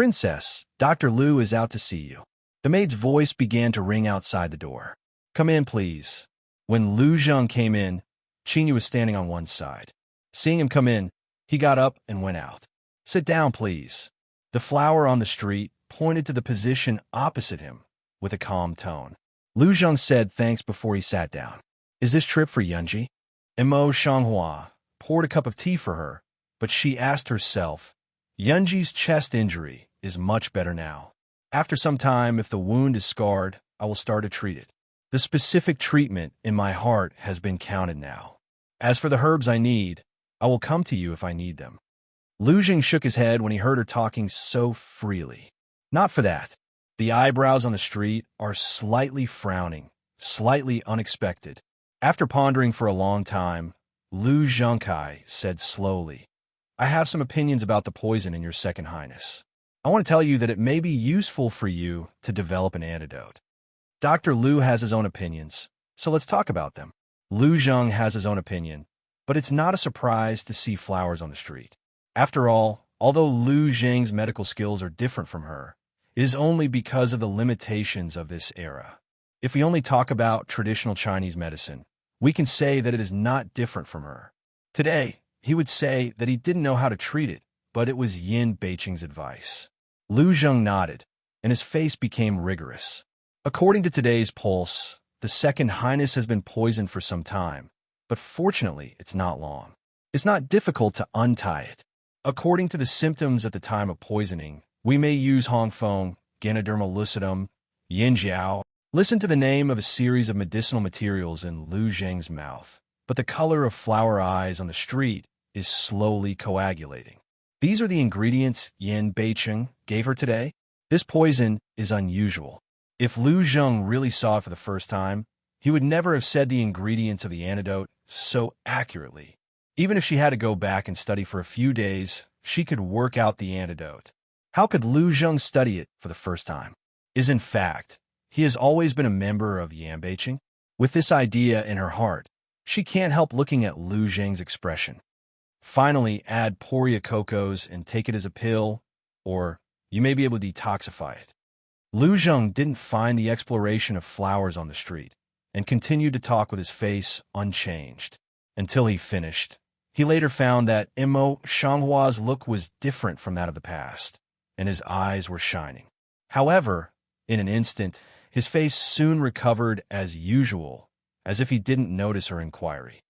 Princess, Dr. Liu is out to see you. The maid's voice began to ring outside the door. Come in, please. When Lu Zheng came in, Qingyu was standing on one side. Seeing him come in, he got up and went out. Sit down, please. The flower on the street pointed to the position opposite him with a calm tone. Lu Zheng said thanks before he sat down. Is this trip for Yunji? Mo Shanghua poured a cup of tea for her, but she asked herself, Yunji's chest injury is much better now. After some time, if the wound is scarred, I will start to treat it. The specific treatment in my heart has been counted now. As for the herbs I need, I will come to you if I need them. Lu Zheng shook his head when he heard her talking so freely. Not for that. The eyebrows on the street are slightly frowning, slightly unexpected. After pondering for a long time, Lu Zhengkai said slowly, I have some opinions about the poison in your Second Highness. I want to tell you that it may be useful for you to develop an antidote. Dr. Liu has his own opinions, so let's talk about them. Lu Zheng has his own opinion, but it's not a surprise to see flowers on the street. After all, although Lu Zheng's medical skills are different from her, it is only because of the limitations of this era. If we only talk about traditional Chinese medicine, we can say that it is not different from her. Today, he would say that he didn't know how to treat it, but it was Yin Beiqing's advice. Lu Zheng nodded, and his face became rigorous. According to today's pulse, the Second Highness has been poisoned for some time, but fortunately, it's not long. It's not difficult to untie it. According to the symptoms at the time of poisoning, we may use Hongfeng, Ganoderma lucidum, Yinjiao. Listen to the name of a series of medicinal materials in Lu Zheng's mouth, but the color of flower eyes on the street is slowly coagulating. These are the ingredients Yin Beiqing gave her today. This poison is unusual. If Lu Zheng really saw it for the first time, he would never have said the ingredients of the antidote so accurately. Even if she had to go back and study for a few days, she could work out the antidote. How could Lu Zheng study it for the first time? In fact, he has always been a member of Yan Beiqing. With this idea in her heart, she can't help looking at Lu Zheng's expression. Finally, add Poria Cocos and take it as a pill, or you may be able to detoxify it. Lu Zheng didn't find the exploration of flowers on the street and continued to talk with his face unchanged until he finished. He later found that Mo Shanghua's look was different from that of the past, and his eyes were shining. However, in an instant, his face soon recovered as usual, as if he didn't notice her inquiry.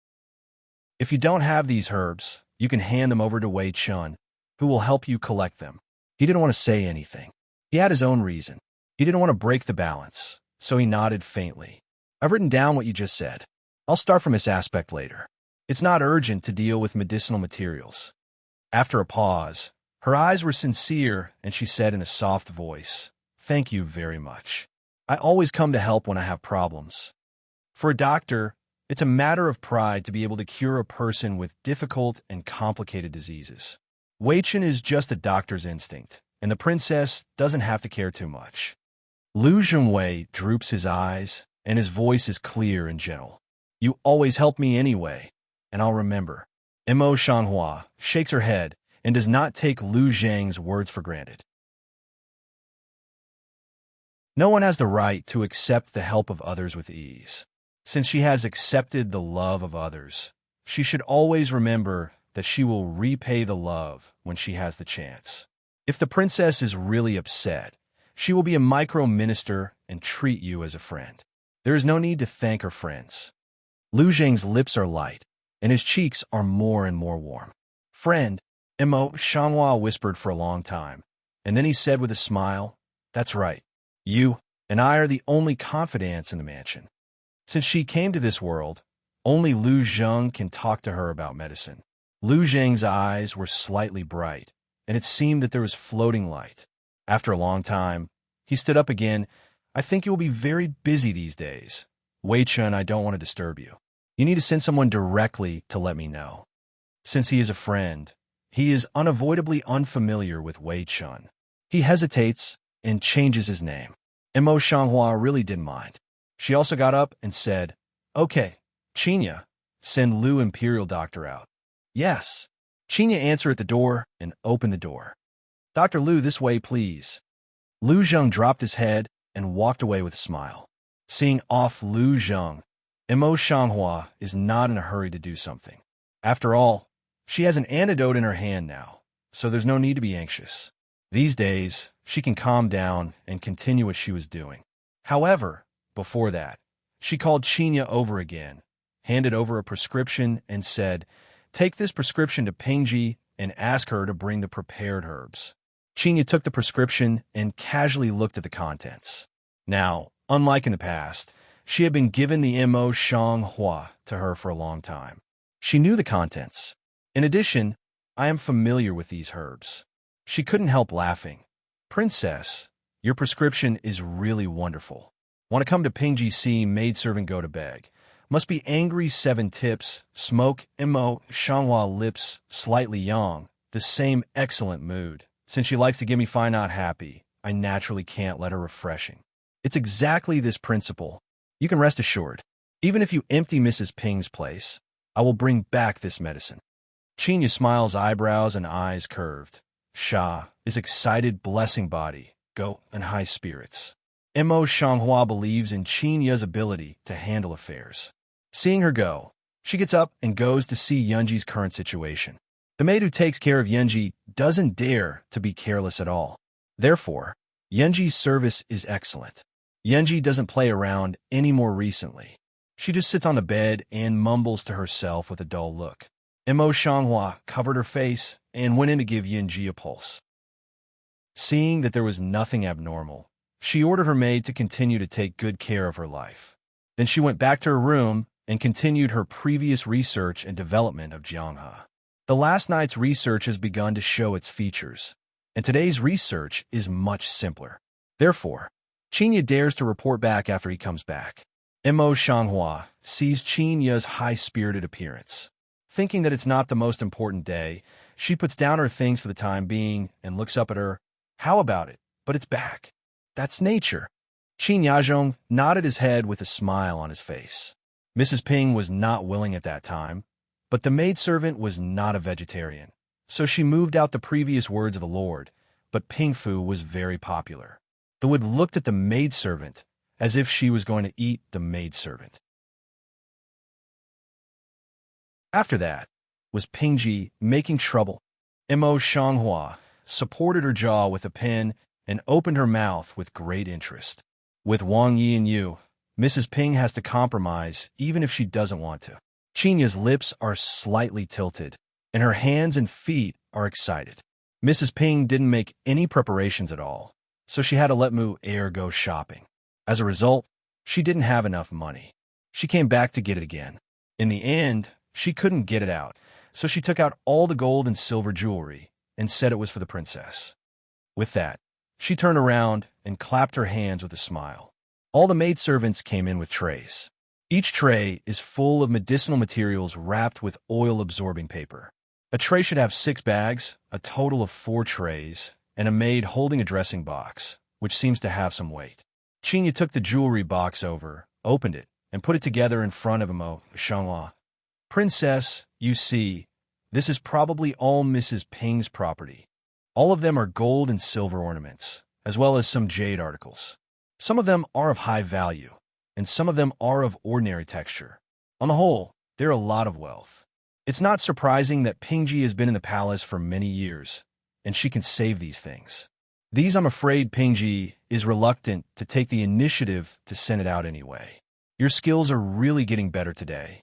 If you don't have these herbs, you can hand them over to Wei Chun, who will help you collect them. He didn't want to say anything. He had his own reason. He didn't want to break the balance, so he nodded faintly. I've written down what you just said. I'll start from this aspect later. It's not urgent to deal with medicinal materials. After a pause, her eyes were sincere, and she said in a soft voice, Thank you very much. I always come to help when I have problems. For a doctor, it's a matter of pride to be able to cure a person with difficult and complicated diseases. Wei Chen is just a doctor's instinct, and the princess doesn't have to care too much. Lu Zhengwei droops his eyes, and his voice is clear and gentle. You always help me anyway, and I'll remember. Mo Shanghua shakes her head and does not take Lu Zheng's words for granted. No one has the right to accept the help of others with ease. Since she has accepted the love of others, she should always remember that she will repay the love when she has the chance. If the princess is really upset, she will be a micro-minister and treat you as a friend. There is no need to thank her friends. Lu Zheng's lips are light, and his cheeks are more and more warm. Friend, Mo Shanghua whispered for a long time, and then he said with a smile, That's right. You and I are the only confidants in the mansion. Since she came to this world, only Lu Zheng can talk to her about medicine. Lu Zheng's eyes were slightly bright, and it seemed that there was floating light. After a long time, he stood up again. I think you will be very busy these days. Wei Chun, I don't want to disturb you. You need to send someone directly to let me know. Since he is a friend, he is unavoidably unfamiliar with Wei Chun. He hesitates and changes his name. Mo Shanghua really didn't mind. She also got up and said, Okay, Qinya, send Lu Imperial Doctor out. Yes. Qinya answered at the door and opened the door. Dr. Lu, this way, please. Lu Zheng dropped his head and walked away with a smile. Seeing off Lu Zheng, Imo Shanghua is not in a hurry to do something. After all, she has an antidote in her hand now, so there's no need to be anxious. These days, she can calm down and continue what she was doing. However, before that, she called Qinya over again, handed over a prescription, and said, "Take this prescription to Pingji and ask her to bring the prepared herbs." Qinya took the prescription and casually looked at the contents. Now, unlike in the past, she had been given the Mo Shanghua to her for a long time. She knew the contents. In addition, I am familiar with these herbs. She couldn't help laughing. "Princess, your prescription is really wonderful. Want to come to Pingji see maidservant go to beg. Must be angry 7 tips, smoke, Mo Shanghua lips, slightly young, the same excellent mood. Since she likes to give me fine not happy, I naturally can't let her refreshing." It's exactly this principle. You can rest assured. Even if you empty Mrs. Ping's place, I will bring back this medicine. Qinya smiles, eyebrows and eyes curved. Sha is excited, blessing body, go and high spirits. Mo Shanghua believes in Qinya's ability to handle affairs. Seeing her go, she gets up and goes to see Yunji's current situation. The maid who takes care of Yunji doesn't dare to be careless at all. Therefore, Yunji's service is excellent. Yunji doesn't play around anymore recently. She just sits on the bed and mumbles to herself with a dull look. Mo Shanghua covered her face and went in to give Yunji a pulse. Seeing that there was nothing abnormal, she ordered her maid to continue to take good care of her life. Then she went back to her room and continued her previous research and development of Jianghe. The last night's research has begun to show its features, and today's research is much simpler. Therefore, Qinya dares to report back after he comes back. Mo Shanghua sees Qinya's high-spirited appearance. Thinking that it's not the most important day, she puts down her things for the time being and looks up at her. "How about it? But it's back. That's nature." Qin Yajong nodded his head with a smile on his face. Mrs. Ping was not willing at that time, but the maidservant was not a vegetarian, so she moved out the previous words of the Lord, but Ping Fu was very popular. The wood looked at the maidservant as if she was going to eat the maidservant. After that was Pingji making trouble. Mo Shanghua supported her jaw with a pen and opened her mouth with great interest. With Wang Yi and Yu, Mrs. Ping has to compromise even if she doesn't want to. Qinya's lips are slightly tilted, and her hands and feet are excited. Mrs. Ping didn't make any preparations at all, so she had to let Mu Er go shopping. As a result, she didn't have enough money. She came back to get it again. In the end, she couldn't get it out, so she took out all the gold and silver jewelry and said it was for the princess. With that, she turned around and clapped her hands with a smile. All the maidservants came in with trays. Each tray is full of medicinal materials wrapped with oil-absorbing paper. A tray should have 6 bags, a total of 4 trays, and a maid holding a dressing box, which seems to have some weight. Qinya took the jewelry box over, opened it, and put it together in front of Mo Shanghua. "Princess, you see, this is probably all Mrs. Ping's property. All of them are gold and silver ornaments, as well as some jade articles. Some of them are of high value, and some of them are of ordinary texture. On the whole, they're a lot of wealth. It's not surprising that Pingji has been in the palace for many years, and she can save these things. These, I'm afraid Pingji is reluctant to take the initiative to send it out anyway. Your skills are really getting better today.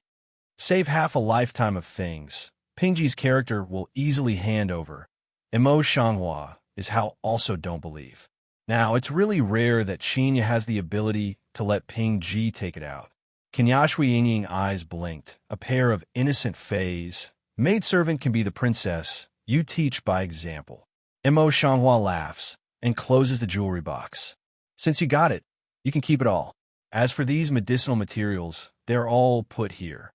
Save half a lifetime of things. Pingji's character will easily hand over. Mo Shanghua is how also don't believe. Now, it's really rare that Qinya has the ability to let Pingji take it out." Kenyashui Yingying eyes blinked, a pair of innocent fays. "Maidservant can be the princess. You teach by example." Mo Shanghua laughs and closes the jewelry box. "Since you got it, you can keep it all. As for these medicinal materials, they're all put here."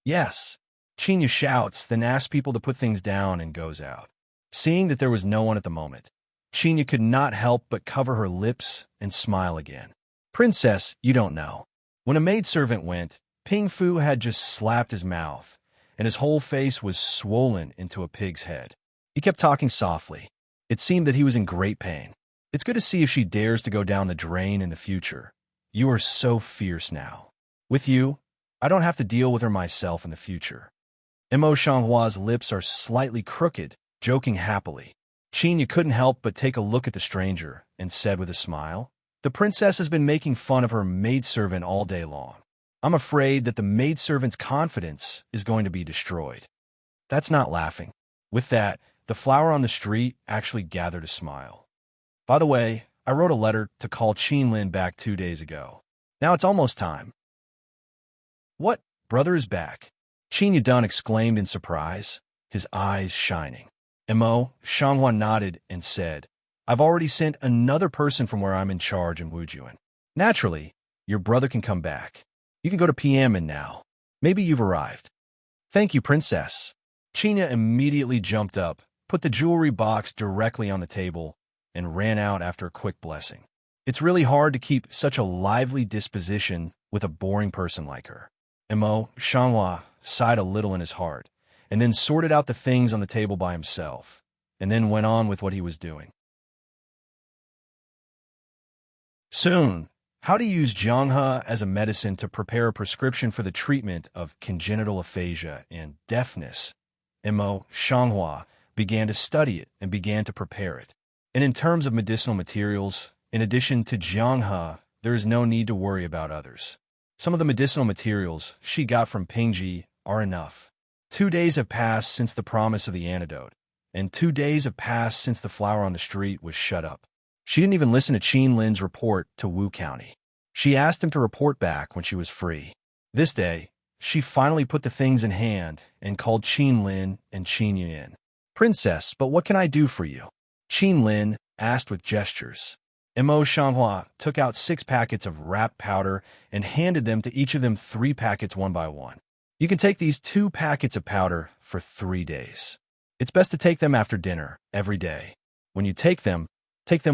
"Yes." Qinya shouts, then asks people to put things down and goes out. Seeing that there was no one at the moment, Qinya could not help but cover her lips and smile again. "Princess, you don't know." When a maidservant went, Ping Fu had just slapped his mouth, and his whole face was swollen into a pig's head. He kept talking softly. It seemed that he was in great pain. It's good to see if she dares to go down the drain in the future. You are so fierce now. With you, I don't have to deal with her myself in the future. Mo Shanghua's lips are slightly crooked, joking happily. Qinya couldn't help but take a look at the stranger and said with a smile, "The princess has been making fun of her maidservant all day long. I'm afraid that the maidservant's confidence is going to be destroyed." That's not laughing. With that, the flower on the street actually gathered a smile. By the way, I wrote a letter to call Qinlin back 2 days ago. Now it's almost time. What? Brother is back? Qin Yudun exclaimed in surprise, his eyes shining. Mo Shanghua nodded and said, "I've already sent another person from where I'm in charge in Wujuan. Naturally, your brother can come back. You can go to Piamen now. Maybe you've arrived." "Thank you, Princess." Qina immediately jumped up, put the jewelry box directly on the table, and ran out after a quick blessing. It's really hard to keep such a lively disposition with a boring person like her. Mo Shanghua sighed a little in his heart, and then sorted out the things on the table by himself, and then went on with what he was doing. Soon, how to use Jianghe as a medicine to prepare a prescription for the treatment of congenital aphasia and deafness. Mo Shanghua began to study it and began to prepare it. And in terms of medicinal materials, in addition to Jianghe, there is no need to worry about others. Some of the medicinal materials she got from Pingji are enough. 2 days have passed since the promise of the antidote, and 2 days have passed since the flower on the street was shut up. She didn't even listen to Qin Lin's report to Wu County. She asked him to report back when she was free. This day, she finally put the things in hand and called Qin Lin and Qin Yuan. "Princess, but what can I do for you?" Qin Lin asked with gestures. Mo Shanghua took out 6 packets of wrapped powder and handed them to each of them 3 packets one by one. "You can take these 2 packets of powder for 3 days. It's best to take them after dinner, every day. When you take them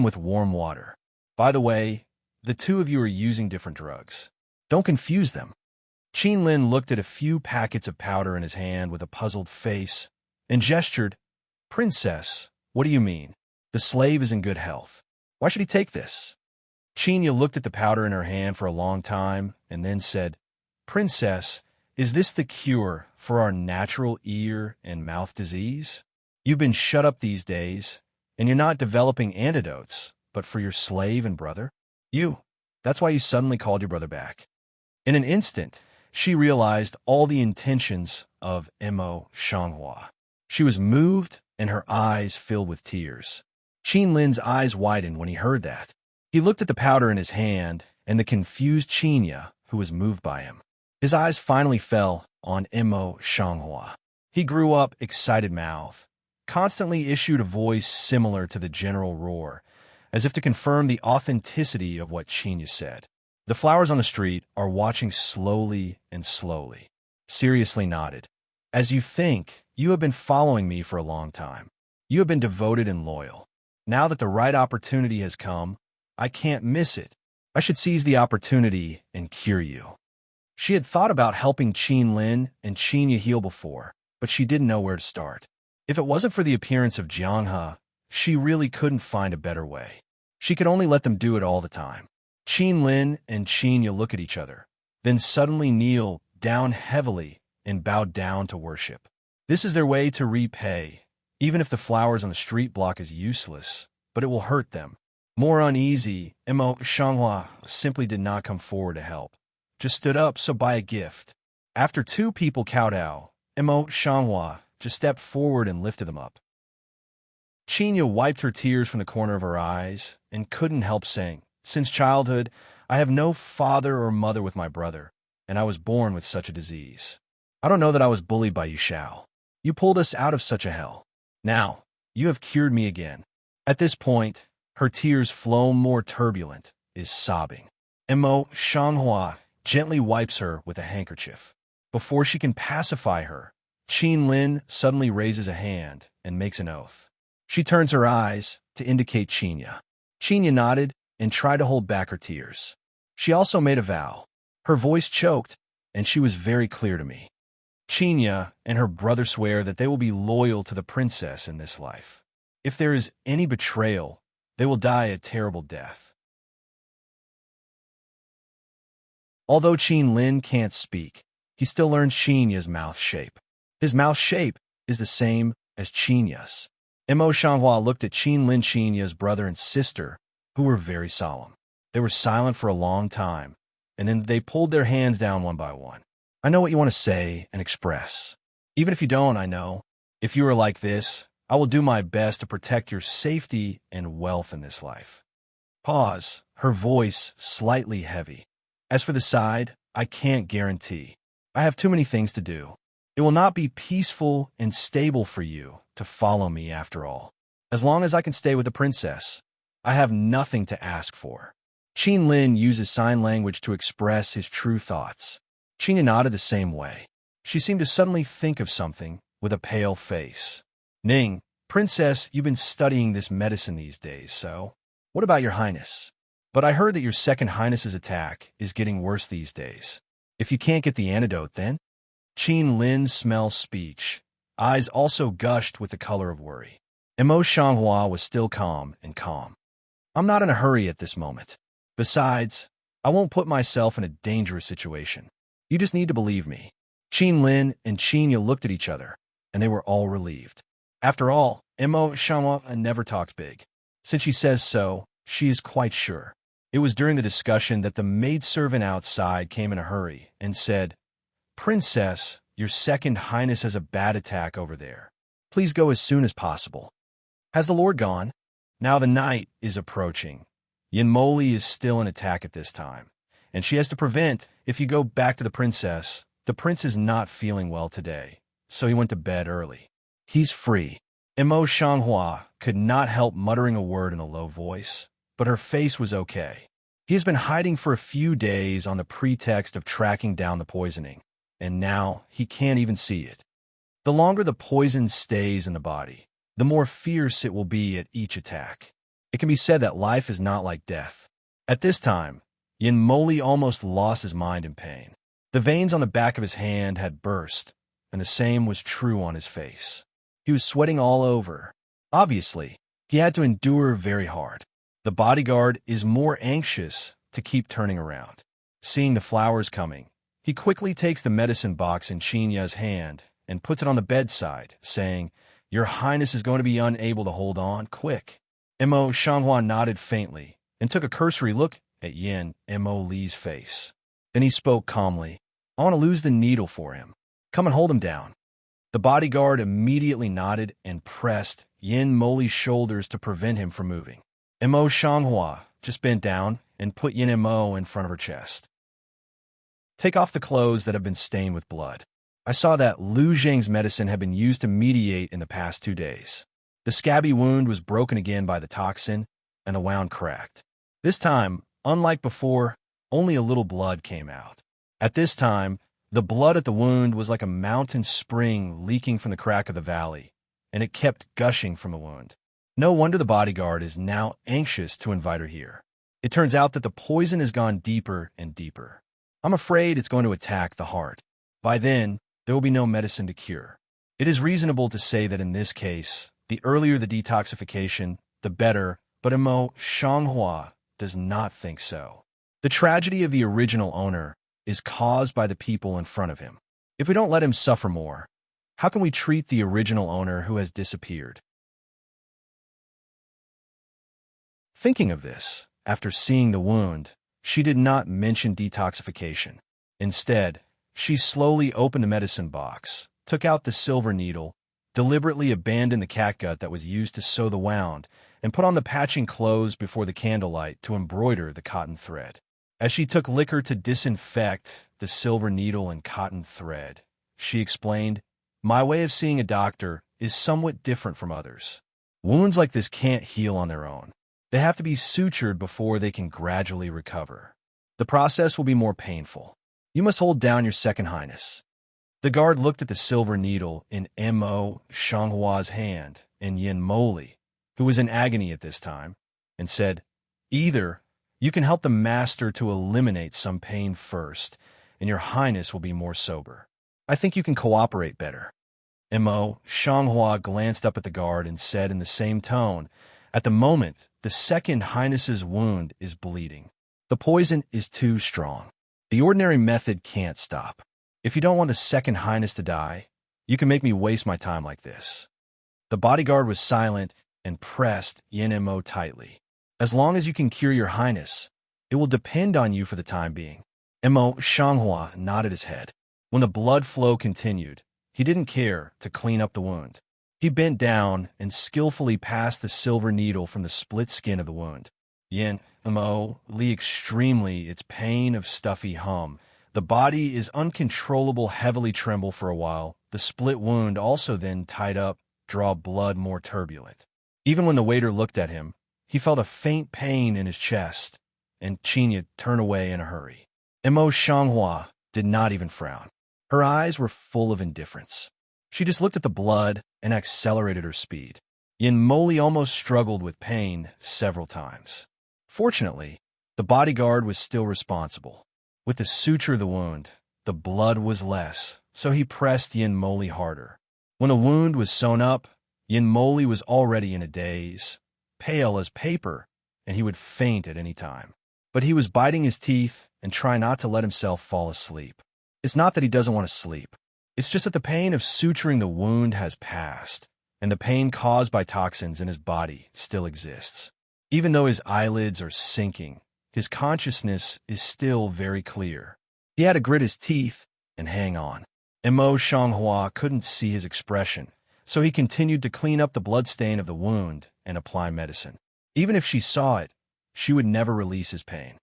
with warm water. By the way, the 2 of you are using different drugs. Don't confuse them." Qin Lin looked at a few packets of powder in his hand with a puzzled face and gestured, "Princess, what do you mean? The slave is in good health. Why should he take this?" Qinya looked at the powder in her hand for a long time and then said, "Princess, is this the cure for our natural ear and mouth disease? You've been shut up these days, and you're not developing antidotes, but for your slave and brother? That's why you suddenly called your brother back." In an instant, she realized all the intentions of Mo Shanghua. She was moved, and her eyes filled with tears. Qin Lin's eyes widened when he heard that. He looked at the powder in his hand and the confused Qinya, who was moved by him. His eyes finally fell on Mo Shanghua. He grew up, excited mouth, constantly issued a voice similar to the general roar, as if to confirm the authenticity of what Qinya said. The flowers on the street are watching slowly and slowly. Seriously nodded. "As you think, you have been following me for a long time. You have been devoted and loyal. Now that the right opportunity has come, I can't miss it. I should seize the opportunity and cure you." She had thought about helping Qin Lin and Qinya heal before, but she didn't know where to start. If it wasn't for the appearance of Jianghe, she really couldn't find a better way. She could only let them do it all the time. Qin Lin and Qinya look at each other, then suddenly kneel down heavily and bow down to worship. This is their way to repay, even if the flowers on the street block is useless, but it will hurt them. More uneasy, Mo Shanghua simply did not come forward to help, just stood up so buy a gift. After 2 people kowtow, Mo Shanghua just stepped forward and lifted them up. Qinya wiped her tears from the corner of her eyes and couldn't help saying, "Since childhood, I have no father or mother with my brother, and I was born with such a disease. I don't know that I was bullied by you, Shao. You pulled us out of such a hell. Now, you have cured me again." At this point, her tears flow more turbulent, is sobbing. Mo Shanghua gently wipes her with a handkerchief. Before she can pacify her, Qin Lin suddenly raises a hand and makes an oath. She turns her eyes to indicate Qinya. Qinya nodded and tried to hold back her tears. She also made a vow. Her voice choked, and she was very clear to me. Qinya and her brother swear that they will be loyal to the princess in this life. If there is any betrayal, they will die a terrible death. Although Qin Lin can't speak, he still learned Xinya's mouth shape. His mouth shape is the same as Xinya's. Mo Shanghua looked at Qin Lin, Xinya's brother and sister, who were very solemn. They were silent for a long time, and then they pulled their hands down one by one. I know what you want to say and express. Even if you don't, I know. If you are like this, I will do my best to protect your safety and wealth in this life. Pause, her voice slightly heavy. As for the side, I can't guarantee. I have too many things to do. It will not be peaceful and stable for you to follow me after all. As long as I can stay with the princess, I have nothing to ask for. Qin Lin uses sign language to express his true thoughts. Qin nodded the same way. She seemed to suddenly think of something with a pale face. Ning, princess, you've been studying this medicine these days, so what about your highness? But I heard that your second highness's attack is getting worse these days. If you can't get the antidote, then? Qin Lin's smell speech. Eyes also gushed with the color of worry. Mo Shanghua was still calm and calm. I'm not in a hurry at this moment. Besides, I won't put myself in a dangerous situation. You just need to believe me. Qin Lin and Qinya looked at each other, and they were all relieved. After all, Mo Shanghua never talks big. Since she says so, she is quite sure. It was during the discussion that the maidservant outside came in a hurry and said, Princess, your second highness has a bad attack over there. Please go as soon as possible. Has the Lord gone? Now the night is approaching. Yin Moli is still in attack at this time, and she has to prevent. If you go back to the prince is not feeling well today, so he went to bed early. He's free. Mo Shanghua could not help muttering a word in a low voice, but her face was okay. He has been hiding for a few days on the pretext of tracking down the poisoning, and now he can't even see it. The longer the poison stays in the body, the more fierce it will be at each attack. It can be said that life is not like death. At this time, Yin Moli almost lost his mind in pain. The veins on the back of his hand had burst, and the same was true on his face. He was sweating all over. Obviously, he had to endure very hard. The bodyguard is more anxious to keep turning around. Seeing the flowers coming, he quickly takes the medicine box in Qinya's hand and puts it on the bedside, saying, Your Highness is going to be unable to hold on. Quick. Mo Shanghua nodded faintly and took a cursory look at Yin Mo Li's face. Then he spoke calmly. I want to lose the needle for him. Come and hold him down. The bodyguard immediately nodded and pressed Yin Moli's shoulders to prevent him from moving. Mo Shanghua just bent down and put Yin Mo in front of her chest. Take off the clothes that have been stained with blood. I saw that Lu Zheng's medicine had been used to mediate in the past 2 days. The scabby wound was broken again by the toxin, and the wound cracked. This time, unlike before, only a little blood came out. At this time, the blood at the wound was like a mountain spring leaking from the crack of the valley, and it kept gushing from the wound. No wonder the bodyguard is now anxious to invite her here. It turns out that the poison has gone deeper and deeper. I'm afraid it's going to attack the heart. By then, there will be no medicine to cure. It is reasonable to say that in this case, the earlier the detoxification, the better, but Mo Shanghua does not think so. The tragedy of the original owner is caused by the people in front of him. If we don't let him suffer more, how can we treat the original owner who has disappeared? Thinking of this, after seeing the wound, she did not mention detoxification. Instead, she slowly opened the medicine box, took out the silver needle, deliberately abandoned the catgut that was used to sew the wound, and put on the patching clothes before the candlelight to embroider the cotton thread. As she took liquor to disinfect the silver needle and cotton thread, she explained, My way of seeing a doctor is somewhat different from others. Wounds like this can't heal on their own. They have to be sutured before they can gradually recover. The process will be more painful. You must hold down your second highness. The guard looked at the silver needle in Mo Shanghua's hand and Yin Moli, who was in agony at this time, and said, Either you can help the master to eliminate some pain first, and your highness will be more sober. I think you can cooperate better. Mo Shanghua glanced up at the guard and said in the same tone, "At the moment, the Second Highness's wound is bleeding. The poison is too strong. The ordinary method can't stop. If you don't want the Second Highness to die, you can make me waste my time like this." The bodyguard was silent and pressed Yin Mo tightly. "As long as you can cure your highness, it will depend on you for the time being." Mo Shanghua nodded his head. When the blood flow continued, he didn't care to clean up the wound. He bent down and skillfully passed the silver needle from the split skin of the wound. Yin Mo Li extremely its pain of stuffy hum. The body is uncontrollable, heavily tremble for a while. The split wound also then tied up, draw blood more turbulent. Even when the waiter looked at him, he felt a faint pain in his chest, and Chinya turned away in a hurry. Mo Shanghua did not even frown. Her eyes were full of indifference. She just looked at the blood and accelerated her speed. Yin Moli almost struggled with pain several times. Fortunately, the bodyguard was still responsible. With the suture of the wound, the blood was less, so he pressed Yin Moli harder. When the wound was sewn up, Yin Moli was already in a daze, pale as paper, and he would faint at any time. But he was biting his teeth and trying not to let himself fall asleep. It's not that he doesn't want to sleep. It's just that the pain of suturing the wound has passed, and the pain caused by toxins in his body still exists. Even though his eyelids are sinking, his consciousness is still very clear. He had to grit his teeth and hang on. Mo Shanghua couldn't see his expression, so he continued to clean up the bloodstain of the wound and apply medicine. Even if she saw it, she would never release his pain.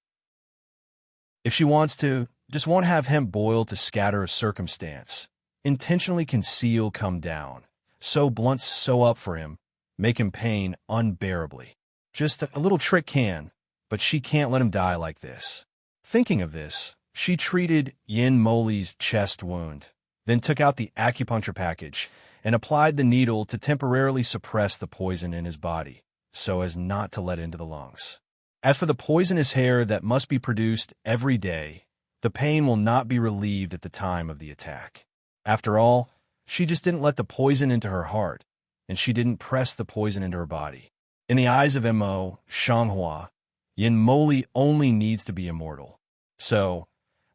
If she wants to, just won't have hemp boiled to scatter a circumstance, intentionally conceal come down, sew blunts sew up for him, make him pain unbearably. Just a little trick can, but she can't let him die like this. Thinking of this, she treated Yin Moli's chest wound, then took out the acupuncture package and applied the needle to temporarily suppress the poison in his body, so as not to let into the lungs. As for the poisonous hair that must be produced every day, the pain will not be relieved at the time of the attack. After all, she just didn't let the poison into her heart, and she didn't press the poison into her body. In the eyes of Mo Shanghua, Yin Moli only needs to be immortal. So,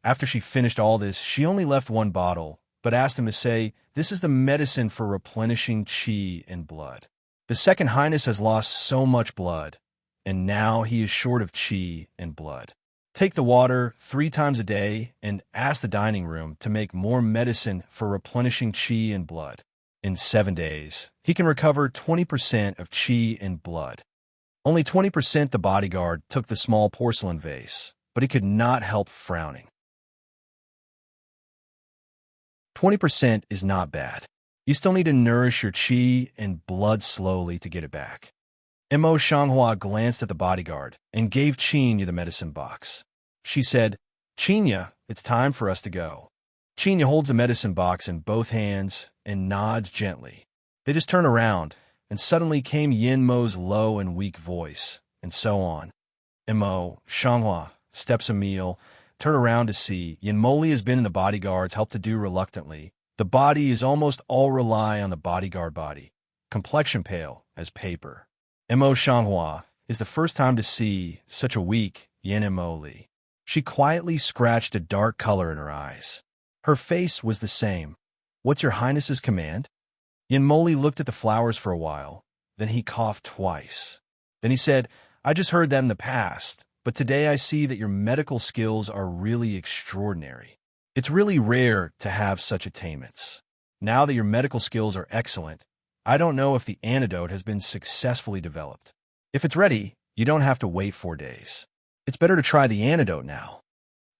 after she finished all this, she only left one bottle, but asked him to say, "This is the medicine for replenishing qi and blood. The Second Highness has lost so much blood, and now he is short of qi and blood. Take the water 3 times a day and ask the dining room to make more medicine for replenishing qi and blood. In 7 days, he can recover 20% of qi and blood." Only 20% the bodyguard took the small porcelain vase, but he could not help frowning. 20% is not bad. You still need to nourish your qi and blood slowly to get it back. Mo Shanghua glanced at the bodyguard and gave Chinya the medicine box. She said, "Chinya, it's time for us to go." Chinya holds the medicine box in both hands and nods gently. They just turn around, and suddenly came Yin Mo's low and weak voice, and so on. Mo Shanghua steps a meal, turn around to see Yin Moli has been in the bodyguard's help to do reluctantly. The body is almost all rely on the bodyguard body, complexion pale as paper. Mo Shanghua is the first time to see such a weak Yin Moli. She quietly scratched a dark color in her eyes. Her face was the same. "What's your highness's command?" Yin Moli looked at the flowers for a while, then he coughed twice. Then he said, "I just heard that in the past, but today I see that your medical skills are really extraordinary. It's really rare to have such attainments. Now that your medical skills are excellent, I don't know if the antidote has been successfully developed. If it's ready, you don't have to wait 4 days. It's better to try the antidote now."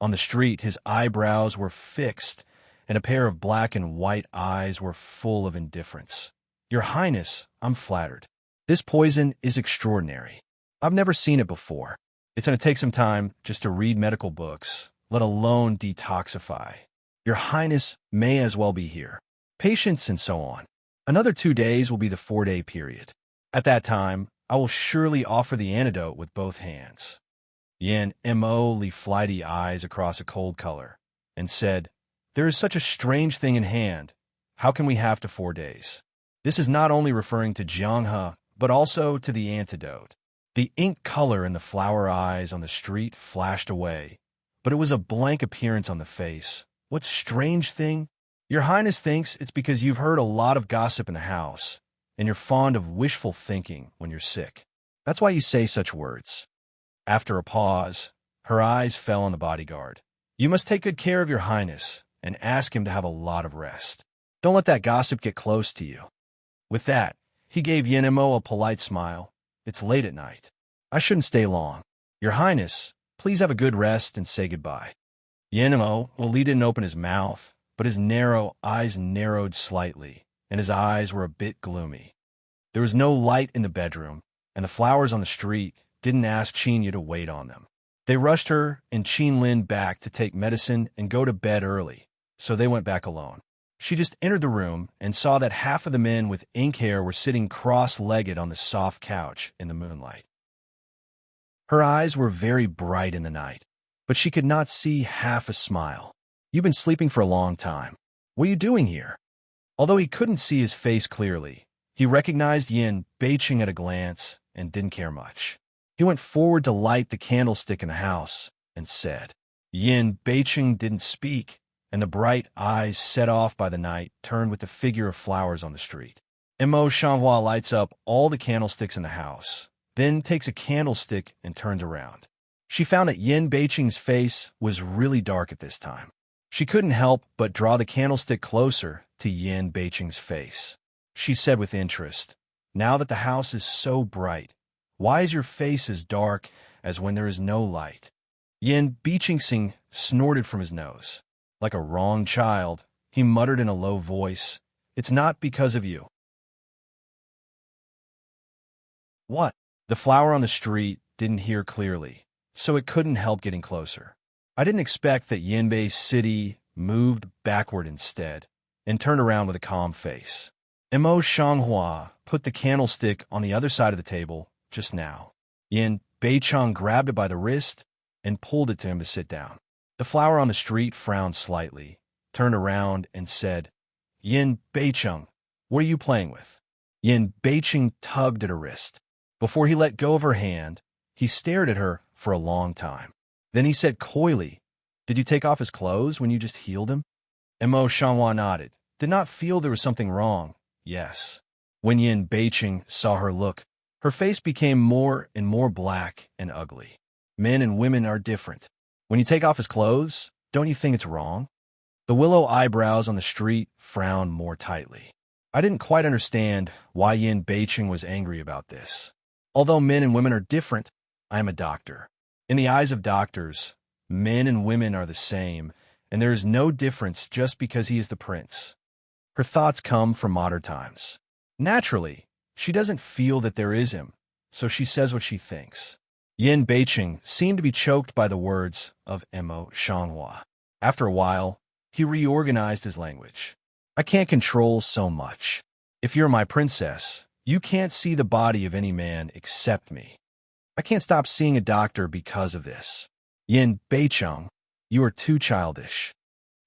On the street, his eyebrows were fixed, and a pair of black and white eyes were full of indifference. "Your Highness, I'm flattered. This poison is extraordinary. I've never seen it before. It's going to take some time just to read medical books, let alone detoxify. Your Highness may as well be here. Patience and so on. Another 2 days will be the 4-day period. At that time, I will surely offer the antidote with both hands." Yin Mo Li flighty eyes across a cold color and said, "There is such a strange thing in hand. How can we have to 4 days? This is not only referring to Jianghe, but also to the antidote. The ink color in the flower eyes on the street flashed away, but it was a blank appearance on the face. What strange thing? Your Highness thinks it's because you've heard a lot of gossip in the house, and you're fond of wishful thinking when you're sick. That's why you say such words. After a pause, her eyes fell on the bodyguard. You must take good care of your Highness and ask him to have a lot of rest. Don't let that gossip get close to you. With that, he gave Yenemo a polite smile. It's late at night. I shouldn't stay long. Your Highness, please have a good rest and say goodbye. Yenemo, well, he didn't open his mouth, but his narrow eyes narrowed slightly, and his eyes were a bit gloomy. There was no light in the bedroom, and the flowers on the street didn't ask Qinya to wait on them. They rushed her and Qin Lin back to take medicine and go to bed early, so they went back alone. She just entered the room and saw that half of the men with ink hair were sitting cross-legged on the soft couch in the moonlight. Her eyes were very bright in the night, but she could not see half a smile. You've been sleeping for a long time. What are you doing here? Although he couldn't see his face clearly, he recognized Yin Beiqing at a glance and didn't care much. He went forward to light the candlestick in the house and said, Yin Beiqing didn't speak, and the bright eyes set off by the night turned with the figure of flowers on the street. Mo Shanghua lights up all the candlesticks in the house, then takes a candlestick and turns around. She found that Yin Beiqing's face was really dark at this time. She couldn't help but draw the candlestick closer to Yin Beiqing's face. She said with interest, Now that the house is so bright, why is your face as dark as when there is no light? Yin Beiqing snorted from his nose. Like a wrong child, he muttered in a low voice, It's not because of you. What? The flower on the street didn't hear clearly, so it couldn't help getting closer. I didn't expect that Yinbei's city moved backward instead, and turned around with a calm face. Mo Shanghua put the candlestick on the other side of the table just now. Yin Beicheng grabbed it by the wrist and pulled it to him to sit down. The flower on the street frowned slightly, turned around, and said, Yin Beicheng, what are you playing with? Yin Beicheng tugged at her wrist. Before he let go of her hand, he stared at her for a long time. Then he said coyly, Did you take off his clothes when you just healed him? Mo Shanghua nodded, did not feel there was something wrong. Yes. When Yin Beicheng saw her look, her face became more and more black and ugly. Men and women are different. When you take off his clothes, don't you think it's wrong? The willow eyebrows on the street frowned more tightly. I didn't quite understand why Yin Beicheng was angry about this. Although men and women are different, I am a doctor. In the eyes of doctors, men and women are the same, and there is no difference just because he is the prince. Her thoughts come from modern times. Naturally, she doesn't feel that there is him, so she says what she thinks. Yin Beicheng seemed to be choked by the words of Mo Shanghua. After a while, he reorganized his language. I can't control so much. If you're my princess, you can't see the body of any man except me. I can't stop seeing a doctor because of this. Yin Beicheng, you are too childish.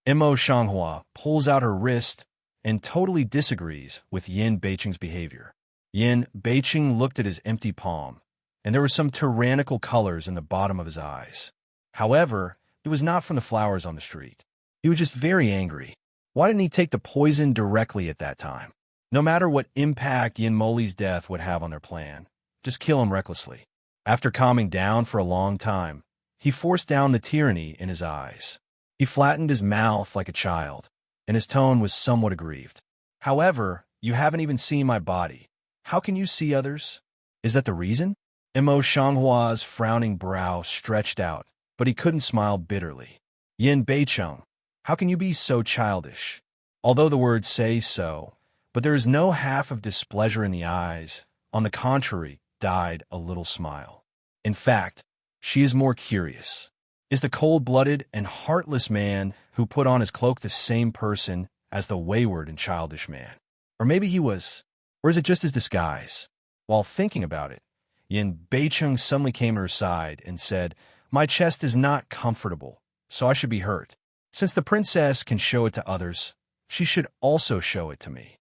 Mo Shanghua pulls out her wrist and totally disagrees with Yin Beicheng's behavior. Yin Beicheng looked at his empty palm, and there were some tyrannical colors in the bottom of his eyes. However, it was not from the flowers on the street. He was just very angry. Why didn't he take the poison directly at that time? No matter what impact Yin Moli's death would have on their plan, just kill him recklessly. After calming down for a long time, he forced down the tyranny in his eyes. He flattened his mouth like a child, and his tone was somewhat aggrieved. However, you haven't even seen my body. How can you see others? Is that the reason? Mo Shanghua's frowning brow stretched out, but he couldn't smile bitterly. Yin Beicheng, how can you be so childish? Although the words say so, but there is no half of displeasure in the eyes. On the contrary, died a little smile. In fact, she is more curious. Is the cold-blooded and heartless man who put on his cloak the same person as the wayward and childish man? Or maybe he was, or is it just his disguise? While thinking about it, Yin Beicheng suddenly came to her side and said, My chest is not comfortable, so I should be hurt. Since the princess can show it to others, she should also show it to me.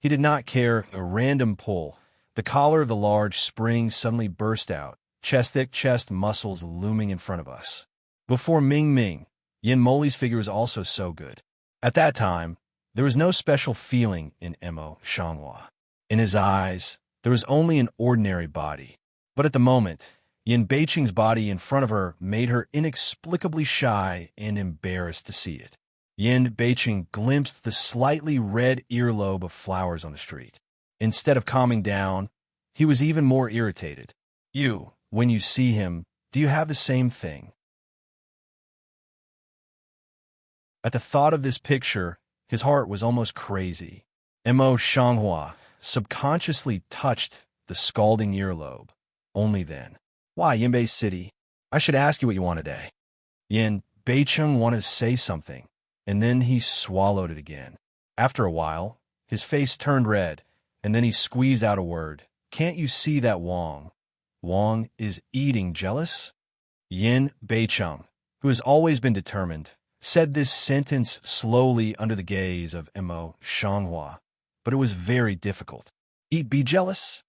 He did not care. A random pull. The collar of the large spring suddenly burst out, chest-thick chest muscles looming in front of us. Before Ming Ming, Yin Moli's figure was also so good. At that time, there was no special feeling in Mo Shanghua. In his eyes, there was only an ordinary body. But at the moment, Yin Beiqing's body in front of her made her inexplicably shy and embarrassed to see it. Yin Beiqing glimpsed the slightly red earlobe of flowers on the street. Instead of calming down, he was even more irritated. You, when you see him, do you have the same thing? At the thought of this picture, his heart was almost crazy. Mo Shanghua subconsciously touched the scalding earlobe. Only then. Why, Yinbei City? I should ask you what you want today. Yin Beiqing wanted to say something, and then he swallowed it again. After a while, his face turned red, and then he squeezed out a word. Can't you see that Wang? Wang is eating jealous? Yin Beiqing, who has always been determined, said this sentence slowly under the gaze of Mo Shanghua, but it was very difficult. Eat be jealous?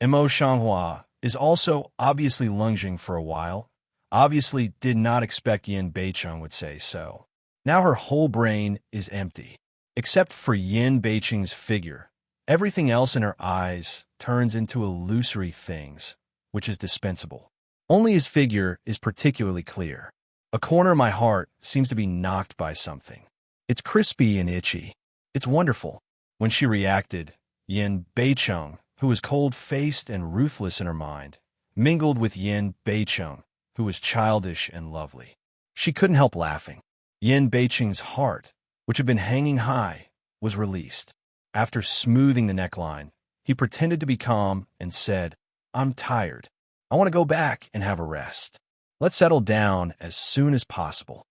Mo Shanghua is also obviously lunging for a while, obviously did not expect Yin Beiqing would say so. Now her whole brain is empty. Except for Yin Beiqing's figure, everything else in her eyes turns into illusory things, which is dispensable. Only his figure is particularly clear. A corner of my heart seems to be knocked by something. It's crispy and itchy. It's wonderful. When she reacted, Yin Beiqing, who was cold-faced and ruthless in her mind, mingled with Yin Beiqing, who was childish and lovely. She couldn't help laughing. Yin Beiqing's heart, which had been hanging high, was released. After smoothing the neckline, he pretended to be calm and said, I'm tired. I want to go back and have a rest. Let's settle down as soon as possible.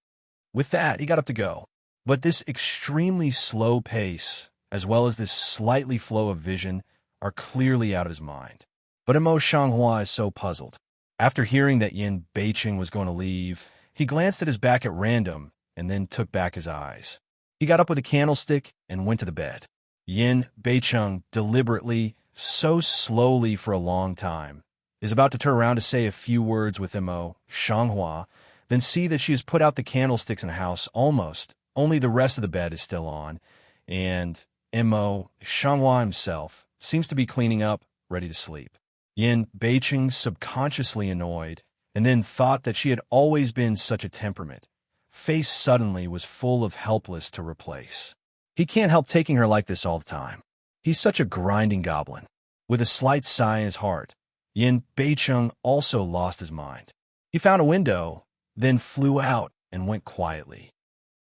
With that, he got up to go. But this extremely slow pace, as well as this slightly flow of vision, are clearly out of his mind. But Mo Shanghua is so puzzled. After hearing that Yin Beiqing was going to leave, he glanced at his back at random and then took back his eyes. He got up with a candlestick and went to the bed. Yin Beiqing deliberately, so slowly for a long time, is about to turn around to say a few words with Mo Shanghua, then see that she has put out the candlesticks in the house almost, only the rest of the bed is still on, and Mo Shanghua himself seems to be cleaning up, ready to sleep. Yin Beiqing, subconsciously annoyed, and then thought that she had always been such a temperament, face suddenly was full of helpless to replace. He can't help taking her like this all the time. He's such a grinding goblin. With a slight sigh in his heart, Yin Beiqing also lost his mind. He found a window, then flew out and went quietly.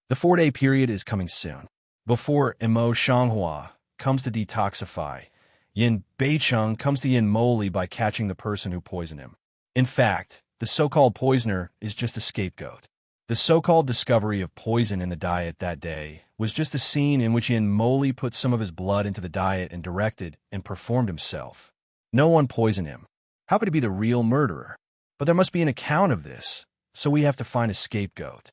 The 4-day period is coming soon. Before Mo Shanghua comes to detoxify, Yin Beiqing comes to Yin Moli by catching the person who poisoned him. In fact, the so-called poisoner is just a scapegoat. The so-called discovery of poison in the diet that day was just a scene in which Yin Moli put some of his blood into the diet and directed and performed himself. No one poisoned him. How could he be the real murderer? But there must be an account of this, so we have to find a scapegoat.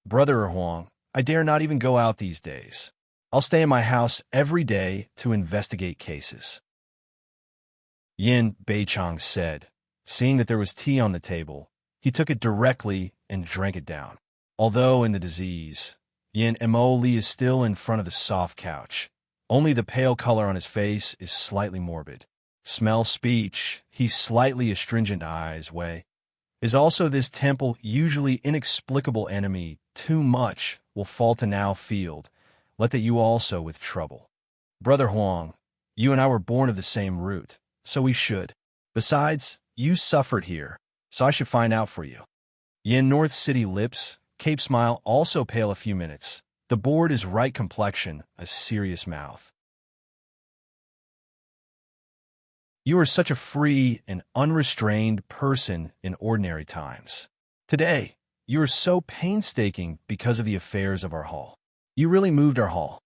Brother Huang, I dare not even go out these days. I'll stay in my house every day to investigate cases. Yin Beiqing said. Seeing that there was tea on the table, he took it directly and drank it down. Although in the disease, Yin Moli is still in front of the soft couch. Only the pale color on his face is slightly morbid. Smell speech, he's slightly astringent eyes way. Is also this temple usually inexplicable enemy too much will fall to now field, let that you also with trouble. Brother Huang, you and I were born of the same root, so we should. Besides, you suffered here, so I should find out for you. Yin North City lips, Cape smile also pale a few minutes. The board is right complexion, a serious mouth. You are such a free and unrestrained person in ordinary times. Today, you are so painstaking because of the affairs of our hall. You really moved our hall.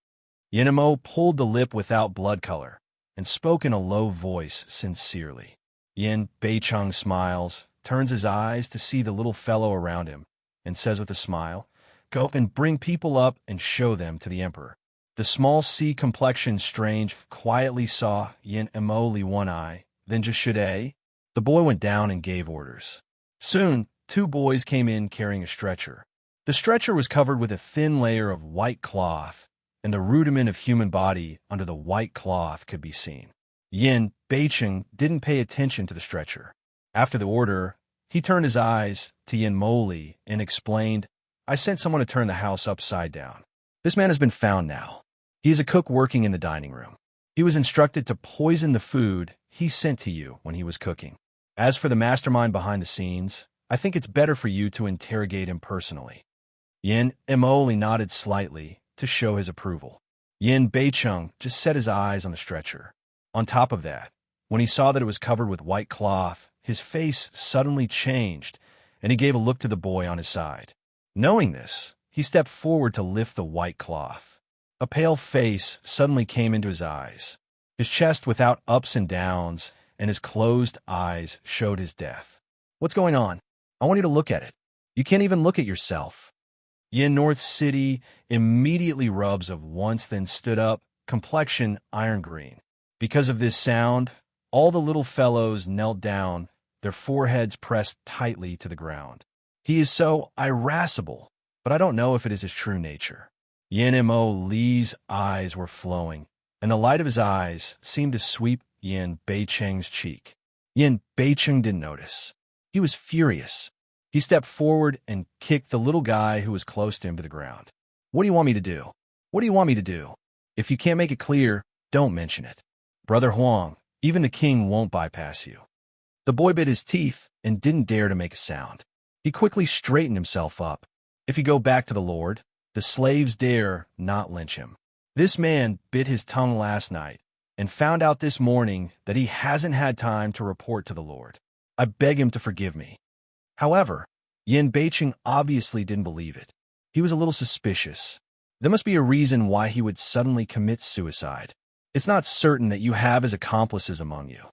Yinmo pulled the lip without blood color and spoke in a low voice sincerely. Yin Beiqing smiles, turns his eyes to see the little fellow around him, and says with a smile, Go and bring people up and show them to the emperor. The small sea-complexioned strange quietly saw Yin Emoli one eye, then just Shide. The boy went down and gave orders. Soon, 2 boys came in carrying a stretcher. The stretcher was covered with a thin layer of white cloth, and the rudiment of human body under the white cloth could be seen. Yin Beicheng didn't pay attention to the stretcher. After the order, he turned his eyes to Yin Moli and explained, "I sent someone to turn the house upside down. This man has been found now. He is a cook working in the dining room. He was instructed to poison the food he sent to you when he was cooking. As for the mastermind behind the scenes, I think it's better for you to interrogate him personally." Yin Emoli nodded slightly to show his approval. Yin Beicheng just set his eyes on the stretcher. On top of that, when he saw that it was covered with white cloth, his face suddenly changed, and he gave a look to the boy on his side. Knowing this, he stepped forward to lift the white cloth. A pale face suddenly came into his eyes. His chest without ups and downs, and his closed eyes showed his death. "What's going on? I want you to look at it. You can't even look at yourself." Yin North City immediately rubs of once, then stood up, complexion iron green. Because of this sound, all the little fellows knelt down, their foreheads pressed tightly to the ground. He is so irascible, but I don't know if it is his true nature. Yin Mo Li's eyes were flowing, and the light of his eyes seemed to sweep Yin Beicheng's cheek. Yin Beicheng didn't notice. He was furious. He stepped forward and kicked the little guy who was close to him to the ground. "What do you want me to do? What do you want me to do? If you can't make it clear, don't mention it. Brother Huang, even the king won't bypass you." The boy bit his teeth and didn't dare to make a sound. He quickly straightened himself up. If he go back to the Lord, the slaves dare not lynch him. This man bit his tongue last night and found out this morning that he hasn't had time to report to the Lord. I beg him to forgive me. However, Yin Beicheng obviously didn't believe it. He was a little suspicious. There must be a reason why he would suddenly commit suicide. It's not certain that you have his accomplices among you.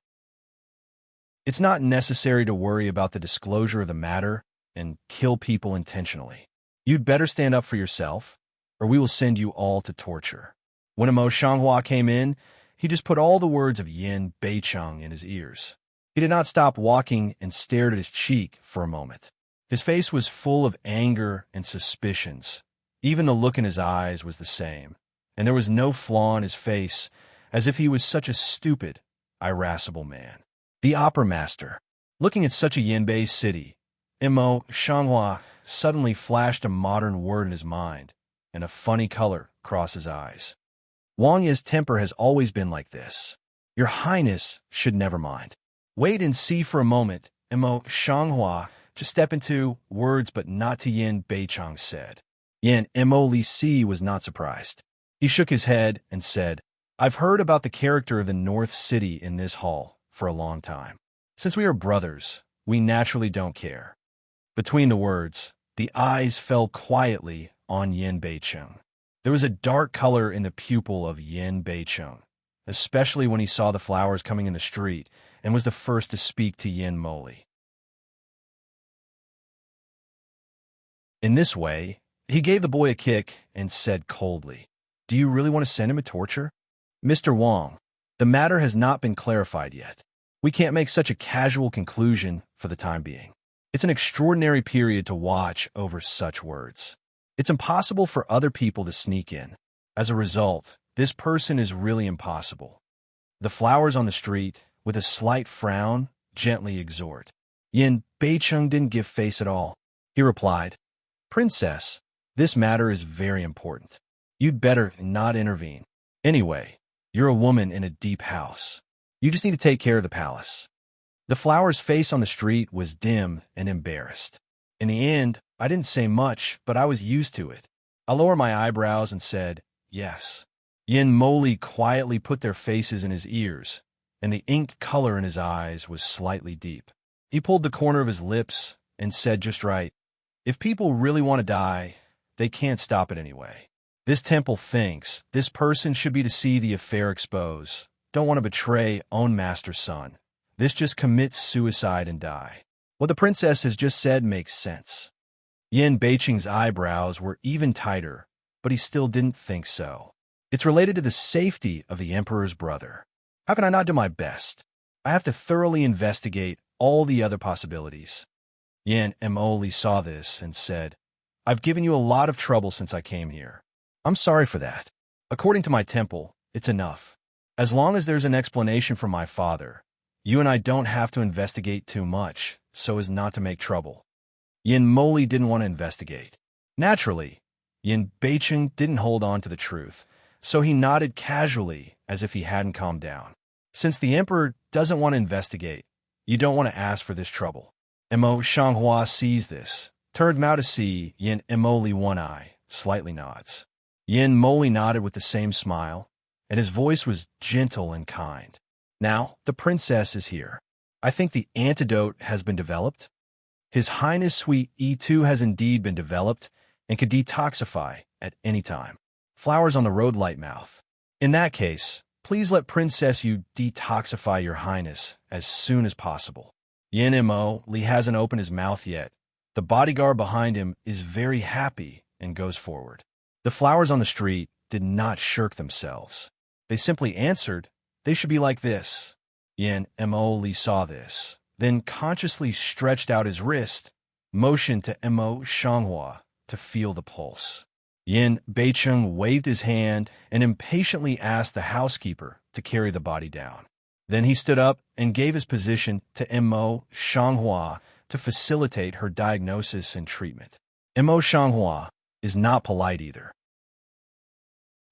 It's not necessary to worry about the disclosure of the matter and kill people intentionally. You'd better stand up for yourself, or we will send you all to torture. When Mo Shanghua came in, he just put all the words of Yin Beicheng in his ears. He did not stop walking and stared at his cheek for a moment. His face was full of anger and suspicions. Even the look in his eyes was the same, and there was no flaw in his face, as if he was such a stupid, irascible man. The opera master, looking at such a Yinbei city, Mo Shanghua suddenly flashed a modern word in his mind, and a funny color crossed his eyes. "Wang Ye's temper has always been like this. Your Highness should never mind. Wait and see for a moment," Mo Shanghua just step into words but not to Yin Beicheng said. Yin Mo Li Si was not surprised. He shook his head and said, "I've heard about the character of the North City in this hall for a long time. Since we are brothers, we naturally don't care." Between the words, the eyes fell quietly on Yin Beicheng. There was a dark color in the pupil of Yin Beicheng, especially when he saw the flowers coming in the street and was the first to speak to Yin Moli. In this way, he gave the boy a kick and said coldly, "Do you really want to send him to torture? Mr. Wang, the matter has not been clarified yet. We can't make such a casual conclusion for the time being. It's an extraordinary period to watch over such words. It's impossible for other people to sneak in. As a result, this person is really impossible." The flowers on the street, with a slight frown, gently exhort. Yin Beicheng didn't give face at all. He replied, "Princess, this matter is very important. You'd better not intervene. Anyway, you're a woman in a deep house. You just need to take care of the palace." The flower's face on the street was dim and embarrassed. In the end, I didn't say much, but I was used to it. I lowered my eyebrows and said, "Yes." Yin Moli quietly put their faces in his ears, and the ink color in his eyes was slightly deep. He pulled the corner of his lips and said just right, "If people really want to die, they can't stop it anyway. This temple thinks this person should be to see the affair exposed. Don't want to betray own master's son. This just commits suicide and die. What the princess has just said makes sense." Yin Beiqing's eyebrows were even tighter, but he still didn't think so. It's related to the safety of the Emperor's brother. How can I not do my best? I have to thoroughly investigate all the other possibilities. Yin Emoli saw this and said, I've given you a lot of trouble since I came here. I'm sorry for that. According to my temple, it's enough. As long as there's an explanation from my father, you and I don't have to investigate too much so as not to make trouble. Yin Moli didn't want to investigate. Naturally, Yin Beiqing didn't hold on to the truth, so he nodded casually as if he hadn't calmed down. Since the Emperor doesn't want to investigate, you don't want to ask for this trouble. Mo Shanghua sees this, turned Mao to see Yin Emoli one eye, slightly nods. Yin Moli nodded with the same smile, and his voice was gentle and kind. Now, the princess is here. I think the antidote has been developed. His Highness Sweet E2 has indeed been developed and could detoxify at any time. Flowers on the road, Lightmouth. In that case, please let Princess Yu detoxify your Highness as soon as possible. Yin Mo Li hasn't opened his mouth yet. The bodyguard behind him is very happy and goes forward. The flowers on the street did not shirk themselves. They simply answered, they should be like this. Yin Mo Li saw this, then consciously stretched out his wrist, motioned to Mo Shanghua to feel the pulse. Yin Beiqing waved his hand and impatiently asked the housekeeper to carry the body down. Then he stood up and gave his position to Mo Shanghua to facilitate her diagnosis and treatment. Mo Shanghua is not polite either.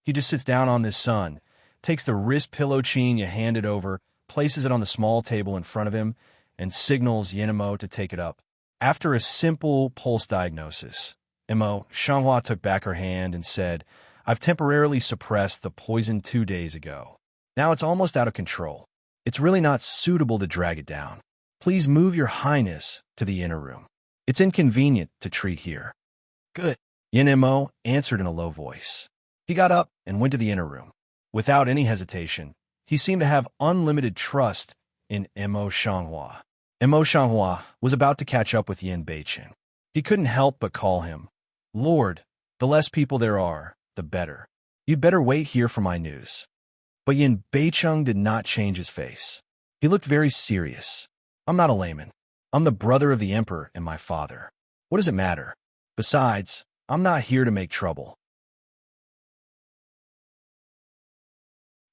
He just sits down on this son, takes the wrist pillow Qinya handed over, places it on the small table in front of him, and signals Yenemo to take it up. After a simple pulse diagnosis, Mo Shanghua took back her hand and said, I've temporarily suppressed the poison 2 days ago. Now it's almost out of control. It's really not suitable to drag it down. Please move your Highness to the inner room. It's inconvenient to treat here. Good. Yin Mo answered in a low voice. He got up and went to the inner room. Without any hesitation, he seemed to have unlimited trust in Mo Shanghua. Mo Shanghua was about to catch up with Yin Beiqing. He couldn't help but call him, Lord, the less people there are, the better. You'd better wait here for my news. But Yin Beiqing did not change his face. He looked very serious. I'm not a layman. I'm the brother of the Emperor and my father. What does it matter? Besides, I'm not here to make trouble.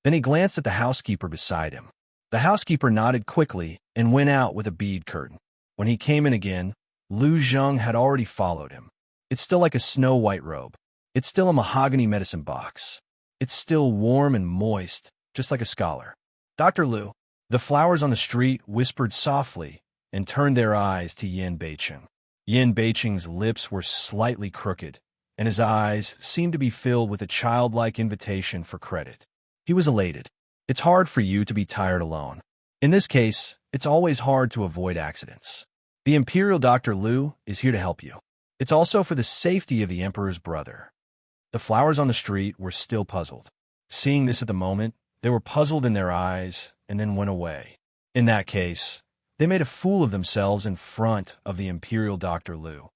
Then he glanced at the housekeeper beside him. The housekeeper nodded quickly and went out with a bead curtain. When he came in again, Lu Zheng had already followed him. It's still like a snow-white robe. It's still a mahogany medicine box. It's still warm and moist, just like a scholar. Dr. Lu, the flowers on the street whispered softly and turned their eyes to Yin Beiqing. Yin Beiqing's lips were slightly crooked, and his eyes seemed to be filled with a childlike invitation for credit. He was elated. It's hard for you to be tired alone. In this case, it's always hard to avoid accidents. The Imperial Dr. Lu is here to help you. It's also for the safety of the Emperor's brother. The flowers on the street were still puzzled. Seeing this at the moment, they were puzzled in their eyes and then went away. In that case, they made a fool of themselves in front of the Imperial Dr. Lu.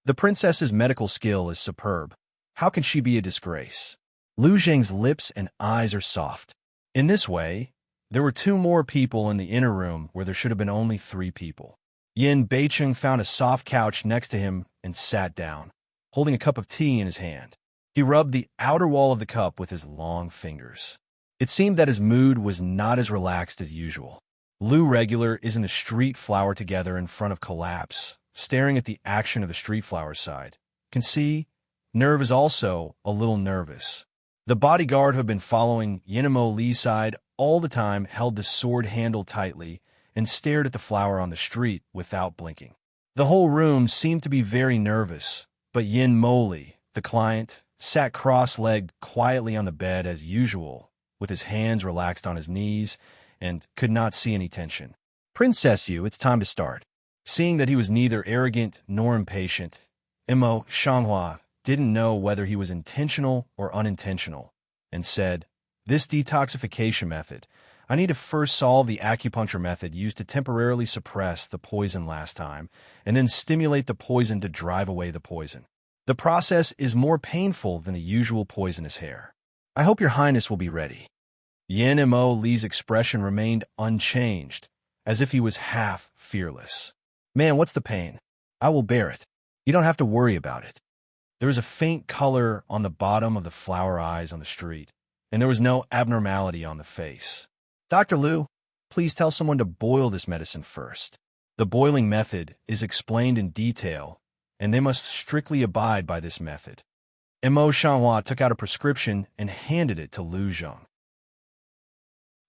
The princess's medical skill is superb. How can she be a disgrace? Lu Zheng's lips and eyes are soft. In this way, there were 2 more people in the inner room where there should have been only 3 people. Yin Beiqing found a soft couch next to him and sat down, holding a cup of tea in his hand. He rubbed the outer wall of the cup with his long fingers. It seemed that his mood was not as relaxed as usual. Lu Regular is in the street flower together in front of Collapse, staring at the action of the street flower side. Can see, Nerve is also a little nervous. The bodyguard who had been following Yinemo Li's side all the time held the sword handle tightly and stared at the flower on the street without blinking. The whole room seemed to be very nervous, but Yin Mo Li, the client, sat cross-legged quietly on the bed as usual, with his hands relaxed on his knees, and could not see any tension. Princess Yu, it's time to start. Seeing that he was neither arrogant nor impatient, Mo Shanghua didn't know whether he was intentional or unintentional, and said, This detoxification method, I need to first solve the acupuncture method used to temporarily suppress the poison last time, and then stimulate the poison to drive away the poison. The process is more painful than the usual poisonous hair. I hope your highness will be ready. Yin Mo Li's expression remained unchanged, as if he was half fearless. Man, what's the pain? I will bear it. You don't have to worry about it. There was a faint color on the bottom of the flower eyes on the street, and there was no abnormality on the face. Dr. Liu, please tell someone to boil this medicine first. The boiling method is explained in detail, and they must strictly abide by this method. Mo Shanghua took out a prescription and handed it to Lu Zheng.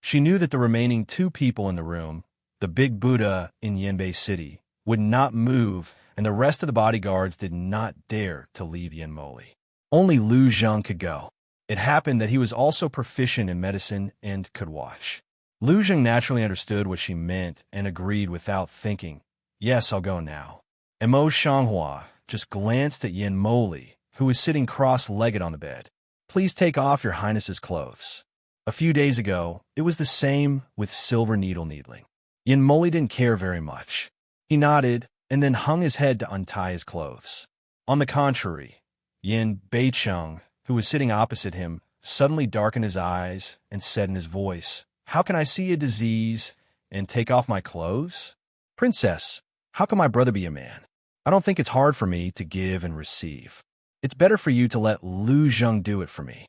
She knew that the remaining 2 people in the room, the big Buddha in Yanbei City, would not move, and the rest of the bodyguards did not dare to leave Yanmoli. Only Lu Zheng could go. It happened that he was also proficient in medicine and could watch. Lu Zheng naturally understood what she meant and agreed without thinking. Yes, I'll go now. Mo Shanghua just glanced at Yanmoli, who was sitting cross-legged on the bed. Please take off your highness's clothes. A few days ago, it was the same with silver needle needling. Yanmoli didn't care very much. He nodded and then hung his head to untie his clothes. On the contrary, Yin Beicheng, who was sitting opposite him, suddenly darkened his eyes and said in his voice, "How can I see a disease and take off my clothes? Princess, how can my brother be a man? I don't think it's hard for me to give and receive. It's better for you to let Lu Zheng do it for me."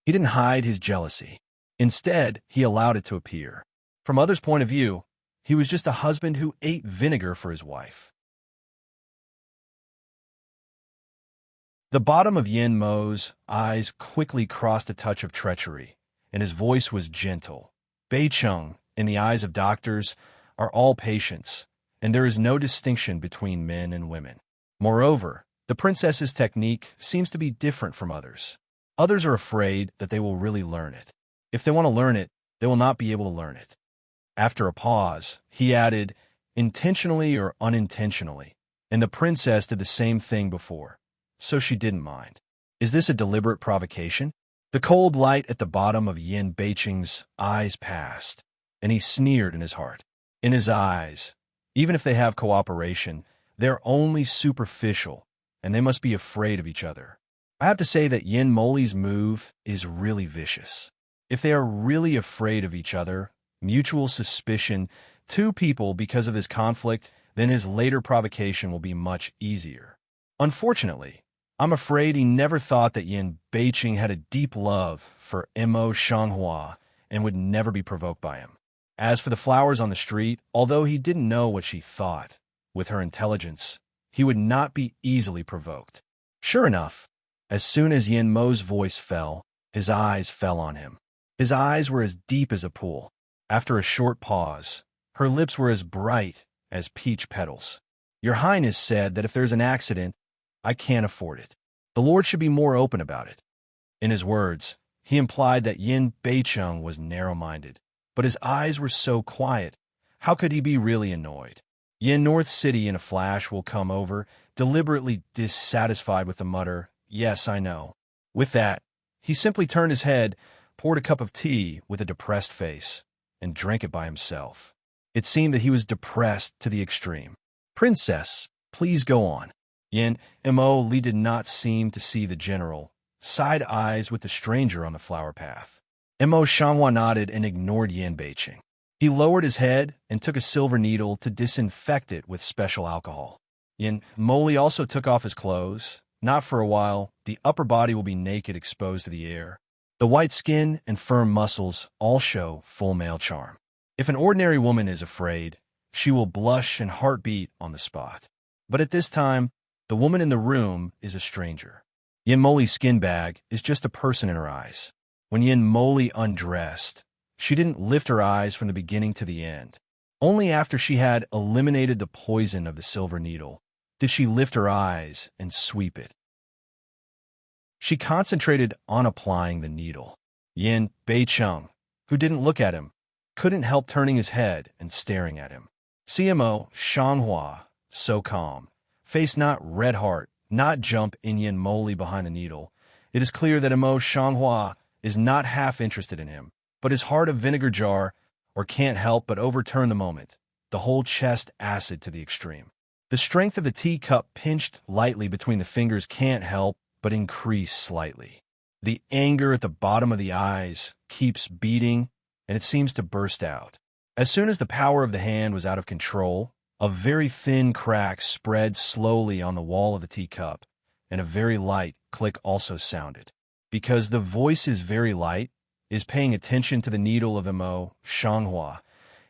He didn't hide his jealousy. Instead, he allowed it to appear. From others' point of view, he was just a husband who ate vinegar for his wife. The bottom of Yin Mo's eyes quickly crossed a touch of treachery, and his voice was gentle. Beicheng, in the eyes of doctors, are all patients, and there is no distinction between men and women. Moreover, the princess's technique seems to be different from others. Others are afraid that they will really learn it. If they want to learn it, they will not be able to learn it. After a pause, he added, intentionally or unintentionally, and the princess did the same thing before, so she didn't mind. Is this a deliberate provocation? The cold light at the bottom of Yin Beicheng's eyes passed, and he sneered in his heart. In his eyes, even if they have cooperation, they're only superficial, and they must be afraid of each other. I have to say that Yin Moli's move is really vicious. If they are really afraid of each other, mutual suspicion, 2 people because of this conflict, then his later provocation will be much easier. Unfortunately, I'm afraid he never thought that Yin Beicheng had a deep love for Mo Shanghua and would never be provoked by him. As for the flowers on the street, although he didn't know what she thought, with her intelligence, he would not be easily provoked. Sure enough, as soon as Yin Mo's voice fell, his eyes fell on him. His eyes were as deep as a pool. After a short pause, her lips were as bright as peach petals. Your Highness said that if there's an accident, I can't afford it. The Lord should be more open about it. In his words, he implied that Yin Beicheng was narrow-minded, but his eyes were so quiet. How could he be really annoyed? Yin North City in a flash will come over, deliberately dissatisfied with the mutter, "Yes, I know." With that, he simply turned his head, poured a cup of tea with a depressed face, and drank it by himself. It seemed that he was depressed to the extreme. Princess, please go on. Yin Mo Li did not seem to see the general, side eyes with the stranger on the flower path. Mo Shanghua nodded and ignored Yin Beicheng. He lowered his head and took a silver needle to disinfect it with special alcohol. Yin Mo Li also took off his clothes. Not for a while, the upper body will be naked, exposed to the air. The white skin and firm muscles all show full male charm. If an ordinary woman is afraid, she will blush and heartbeat on the spot. But at this time, the woman in the room is a stranger. Yin Moli's skin bag is just a person in her eyes. When Yin Moli undressed, she didn't lift her eyes from the beginning to the end. Only after she had eliminated the poison of the silver needle did she lift her eyes and sweep it. She concentrated on applying the needle. Yin Beicheng, who didn't look at him, couldn't help turning his head and staring at him. Mo Shanghua, so calm, face not red heart, not jump in Yin Moli behind the needle. It is clear that Mo Shanghua is not half interested in him, but his heart of vinegar jar or can't help but overturn the moment, the whole chest acid to the extreme. The strength of the teacup pinched lightly between the fingers can't help but increase slightly. The anger at the bottom of the eyes keeps beating, and it seems to burst out. As soon as the power of the hand was out of control, a very thin crack spread slowly on the wall of the teacup, and a very light click also sounded. Because the voice is very light, is paying attention to the needle of Mo Shanghua.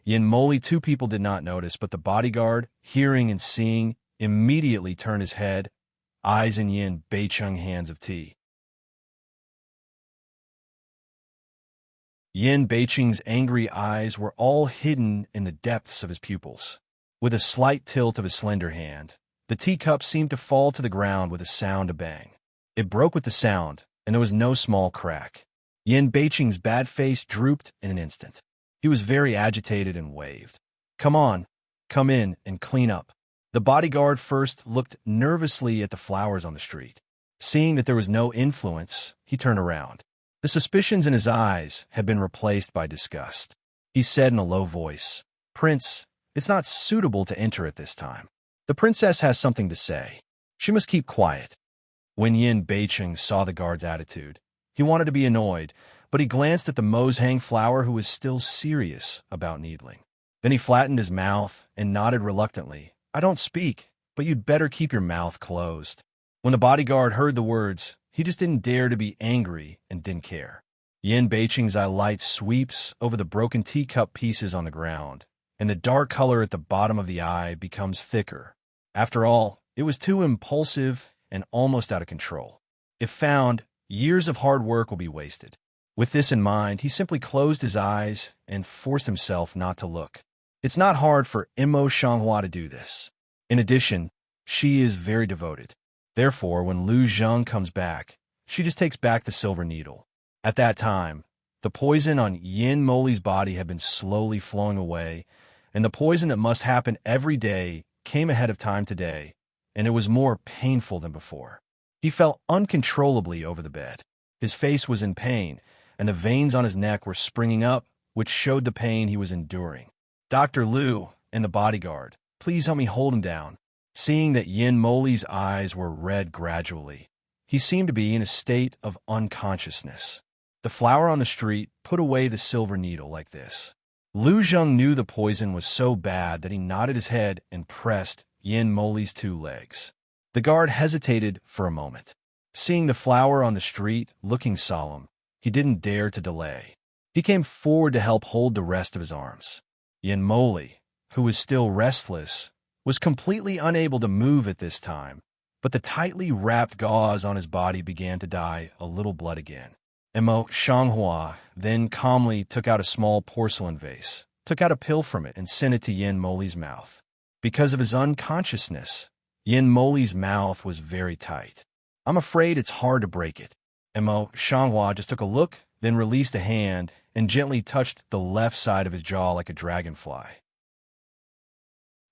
Yin Moli, two people did not notice, but the bodyguard, hearing and seeing, immediately turned his head, eyes in Yin Beicheng hands of tea. Yin Beicheng's angry eyes were all hidden in the depths of his pupils. With a slight tilt of his slender hand, the teacup seemed to fall to the ground with a sound of bang. It broke with the sound, and there was no small crack. Yin Beicheng's bad face drooped in an instant. He was very agitated and waved. "Come on, come in and clean up." The bodyguard first looked nervously at the flowers on the street. Seeing that there was no influence, he turned around. The suspicions in his eyes had been replaced by disgust. He said in a low voice, "Prince, it's not suitable to enter at this time. The princess has something to say. She must keep quiet." When Yin Beicheng saw the guard's attitude, he wanted to be annoyed, but he glanced at the Mozhang flower who was still serious about needling. Then he flattened his mouth and nodded reluctantly. "I don't speak, but you'd better keep your mouth closed." When the bodyguard heard the words, he just didn't dare to be angry and didn't care. Yin Beicheng's eye light sweeps over the broken teacup pieces on the ground, and the dark color at the bottom of the eye becomes thicker. After all, it was too impulsive and almost out of control. If found, years of hard work will be wasted. With this in mind, he simply closed his eyes and forced himself not to look. It's not hard for Mo Shanghua to do this. In addition, she is very devoted. Therefore, when Lu Zheng comes back, she just takes back the silver needle. At that time, the poison on Yin Moli's body had been slowly flowing away, and the poison that must happen every day came ahead of time today, and it was more painful than before. He fell uncontrollably over the bed. His face was in pain, and the veins on his neck were springing up, which showed the pain he was enduring. "Dr. Lu and the bodyguard, please help me hold him down." Seeing that Yin Moli's eyes were red gradually, he seemed to be in a state of unconsciousness. The flower on the street put away the silver needle like this. Lu Zheng knew the poison was so bad that he nodded his head and pressed Yin Moli's two legs. The guard hesitated for a moment. Seeing the flower on the street looking solemn, he didn't dare to delay. He came forward to help hold the rest of his arms. Yin Moli, who was still restless, was completely unable to move at this time, but the tightly wrapped gauze on his body began to dye a little blood again. Mo Shanghua then calmly took out a small porcelain vase, took out a pill from it, and sent it to Yin Moli's mouth. Because of his unconsciousness, Yin Moli's mouth was very tight. "I'm afraid it's hard to break it." Mo Shanghua just took a look, then released a hand and gently touched the left side of his jaw like a dragonfly.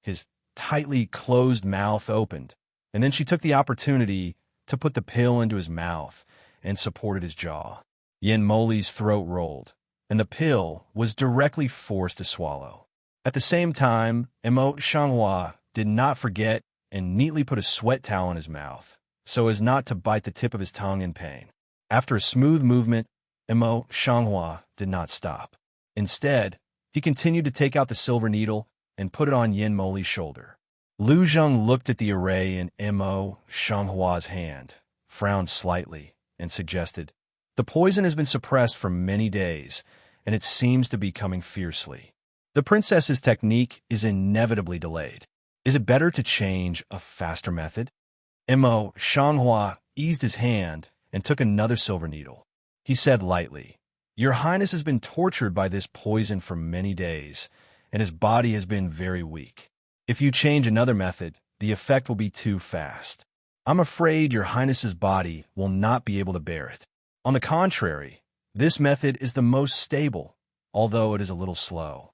His tightly closed mouth opened, and then she took the opportunity to put the pill into his mouth and supported his jaw. Yin Moli's throat rolled, and the pill was directly forced to swallow. At the same time, Mo Shanghua did not forget and neatly put a sweat towel in his mouth, so as not to bite the tip of his tongue in pain. After a smooth movement, Mo Shanghua did not stop. Instead, he continued to take out the silver needle and put it on Yin Moli's shoulder. Lu Zheng looked at the array in Mo Shanghua's hand, frowned slightly, and suggested, "The poison has been suppressed for many days, and it seems to be coming fiercely. The princess's technique is inevitably delayed. Is it better to change a faster method?" Mo Shanghua eased his hand and took another silver needle. He said lightly, "Your Highness has been tortured by this poison for many days, and his body has been very weak. If you change another method, the effect will be too fast. I'm afraid your Highness's body will not be able to bear it. On the contrary, this method is the most stable, although it is a little slow."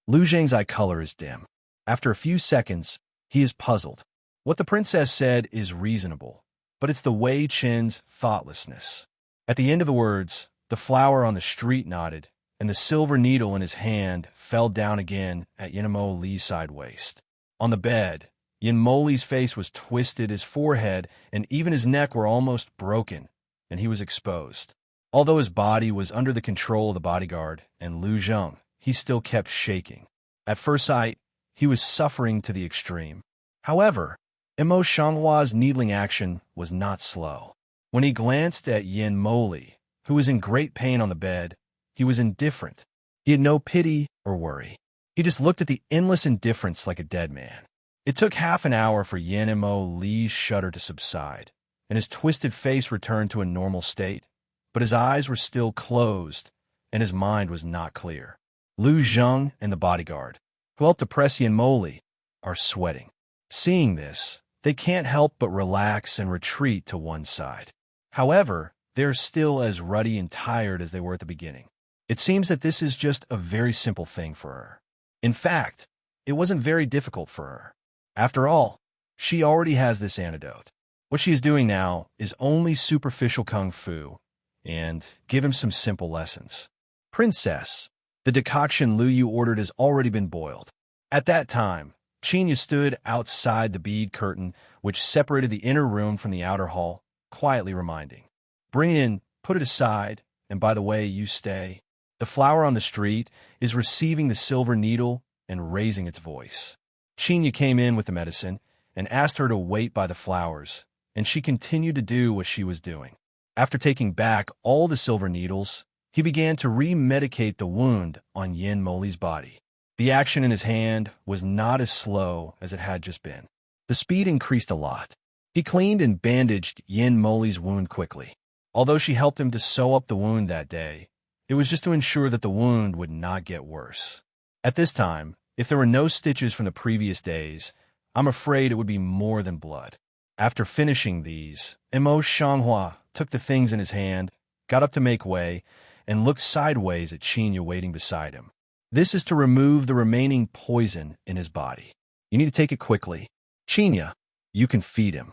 Lu Zheng's eye color is dim. After a few seconds, he is puzzled. What the princess said is reasonable, but it's the Wei Chen's thoughtlessness. At the end of the words, The flower on the street nodded, and the silver needle in his hand fell down again at Yenmo Lee's side waist. On the bed, Yenmo Lee's face was twisted, his forehead and even his neck were almost broken, and he was exposed. Although his body was under the control of the bodyguard and Lu Zheng, he still kept shaking. At first sight, he was suffering to the extreme. However, Imo Shanghua's needling action was not slow. When he glanced at Yenmo Lee, who was in great pain on the bed, he was indifferent. He had no pity or worry. He just looked at the endless indifference like a dead man. It took half an hour for Yenmo Lee's shudder to subside, and his twisted face returned to a normal state, but his eyes were still closed, and his mind was not clear. Lu Zheng and the bodyguard, who helped to press Yenmo Lee, are sweating. Seeing this, they can't help but relax and retreat to one side. However, they're still as ruddy and tired as they were at the beginning. It seems that this is just a very simple thing for her. In fact, it wasn't very difficult for her. After all, she already has this antidote. What she is doing now is only superficial kung fu, and give him some simple lessons. Princess, the decoction Lu Yu ordered has already been boiled. At that time, Qinya stood outside the bead curtain which separated the inner room from the outer hall, quietly reminding, "Bring in, put it aside, and by the way, you stay." The flower on the street is receiving the silver needle and raising its voice. Qinya came in with the medicine and asked her to wait by the flowers, and she continued to do what she was doing. After taking back all the silver needles, he began to re-medicate the wound on Yenmo Lee's body. The action in his hand was not as slow as it had just been. The speed increased a lot. He cleaned and bandaged Yenmo Lee's wound quickly. Although she helped him to sew up the wound that day, it was just to ensure that the wound would not get worse. At this time, if there were no stitches from the previous days, I'm afraid it would be more than blood. After finishing these, Imo Shanghua took the things in his hand, got up to make way, and looked sideways at Qinya waiting beside him. This is to remove the remaining poison in his body. You need to take it quickly. Qinya, you can feed him.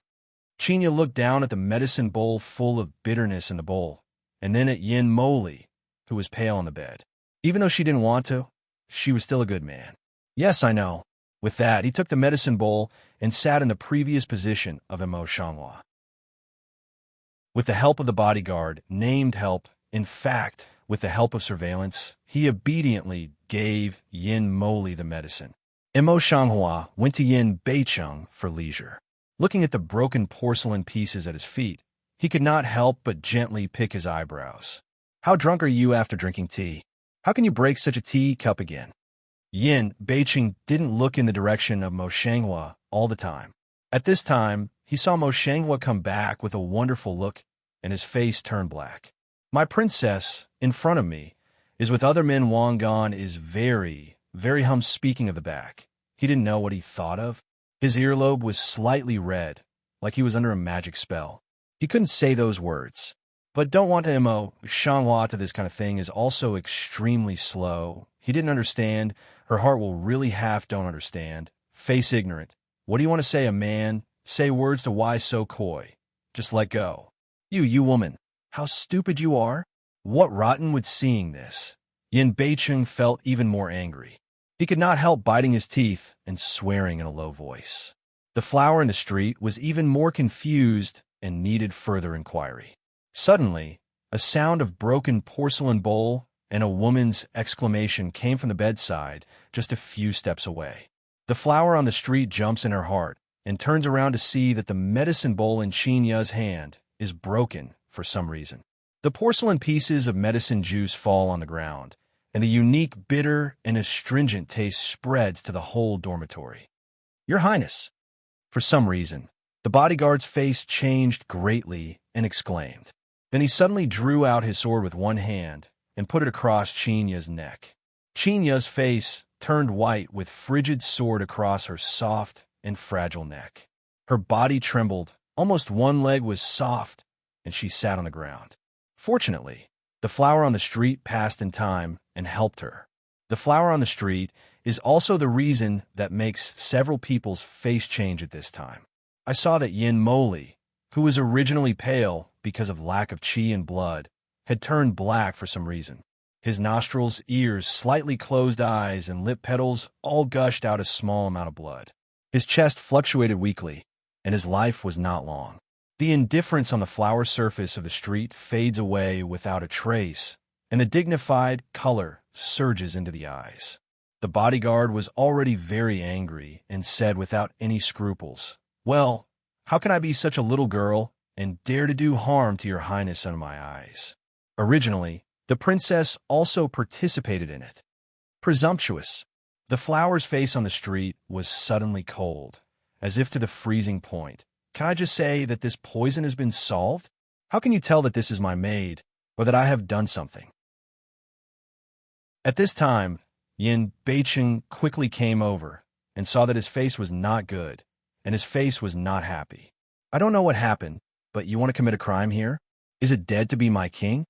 Qinya looked down at the medicine bowl full of bitterness in the bowl, and then at Yenmo Lee, who was pale on the bed. Even though she didn't want to, she was still a good man. Yes, I know. With that, he took the medicine bowl and sat in the previous position of Imo Shanghua. With the help of the bodyguard, named help, in fact, with the help of surveillance, he obediently gave Yenmo Lee the medicine. Imo Shanghua went to Yin Beicheng for leisure. Looking at the broken porcelain pieces at his feet, he could not help but gently pick his eyebrows. How drunk are you after drinking tea? How can you break such a tea cup again? Yin Beicheng didn't look in the direction of Mo Shanghua all the time. At this time, he saw Mo Shanghua come back with a wonderful look, and his face turned black. My princess, in front of me, is with other men. Wang Gan is very speaking of the back. He didn't know what he thought of. His earlobe was slightly red, like he was under a magic spell. He couldn't say those words. But don't want to Imo Shanghua to this kind of thing is also extremely slow. He didn't understand. Her heart will really don't understand. Face ignorant. What do you want to say, a man? Say words to why so coy. Just let go. You woman. How stupid you are. What rotten would seeing this. Yin Beicheng felt even more angry. He could not help biting his teeth and swearing in a low voice. The flower in the street was even more confused and needed further inquiry. Suddenly, a sound of broken porcelain bowl and a woman's exclamation came from the bedside just a few steps away. The flower on the street jumps in her heart and turns around to see that the medicine bowl in Qinya's hand is broken for some reason. The porcelain pieces of medicine juice fall on the ground, and the unique bitter and astringent taste spreads to the whole dormitory. Your Highness. For some reason, the bodyguard's face changed greatly and exclaimed. Then he suddenly drew out his sword with one hand and put it across Qinya's neck. Qinya's face turned white with frigid sword across her soft and fragile neck. Her body trembled, almost one leg was soft, and she sat on the ground. Fortunately, the flower on the street passed in time and helped her. The flower on the street is also the reason that makes several people's face change at this time. I saw that Yenmo Lee, who was originally pale because of lack of qi and blood, had turned black for some reason. His nostrils, ears, slightly closed eyes, and lip petals all gushed out a small amount of blood. His chest fluctuated weakly, and his life was not long. The indifference on the flower surface of the street fades away without a trace, and the dignified color surges into the eyes. The bodyguard was already very angry and said without any scruples, "Well, how can I be such a little girl and dare to do harm to your highness under my eyes?" Originally, the princess also participated in it. Presumptuous. The flower's face on the street was suddenly cold, as if to the freezing point. "Can I just say that this poison has been solved? How can you tell that this is my maid, or that I have done something?" At this time, Yin Beicheng quickly came over and saw that his face was not good, and his face was not happy. "I don't know what happened, but you want to commit a crime here? Is it dead to be my king?"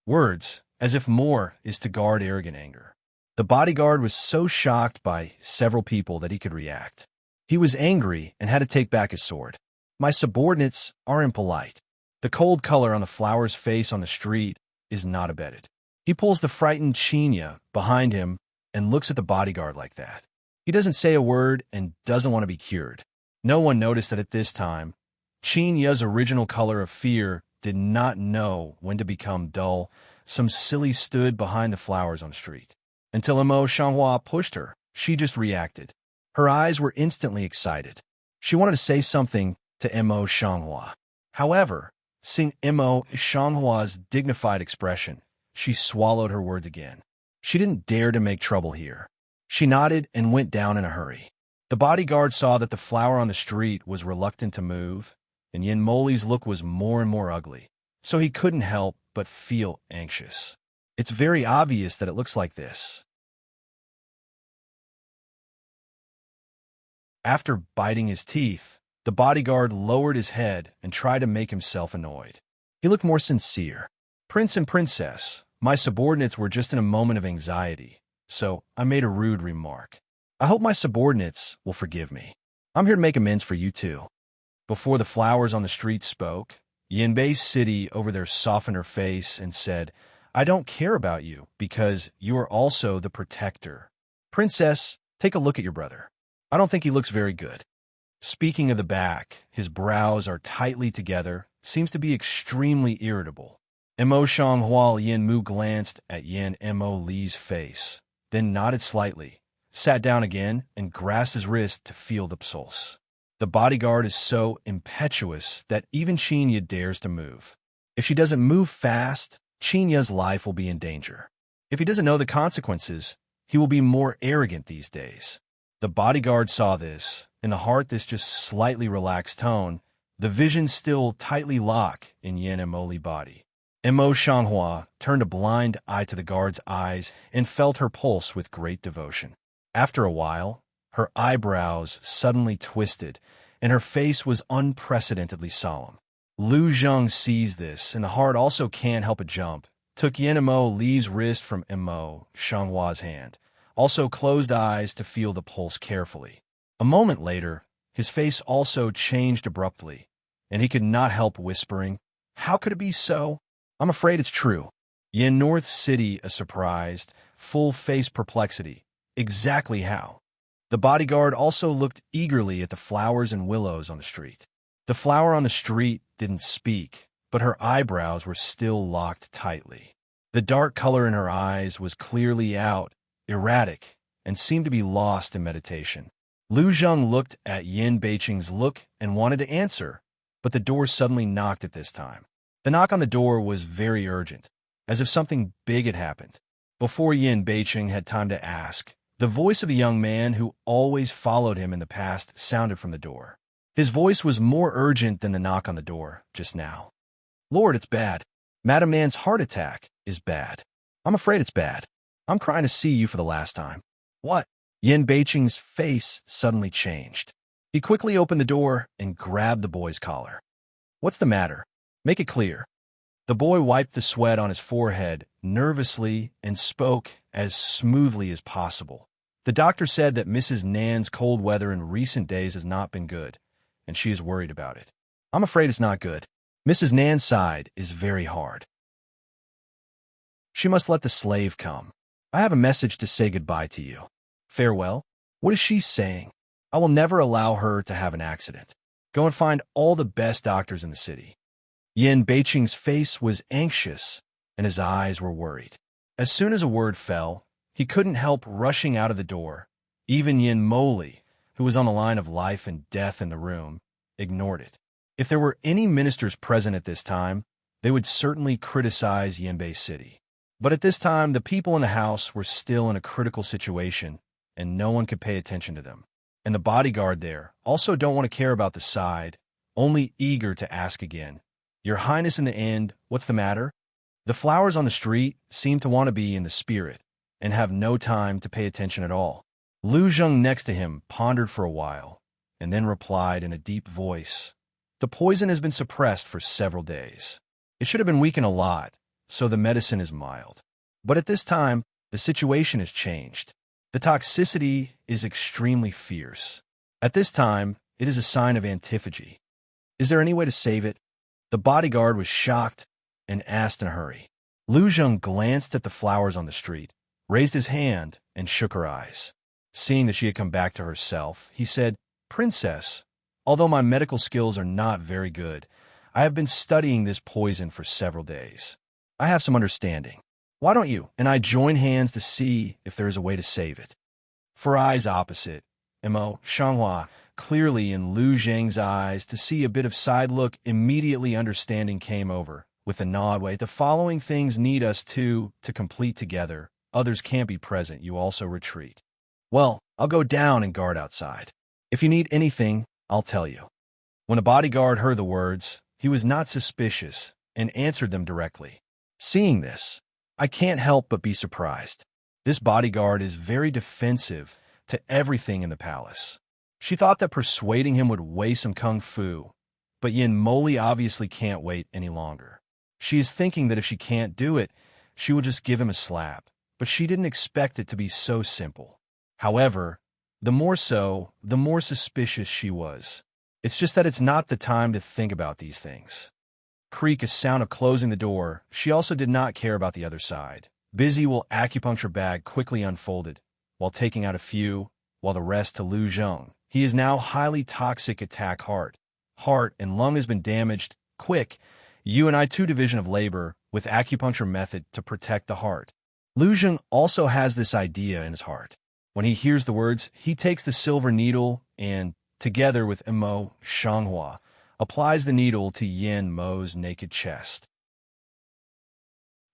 Words, as if more is to guard arrogant anger. The bodyguard was so shocked by several people that he could react. He was angry and had to take back his sword. "My subordinates are impolite. The cold color on the flower's face on the street is not abetted." He pulls the frightened Qinya behind him and looks at the bodyguard like that. He doesn't say a word and doesn't want to be cured. No one noticed that at this time, Qinya's original color of fear did not know when to become dull. Some silly stood behind the flowers on the street. Until Imo Shanghua pushed her, she just reacted. Her eyes were instantly excited. She wanted to say something to Imo Shanghua. However, seeing Imo Shanghua's dignified expression, she swallowed her words again. She didn't dare to make trouble here. She nodded and went down in a hurry. The bodyguard saw that the flower on the street was reluctant to move, and Yin Moli's look was more and more ugly, so he couldn't help but feel anxious. It's very obvious that it looks like this. After biting his teeth, the bodyguard lowered his head and tried to make himself annoyed. He looked more sincere. "Prince and princess, my subordinates were just in a moment of anxiety, so I made a rude remark. I hope my subordinates will forgive me. I'm here to make amends for you too." Before the flowers on the street spoke, Yinbei's city over there softened her face and said, "I don't care about you because you are also the protector. Princess, take a look at your brother. I don't think he looks very good." Speaking of the back, his brows are tightly together, seems to be extremely irritable. Imo Shanghua Yin Mu glanced at Yin Mo Li's face, then nodded slightly, sat down again, and grasped his wrist to feel the pulse. The bodyguard is so impetuous that even Qinya dares to move. If she doesn't move fast, Qinya's life will be in danger. If he doesn't know the consequences, he will be more arrogant these days. The bodyguard saw this, in the heart this just slightly relaxed tone, the vision still tightly locked in Yin Emoli body. Imo Shanghua turned a blind eye to the guard's eyes and felt her pulse with great devotion. After a while, her eyebrows suddenly twisted, and her face was unprecedentedly solemn. Lu Zheng sees this, and the heart also can't help but jump, took Yin Mo Li's wrist from Imo Shanghua's hand, also closed eyes to feel the pulse carefully. A moment later, his face also changed abruptly, and he could not help whispering, "How could it be so? I'm afraid it's true." Yin North City, a surprised, full-faced perplexity. Exactly how? The bodyguard also looked eagerly at the flowers and willows on the street. The flower on the street didn't speak, but her eyebrows were still locked tightly. The dark color in her eyes was clearly out, erratic, and seemed to be lost in meditation. Lu Zheng looked at Yin Beicheng's look and wanted to answer, but the door suddenly knocked at this time. The knock on the door was very urgent, as if something big had happened. Before Yin Beicheng had time to ask, the voice of the young man who always followed him in the past sounded from the door. His voice was more urgent than the knock on the door just now. "Lord, it's bad. Madam Nan's heart attack is bad. I'm afraid it's bad. I'm crying to see you for the last time." "What?" Yin Beicheng's face suddenly changed. He quickly opened the door and grabbed the boy's collar. "What's the matter? Make it clear." The boy wiped the sweat on his forehead nervously and spoke as smoothly as possible. "The doctor said that Mrs. Nan's cold weather in recent days has not been good, and she is worried about it. I'm afraid it's not good. Mrs. Nan's side is very hard." She must let the slave come. I have a message to say goodbye to you. Farewell? What is she saying? I will never allow her to have an accident. Go and find all the best doctors in the city. Yin Beiqing's face was anxious, and his eyes were worried. As soon as a word fell, he couldn't help rushing out of the door. Even Yin Moli, who was on the line of life and death in the room, ignored it. If there were any ministers present at this time, they would certainly criticize Yinbei City. But at this time, the people in the house were still in a critical situation, and no one could pay attention to them. And the bodyguard there also don't want to care about the side, only eager to ask again, "Your Highness, in the end, what's the matter?" The flowers on the street seem to want to be in the spirit and have no time to pay attention at all. Lu Zheng next to him pondered for a while, and then replied in a deep voice, "The poison has been suppressed for several days. It should have been weakened a lot, so the medicine is mild. But at this time, the situation has changed. The toxicity is extremely fierce. At this time, it is a sign of antiphagy. Is there any way to save it?" The bodyguard was shocked and asked in a hurry. Lu Zheng glanced at the flowers on the street, raised his hand, and shook her eyes. Seeing that she had come back to herself, he said, "Princess, although my medical skills are not very good, I have been studying this poison for several days. I have some understanding. Why don't you and I join hands to see if there is a way to save it?" For eyes opposite, Mo Shanghua, clearly in Lu Zheng's eyes, to see a bit of side look, immediately understanding came over. With a nod, "Wait, the following things need us to complete together. Others can't be present. You also retreat." "Well, I'll go down and guard outside. If you need anything, I'll tell you." When the bodyguard heard the words, he was not suspicious and answered them directly. Seeing this, I can't help but be surprised. This bodyguard is very defensive to everything in the palace. She thought that persuading him would weigh some kung fu, but Yin Moli obviously can't wait any longer. She is thinking that if she can't do it, she will just give him a slap, but she didn't expect it to be so simple. However, the more suspicious she was. It's just that it's not the time to think about these things. Creak, a sound of closing the door. She also did not care about the other side. Busy while acupuncture bag quickly unfolded, while taking out a few, while the rest to Lu Zheng. He is now highly toxic attack heart. Heart and lung has been damaged. Quick, you and I 2 division of labor with acupuncture method to protect the heart. Lu Zheng also has this idea in his heart. When he hears the words, he takes the silver needle and, together with Mo Shanghua, applies the needle to Yin Mo's naked chest.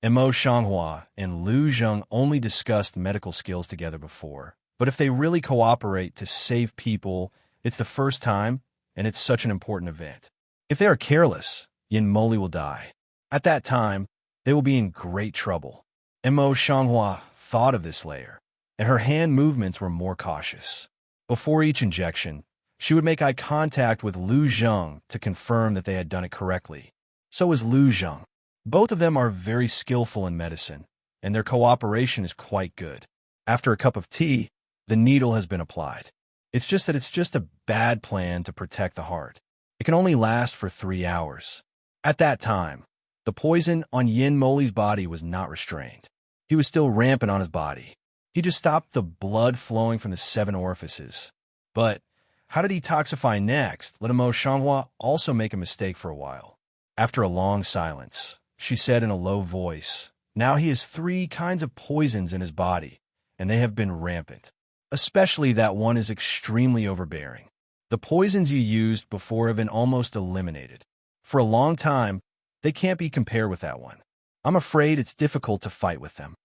Mo Shanghua and Lu Zheng only discussed medical skills together before, but if they really cooperate to save people, it's the first time, and it's such an important event. If they are careless, Yin Moli will die. At that time, they will be in great trouble. Mo Shanghua thought of this layer, and her hand movements were more cautious. Before each injection, she would make eye contact with Lu Zheng to confirm that they had done it correctly. So was Lu Zheng. Both of them are very skillful in medicine, and their cooperation is quite good. After a cup of tea, the needle has been applied. It's just a bad plan to protect the heart. It can only last for 3 hours. At that time, the poison on Yin Moli's body was not restrained. He was still rampant on his body. He just stopped the blood flowing from the 7 orifices. But how to detoxify next? Let Mo Shanghua also make a mistake for a while. After a long silence, she said in a low voice, "Now he has 3 kinds of poisons in his body, and they have been rampant. Especially that one is extremely overbearing. The poisons you used before have been almost eliminated. For a long time, they can't be compared with that one. I'm afraid it's difficult to fight with them."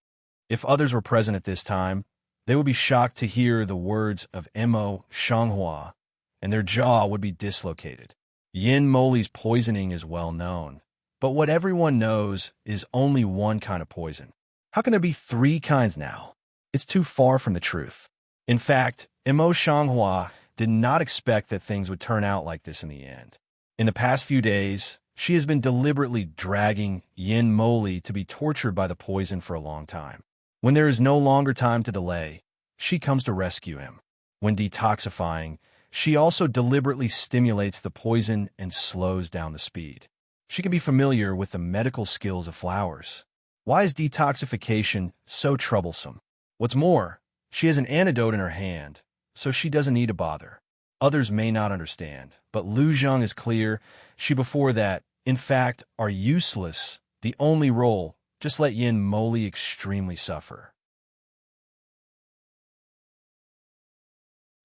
If others were present at this time, they would be shocked to hear the words of Mo Shanghua, and their jaw would be dislocated. Yin Moli's poisoning is well known, but what everyone knows is only one kind of poison. How can there be 3 kinds now? It's too far from the truth. In fact, Mo Shanghua did not expect that things would turn out like this in the end. In the past few days, she has been deliberately dragging Yin Moli to be tortured by the poison for a long time. When there is no longer time to delay, she comes to rescue him. When detoxifying, she also deliberately stimulates the poison and slows down the speed. She can be familiar with the medical skills of flowers. Why is detoxification so troublesome? What's more, she has an antidote in her hand, so she doesn't need to bother. Others may not understand, but Lu Zhang is clear. She before that, in fact, are useless. The only role, just let Yin Moli extremely suffer.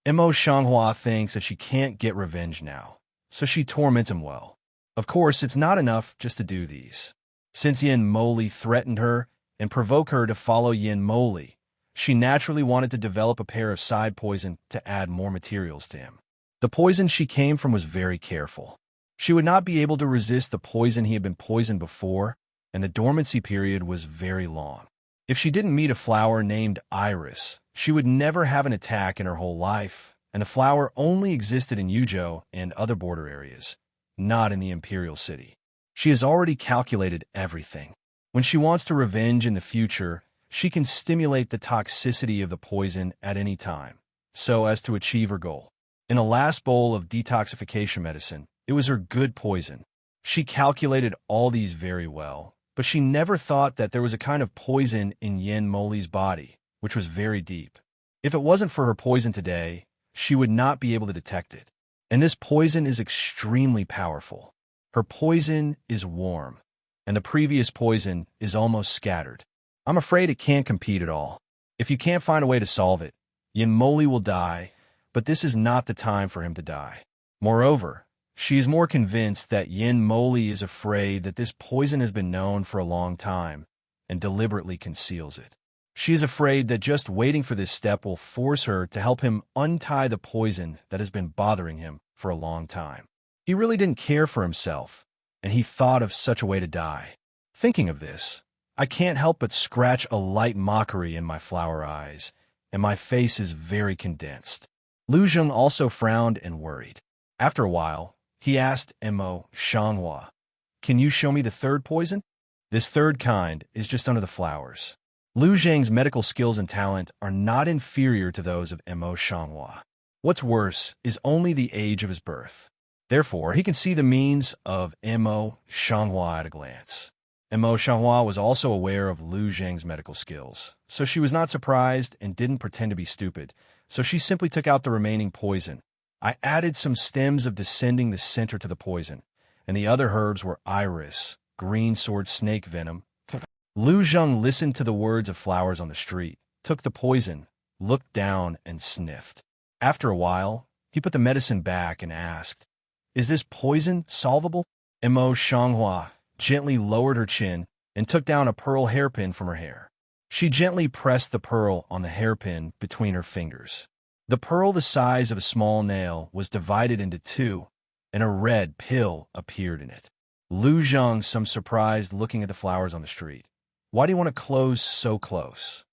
Mo Shanghua thinks that she can't get revenge now, so she torments him well. Of course, it's not enough just to do these. Since Yin Moli threatened her and provoked her to follow Yin Moli, she naturally wanted to develop a pair of side poison to add more materials to him. The poison she came from was very careful. She would not be able to resist the poison he had been poisoned before, and the dormancy period was very long. If she didn't meet a flower named Iris, she would never have an attack in her whole life, and the flower only existed in Yuzhou and other border areas, not in the imperial city. She has already calculated everything. When she wants to revenge in the future, she can stimulate the toxicity of the poison at any time, so as to achieve her goal. In the last bowl of detoxification medicine, it was her good poison. She calculated all these very well, but she never thought that there was a kind of poison in Yin Moli's body, which was very deep. If it wasn't for her poison today, she would not be able to detect it. And this poison is extremely powerful. Her poison is warm, and the previous poison is almost scattered. I'm afraid it can't compete at all. If you can't find a way to solve it, Yin Moli will die, but this is not the time for him to die. Moreover, she is more convinced that Yin Moli is afraid that this poison has been known for a long time and deliberately conceals it. She is afraid that just waiting for this step will force her to help him untie the poison that has been bothering him for a long time. He really didn't care for himself, and he thought of such a way to die. Thinking of this, I can't help but scratch a light mockery in my flower eyes, and my face is very condensed. Lu Zheng also frowned and worried. After a while, he asked Mo Shanghua, "Can you show me the third poison?" This third kind is just under the flowers. Lu Zheng's medical skills and talent are not inferior to those of Mo Shanghua. What's worse is only the age of his birth. Therefore, he can see the means of Mo Shanghua at a glance. Mo Shanghua was also aware of Lu Zheng's medical skills, so she was not surprised and didn't pretend to be stupid, so she simply took out the remaining poison. I added some stems of descending the center to the poison, and the other herbs were iris, green sword snake venom. Lu Zheng listened to the words of flowers on the street, took the poison, looked down, and sniffed. After a while, he put the medicine back and asked, "Is this poison solvable?" Mo Shanghua gently lowered her chin and took down a pearl hairpin from her hair. She gently pressed the pearl on the hairpin between her fingers. The pearl, the size of a small nail, was divided into two, and a red pill appeared in it. Lu Zheng, some surprised, looking at the flowers on the street. "Why do you want to close so close?"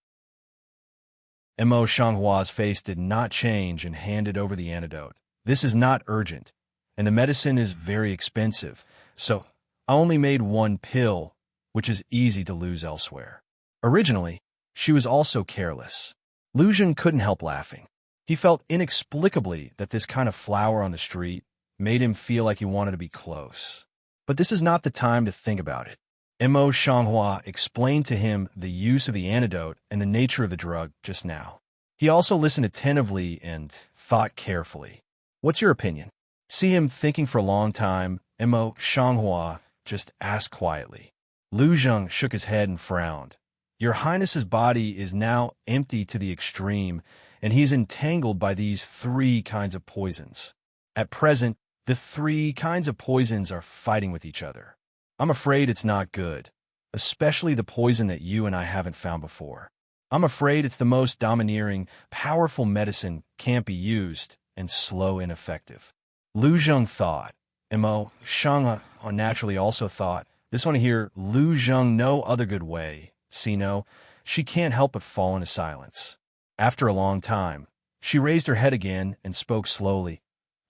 Mo Shanghua's face did not change and handed over the antidote. "This is not urgent, and the medicine is very expensive, so I only made one pill, which is easy to lose elsewhere." Originally, she was also careless. Lu Zheng couldn't help laughing. He felt inexplicably that this kind of flower on the street made him feel like he wanted to be close. But this is not the time to think about it. Mo Shanghua explained to him the use of the antidote and the nature of the drug just now. He also listened attentively and thought carefully. "What's your opinion?" See him thinking for a long time, Mo Shanghua just asked quietly. Lu Zheng shook his head and frowned. "Your Highness's body is now empty to the extreme, and he is entangled by these three kinds of poisons. At present, the three kinds of poisons are fighting with each other. I'm afraid it's not good, especially the poison that you and I haven't found before. I'm afraid it's the most domineering, powerful medicine, can't be used, and slow and ineffective." Lu Zheng thought. Mo Shanghua naturally also thought. This one here, Lu Zheng, no other good way. See, no, she can't help but fall into silence. After a long time, she raised her head again and spoke slowly.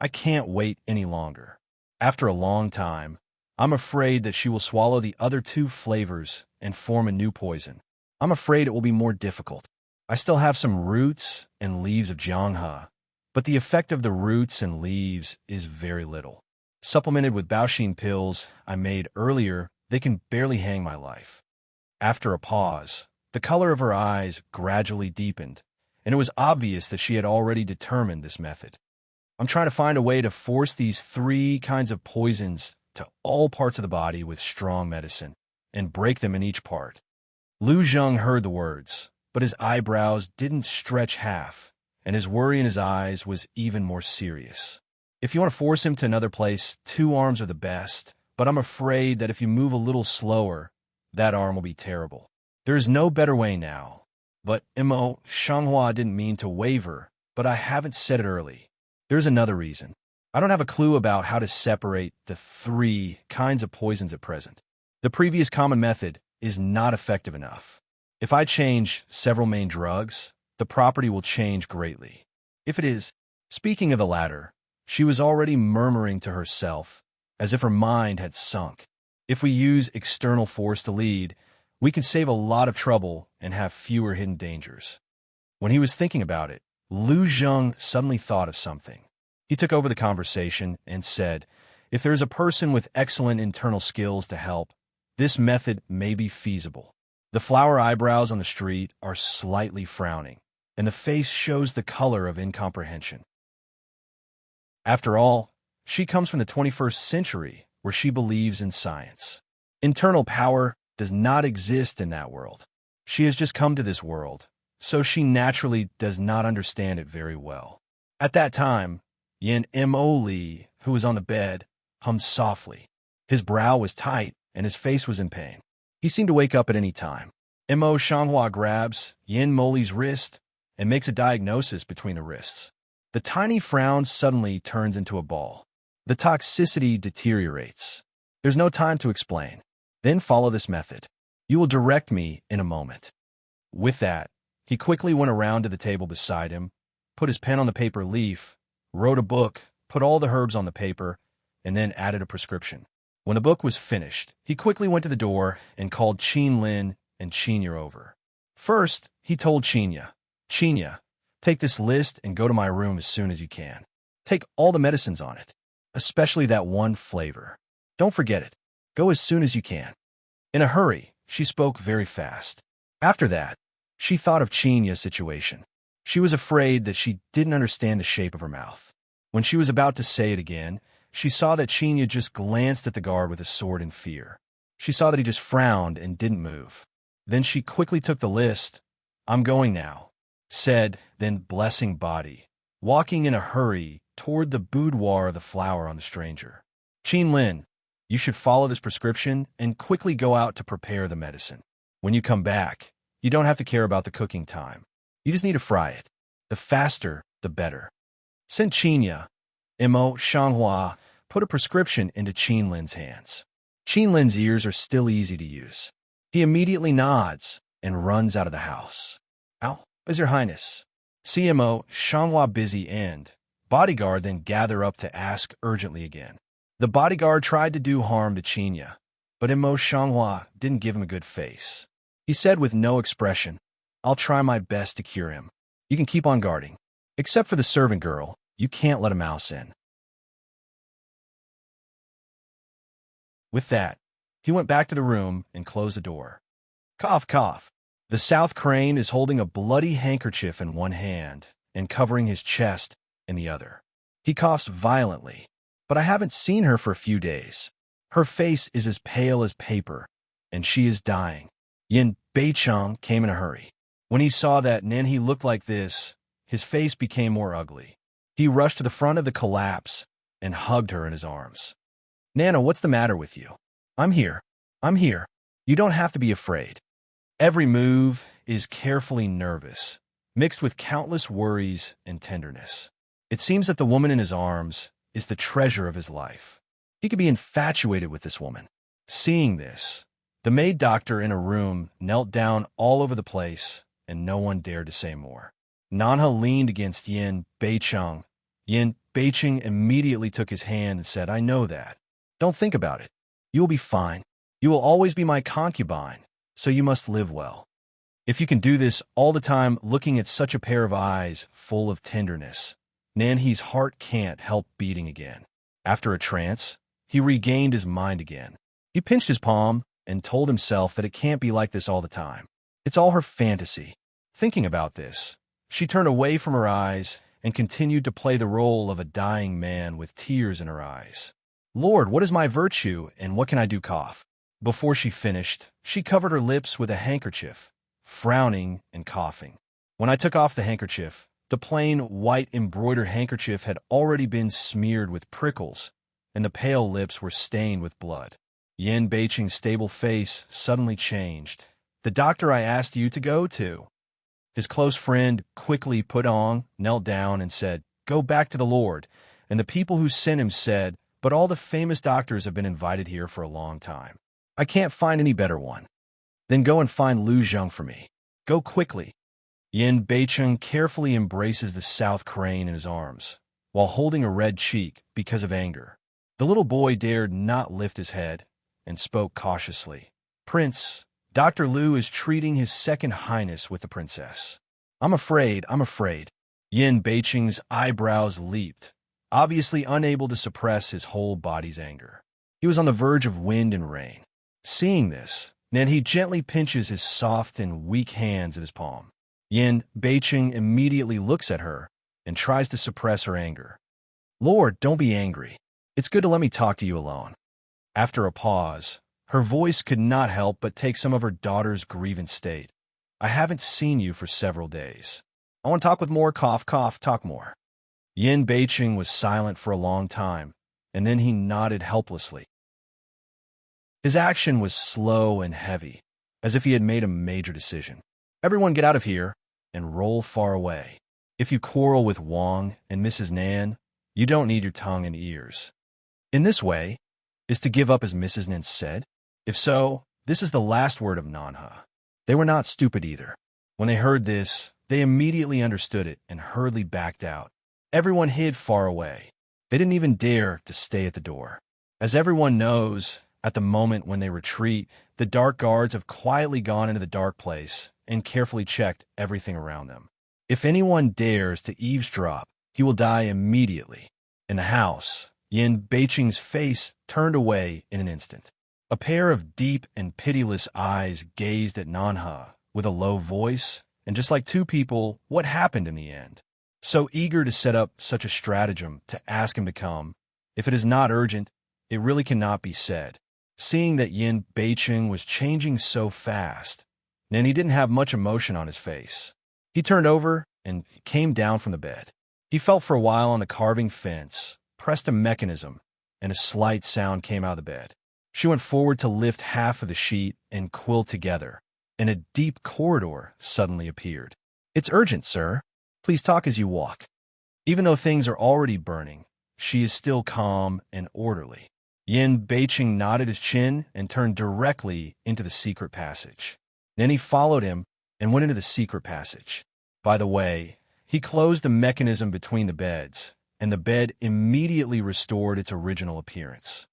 "I can't wait any longer." After a long time, I'm afraid that she will swallow the other two flavors and form a new poison. I'm afraid it will be more difficult. I still have some roots and leaves of Jianghe, but the effect of the roots and leaves is very little. Supplemented with Baoshin pills I made earlier, they can barely hang my life. After a pause, the color of her eyes gradually deepened, and it was obvious that she had already determined this method. I'm trying to find a way to force these 3 kinds of poisons to all parts of the body with strong medicine, and break them in each part. Lu Zheng heard the words, but his eyebrows didn't stretch half, and his worry in his eyes was even more serious. If you want to force him to another place, 2 arms are the best, but I'm afraid that if you move a little slower, that arm will be terrible. There is no better way now. But Shanghua didn't mean to waver, but I haven't said it early. There's another reason. I don't have a clue about how to separate the 3 kinds of poisons at present. The previous common method is not effective enough. If I change several main drugs, the property will change greatly. If it is, speaking of the latter, she was already murmuring to herself, as if her mind had sunk. If we use external force to lead, we can save a lot of trouble and have fewer hidden dangers. When he was thinking about it, Lu Zheng suddenly thought of something. He took over the conversation and said, if there is a person with excellent internal skills to help, this method may be feasible. The flower eyebrows on the street are slightly frowning, and the face shows the color of incomprehension. After all, she comes from the 21st century, where she believes in science. Internal power does not exist in that world. She has just come to this world, so she naturally does not understand it very well. At that time, Yin Mo Li, who was on the bed, hummed softly. His brow was tight, and his face was in pain. He seemed to wake up at any time. Mo Shanghua grabs Yin Mo Li's wrist and makes a diagnosis between the wrists. The tiny frown suddenly turns into a ball. The toxicity deteriorates. There's no time to explain. Then follow this method. You will direct me in a moment. With that, he quickly went around to the table beside him, put his pen on the paper leaf, wrote a book, put all the herbs on the paper, and then added a prescription. When the book was finished, he quickly went to the door and called Qin Lin and Qinya over. First, he told Qinya, take this list and go to my room as soon as you can. Take all the medicines on it, especially that one flavor. Don't forget it. Go as soon as you can. In a hurry, she spoke very fast. After that, she thought of Qinya's situation. She was afraid that she didn't understand the shape of her mouth. When she was about to say it again, she saw that Qinya just glanced at the guard with a sword in fear. She saw that he just frowned and didn't move. Then she quickly took the list. I'm going now, said, then blessing body, walking in a hurry toward the boudoir of the flower on the stranger. Qin Lin, you should follow this prescription and quickly go out to prepare the medicine. When you come back, you don't have to care about the cooking time. You just need to fry it. The faster, the better. Send Qinya. Mo Shanghua put a prescription into Qin Lin's hands. Qin Lin's ears are still easy to use. He immediately nods and runs out of the house. How is your highness? CMO Shanghua busy and bodyguard then gather up to ask urgently again. The bodyguard tried to do harm to Qinya, but Mo Shanghua didn't give him a good face. He said with no expression, I'll try my best to cure him. You can keep on guarding. Except for the servant girl, you can't let a mouse in. With that, he went back to the room and closed the door. Cough, cough. The South Crane is holding a bloody handkerchief in one hand and covering his chest in the other. He coughs violently, but I haven't seen her for a few days. Her face is as pale as paper, and she is dying. Yin Beicheng came in a hurry. When he saw that Nanhe looked like this, his face became more ugly. He rushed to the front of the collapse and hugged her in his arms. Nana, what's the matter with you? I'm here. I'm here. You don't have to be afraid. Every move is carefully nervous, mixed with countless worries and tenderness. It seems that the woman in his arms is the treasure of his life. He could be infatuated with this woman. Seeing this, the maid doctor in a room knelt down all over the place, and no one dared to say more. Nanha leaned against Yin Beicheng. Yin Beicheng immediately took his hand and said, I know that. Don't think about it. You will be fine. You will always be my concubine, so you must live well. If you can do this all the time looking at such a pair of eyes full of tenderness, Nanhe's heart can't help beating again. After a trance, he regained his mind again. He pinched his palm and told himself that it can't be like this all the time. It's all her fantasy. Thinking about this, she turned away from her eyes and continued to play the role of a dying man with tears in her eyes. Lord, what is my virtue, and what can I do? Cough. Before she finished, she covered her lips with a handkerchief, frowning and coughing. When I took off the handkerchief, the plain white embroidered handkerchief had already been smeared with prickles, and the pale lips were stained with blood. Yin Beiqing's stable face suddenly changed. The doctor I asked you to go to. His close friend quickly put on, knelt down, and said, "Go back to the Lord." And the people who sent him said, "But all the famous doctors have been invited here for a long time. I can't find any better one." "Then go and find Lu Zheng for me. Go quickly." Yin Beiqing carefully embraces the South Crane in his arms, while holding a red cheek because of anger. The little boy dared not lift his head and spoke cautiously. "Prince, Dr. Lu is treating his second highness with the princess." I'm afraid. Yin Beiqing's eyebrows leaped, obviously unable to suppress his whole body's anger. He was on the verge of wind and rain. Seeing this, then he gently pinches his soft and weak hands in his palm. Yin Beiqing immediately looks at her and tries to suppress her anger. "Lord, don't be angry. It's good to let me talk to you alone." After a pause, her voice could not help but take some of her daughter's grievance state. "I haven't seen you for several days. I want to talk with more. Cough, talk more." Yin Beiqing was silent for a long time, and then he nodded helplessly. His action was slow and heavy, as if he had made a major decision. "Everyone get out of here and roll far away. If you quarrel with Wang and Mrs. Nan, you don't need your tongue and ears. In this way is to give up as Mrs. Nan said? If so, this is the last word of Nanha." They were not stupid either. When they heard this, they immediately understood it and hurriedly backed out. Everyone hid far away. They didn't even dare to stay at the door. As everyone knows, at the moment when they retreat, the dark guards have quietly gone into the dark place and carefully checked everything around them. If anyone dares to eavesdrop, he will die immediately. In the house, Yin Beiqing's face turned away in an instant. A pair of deep and pitiless eyes gazed at Nanha with a low voice, and just like two people, what happened in the end? So eager to set up such a stratagem to ask him to come. If it is not urgent, it really cannot be said. Seeing that Yin Beiqing was changing so fast, and he didn't have much emotion on his face. He turned over and came down from the bed. He felt for a while on the carving fence, pressed a mechanism, and a slight sound came out of the bed. She went forward to lift half of the sheet and quill together, and a deep corridor suddenly appeared. "It's urgent, sir. Please talk as you walk." Even though things are already burning, she is still calm and orderly. Yin Beiqing nodded his chin and turned directly into the secret passage. Then he followed him and went into the secret passage. By the way, he closed the mechanism between the beds, and the bed immediately restored its original appearance.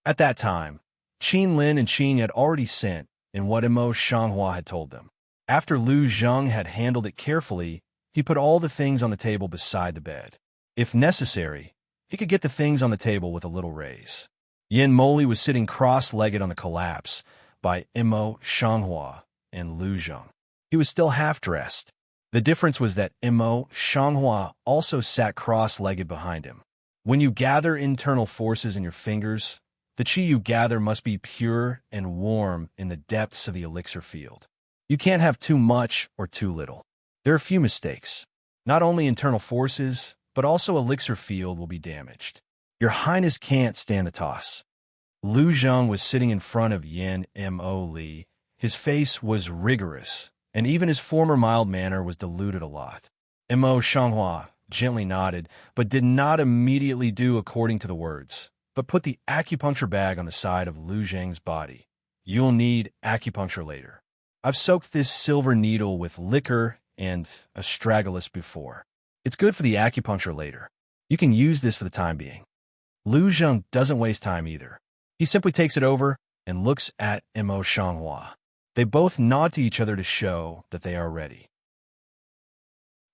At that time, Qin Lin and Qin had already sent in what Immerse Shanghua had told them. After Lu Zheng had handled it carefully, he put all the things on the table beside the bed. If necessary, he could get the things on the table with a little raise. Yin Moli was sitting cross-legged on the collapse by Immerse Shanghua and Lu Zheng. He was still half-dressed. The difference was that Immerse Shanghua also sat cross-legged behind him. When you gather internal forces in your fingers, the qi you gather must be pure and warm in the depths of the elixir field. You can't have too much or too little. There are few mistakes. Not only internal forces, but also elixir field will be damaged. Your Highness can't stand the toss. Lu Zheng was sitting in front of Yin Mo Li. His face was rigorous, and even his former mild manner was diluted a lot. Immerse Shanghua gently nodded, but did not immediately do according to the words, but put the acupuncture bag on the side of Lu Zheng's body. "You'll need acupuncture later. I've soaked this silver needle with liquor and astragalus before. It's good for the acupuncture later. You can use this for the time being." Lu Zheng doesn't waste time either. He simply takes it over and looks at Immerse Shanghua. They both nod to each other to show that they are ready.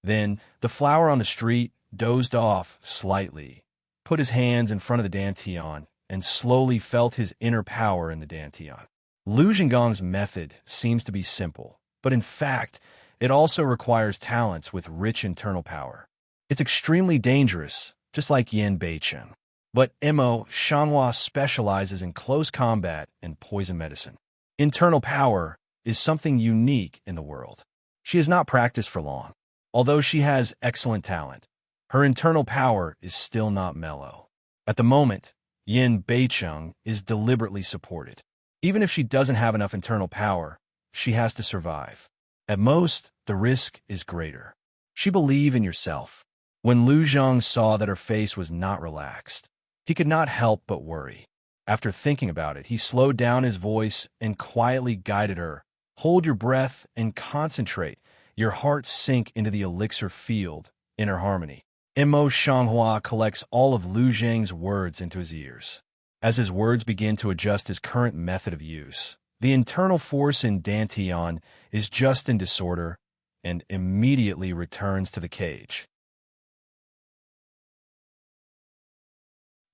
Then the flower on the street dozed off slightly, put his hands in front of the dantian, and slowly felt his inner power in the dantian. Lu Zhengong's method seems to be simple, but in fact, it also requires talents with rich internal power. It's extremely dangerous, just like Yin Beicheng. But Mo Shanghua specializes in close combat and poison medicine. Internal power is something unique in the world. She has not practiced for long. Although she has excellent talent, her internal power is still not mellow. At the moment, Yin Beicheng is deliberately supported. Even if she doesn't have enough internal power, she has to survive. At most, the risk is greater. She believed in yourself. When Lu Zhang saw that her face was not relaxed, he could not help but worry. After thinking about it, he slowed down his voice and quietly guided her. Hold your breath and concentrate. Your heart sink into the elixir field, inner harmony. Mo Shanghua collects all of Lu Zhang's words into his ears. As his words begin to adjust his current method of use, the internal force in Dantian is just in disorder and immediately returns to the cage.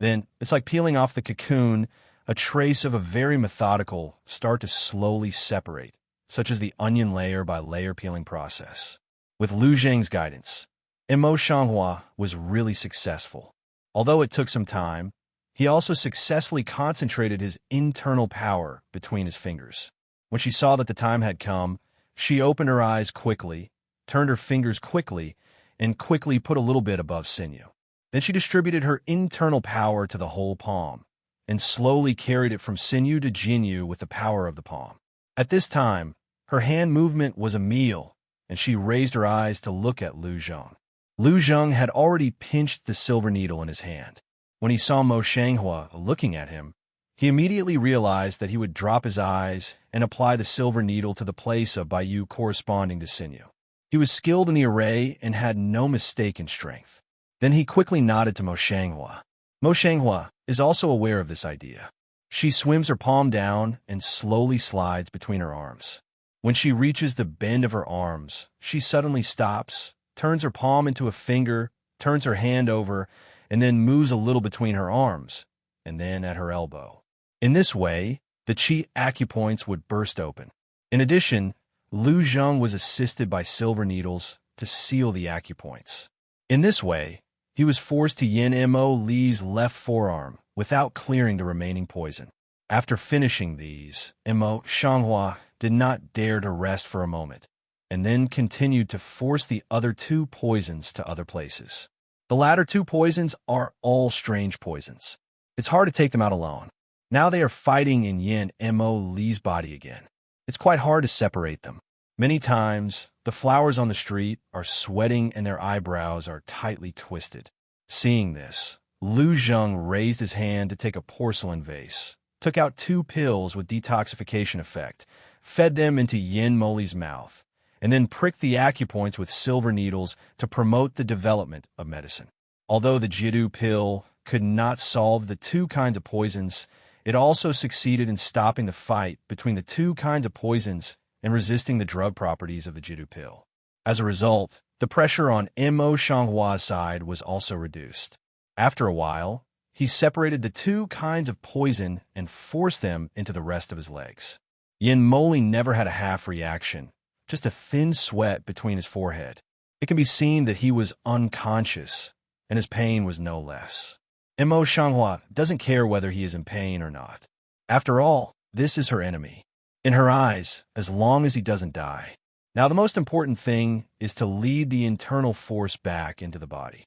Then, it's like peeling off the cocoon, a trace of a very methodical start to slowly separate, such as the onion layer by layer peeling process. With Lu Zhang's guidance, Mo Shanghua was really successful. Although it took some time, he also successfully concentrated his internal power between his fingers. When she saw that the time had come, she opened her eyes quickly, turned her fingers quickly, and quickly put a little bit above sinew. Then she distributed her internal power to the whole palm, and slowly carried it from sinew to jianyu with the power of the palm. At this time, her hand movement was a meal, and she raised her eyes to look at Lu Zhang. Lu Zhang had already pinched the silver needle in his hand. When he saw Mo Shanghua looking at him, he immediately realized that he would drop his eyes and apply the silver needle to the place of Baiyu corresponding to sinew. He was skilled in the array and had no mistake in strength. Then he quickly nodded to Mo Shanghua. Mo Shanghua is also aware of this idea. She swims her palm down and slowly slides between her arms. When she reaches the bend of her arms, she suddenly stops, turns her palm into a finger, turns her hand over, and then moves a little between her arms, and then at her elbow. In this way, the qi acupoints would burst open. In addition, Lu Zhang was assisted by silver needles to seal the acupoints. In this way, he was forced to yin Mo Li's left forearm without clearing the remaining poison. After finishing these, Mo Shanghua did not dare to rest for a moment, and then continued to force the other two poisons to other places. The latter two poisons are all strange poisons. It's hard to take them out alone. Now they are fighting in Yin Mo Li's body again. It's quite hard to separate them. Many times, the flowers on the street are sweating and their eyebrows are tightly twisted. Seeing this, Lu Zhang raised his hand to take a porcelain vase, took out 2 pills with detoxification effect, fed them into Yin Mo's mouth, and then pricked the acupoints with silver needles to promote the development of medicine. Although the Jidu pill could not solve the 2 kinds of poisons, it also succeeded in stopping the fight between the 2 kinds of poisons and resisting the drug properties of the Jidu pill. As a result, the pressure on Mo Shanghua's side was also reduced. After a while, he separated the 2 kinds of poison and forced them into the rest of his legs. Yin Moli never had a half reaction, just a thin sweat between his forehead. It can be seen that he was unconscious, and his pain was no less. Mo Shanghua doesn't care whether he is in pain or not. After all, this is her enemy. In her eyes, as long as he doesn't die. Now the most important thing is to lead the internal force back into the body.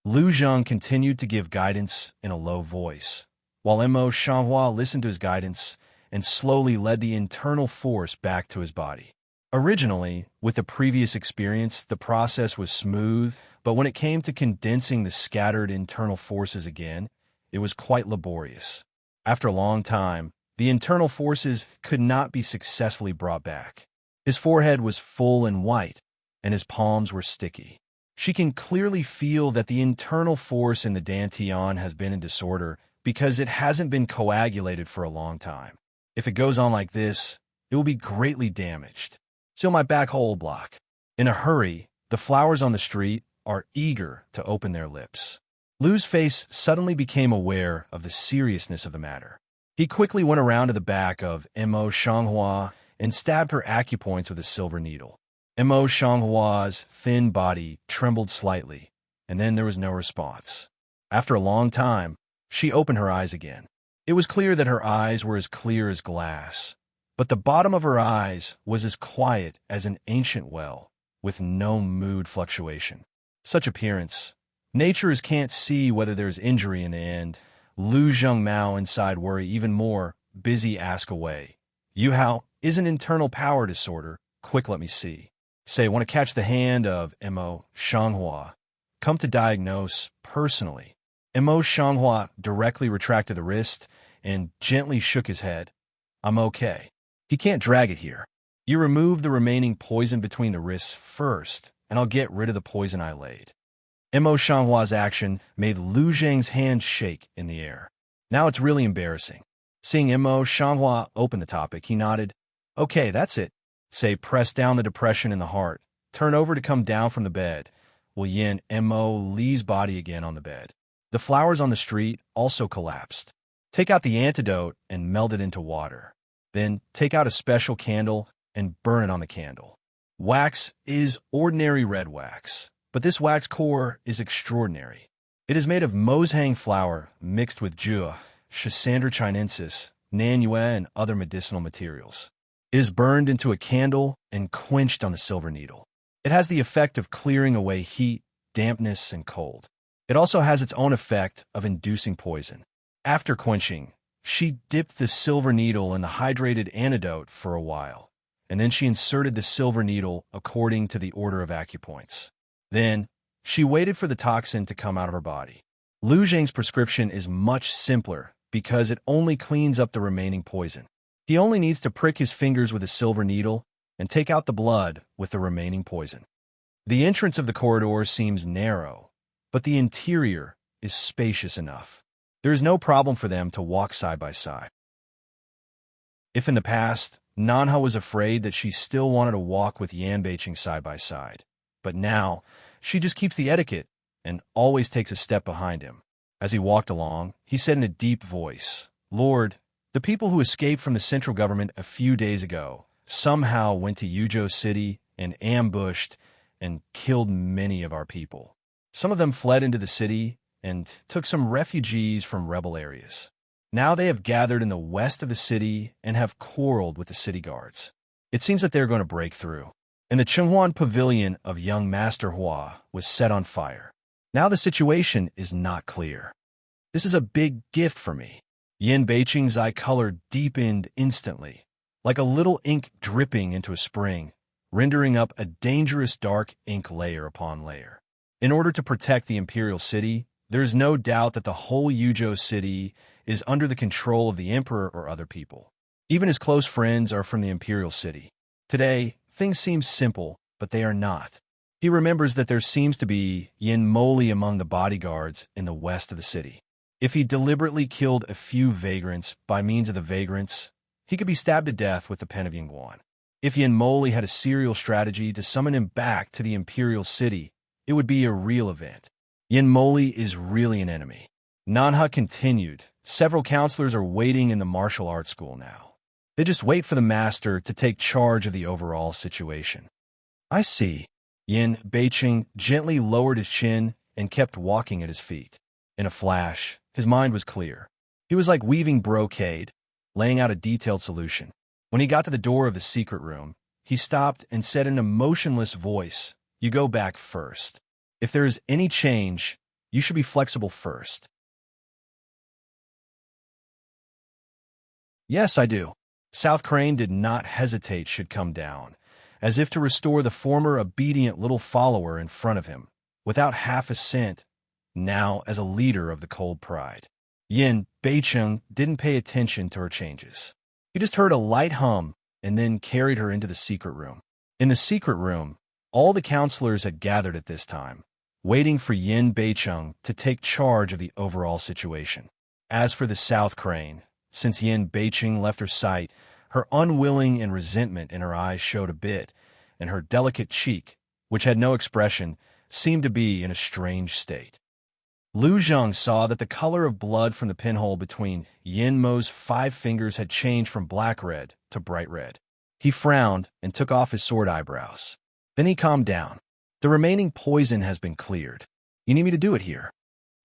Lu Zhang continued to give guidance in a low voice, while Mo Shanghua listened to his guidance and slowly led the internal force back to his body. Originally, with the previous experience, the process was smooth, but when it came to condensing the scattered internal forces again, it was quite laborious. After a long time, the internal forces could not be successfully brought back. His forehead was full and white, and his palms were sticky. She can clearly feel that the internal force in the Dantian has been in disorder because it hasn't been coagulated for a long time. If it goes on like this, it will be greatly damaged. Seal my back hole block. In a hurry, the flowers on the street are eager to open their lips. Lu's face suddenly became aware of the seriousness of the matter. He quickly went around to the back of Mo Shanghua and stabbed her acupoints with a silver needle. Mo Shanghua's thin body trembled slightly, and then there was no response. After a long time, she opened her eyes again. It was clear that her eyes were as clear as glass, but the bottom of her eyes was as quiet as an ancient well, with no mood fluctuation. Such appearance. Natures can't see whether there's injury in the end. Lu Zhengmao inside worry even more, busy ask away. Yu Hao is an internal power disorder. Quick, let me see. Say, want to catch the hand of Mo Shanghua. Come to diagnose personally. Mo Shanghua directly retracted the wrist and gently shook his head. I'm okay. He can't drag it here. You remove the remaining poison between the wrists first, and I'll get rid of the poison I laid. Mo Shanghua's action made Lu Zhang's hand shake in the air. Now it's really embarrassing. Seeing Mo Shanghua open the topic, he nodded. Okay, that's it. Say, press down the depression in the heart. Turn over to come down from the bed. Will Yin Mo Li's body again on the bed. The flowers on the street also collapsed. Take out the antidote and melt it into water. Then take out a special candle and burn it on the candle. Wax is ordinary red wax, but this wax core is extraordinary. It is made of mozhang flower mixed with jua, Schisandra chinensis, nanyue, and other medicinal materials. It is burned into a candle and quenched on the silver needle. It has the effect of clearing away heat, dampness, and cold. It also has its own effect of inducing poison. After quenching, she dipped the silver needle in the hydrated antidote for a while, and then she inserted the silver needle according to the order of acupoints. Then, she waited for the toxin to come out of her body. Lu Zhang's prescription is much simpler because it only cleans up the remaining poison. He only needs to prick his fingers with a silver needle and take out the blood with the remaining poison. The entrance of the corridor seems narrow, but the interior is spacious enough. There is no problem for them to walk side by side. If in the past, Nanha was afraid that she still wanted to walk with Yan Beiqing side by side, but now she just keeps the etiquette and always takes a step behind him. As he walked along, he said in a deep voice, Lord, the people who escaped from the central government a few days ago somehow went to Yuzhou City and ambushed and killed many of our people. Some of them fled into the city and took some refugees from rebel areas. Now they have gathered in the west of the city and have quarreled with the city guards. It seems that they're going to break through. And the Chenghuan pavilion of young Master Hua was set on fire. Now the situation is not clear. This is a big gift for me. Yin Beiqing's eye color deepened instantly, like a little ink dripping into a spring, rendering up a dangerous dark ink layer upon layer. In order to protect the imperial city, there is no doubt that the whole Yuzhou city is under the control of the emperor or other people. Even his close friends are from the imperial city. Today, things seem simple, but they are not. He remembers that there seems to be Yin Moli among the bodyguards in the west of the city. If he deliberately killed a few vagrants by means of the vagrants, he could be stabbed to death with the pen of Yingguan. If Yin Moli had a serial strategy to summon him back to the imperial city, it would be a real event. Yin Moli is really an enemy. Nanha continued. Several counselors are waiting in the martial arts school now. They just wait for the master to take charge of the overall situation. I see. Yin Beiqing gently lowered his chin and kept walking at his feet. In a flash, his mind was clear. He was like weaving brocade, laying out a detailed solution. When he got to the door of the secret room, he stopped and said in a motionless voice, You go back first. If there is any change, you should be flexible first. Yes, I do. South Crane did not hesitate should come down, as if to restore the former obedient little follower in front of him, without half a cent, now as a leader of the cold pride. Yin Beiqing didn't pay attention to her changes. He just heard a light hum and then carried her into the secret room. In the secret room, all the counselors had gathered at this time, waiting for Yin Beiqing to take charge of the overall situation. As for the South Crane, since Yin Beiqing left her sight, her unwilling and resentment in her eyes showed a bit, and her delicate cheek, which had no expression, seemed to be in a strange state. Lu Zheng saw that the color of blood from the pinhole between Yin Mo's 5 fingers had changed from black-red to bright red. He frowned and took off his sword eyebrows. Then he calmed down. The remaining poison has been cleared. You need me to do it here?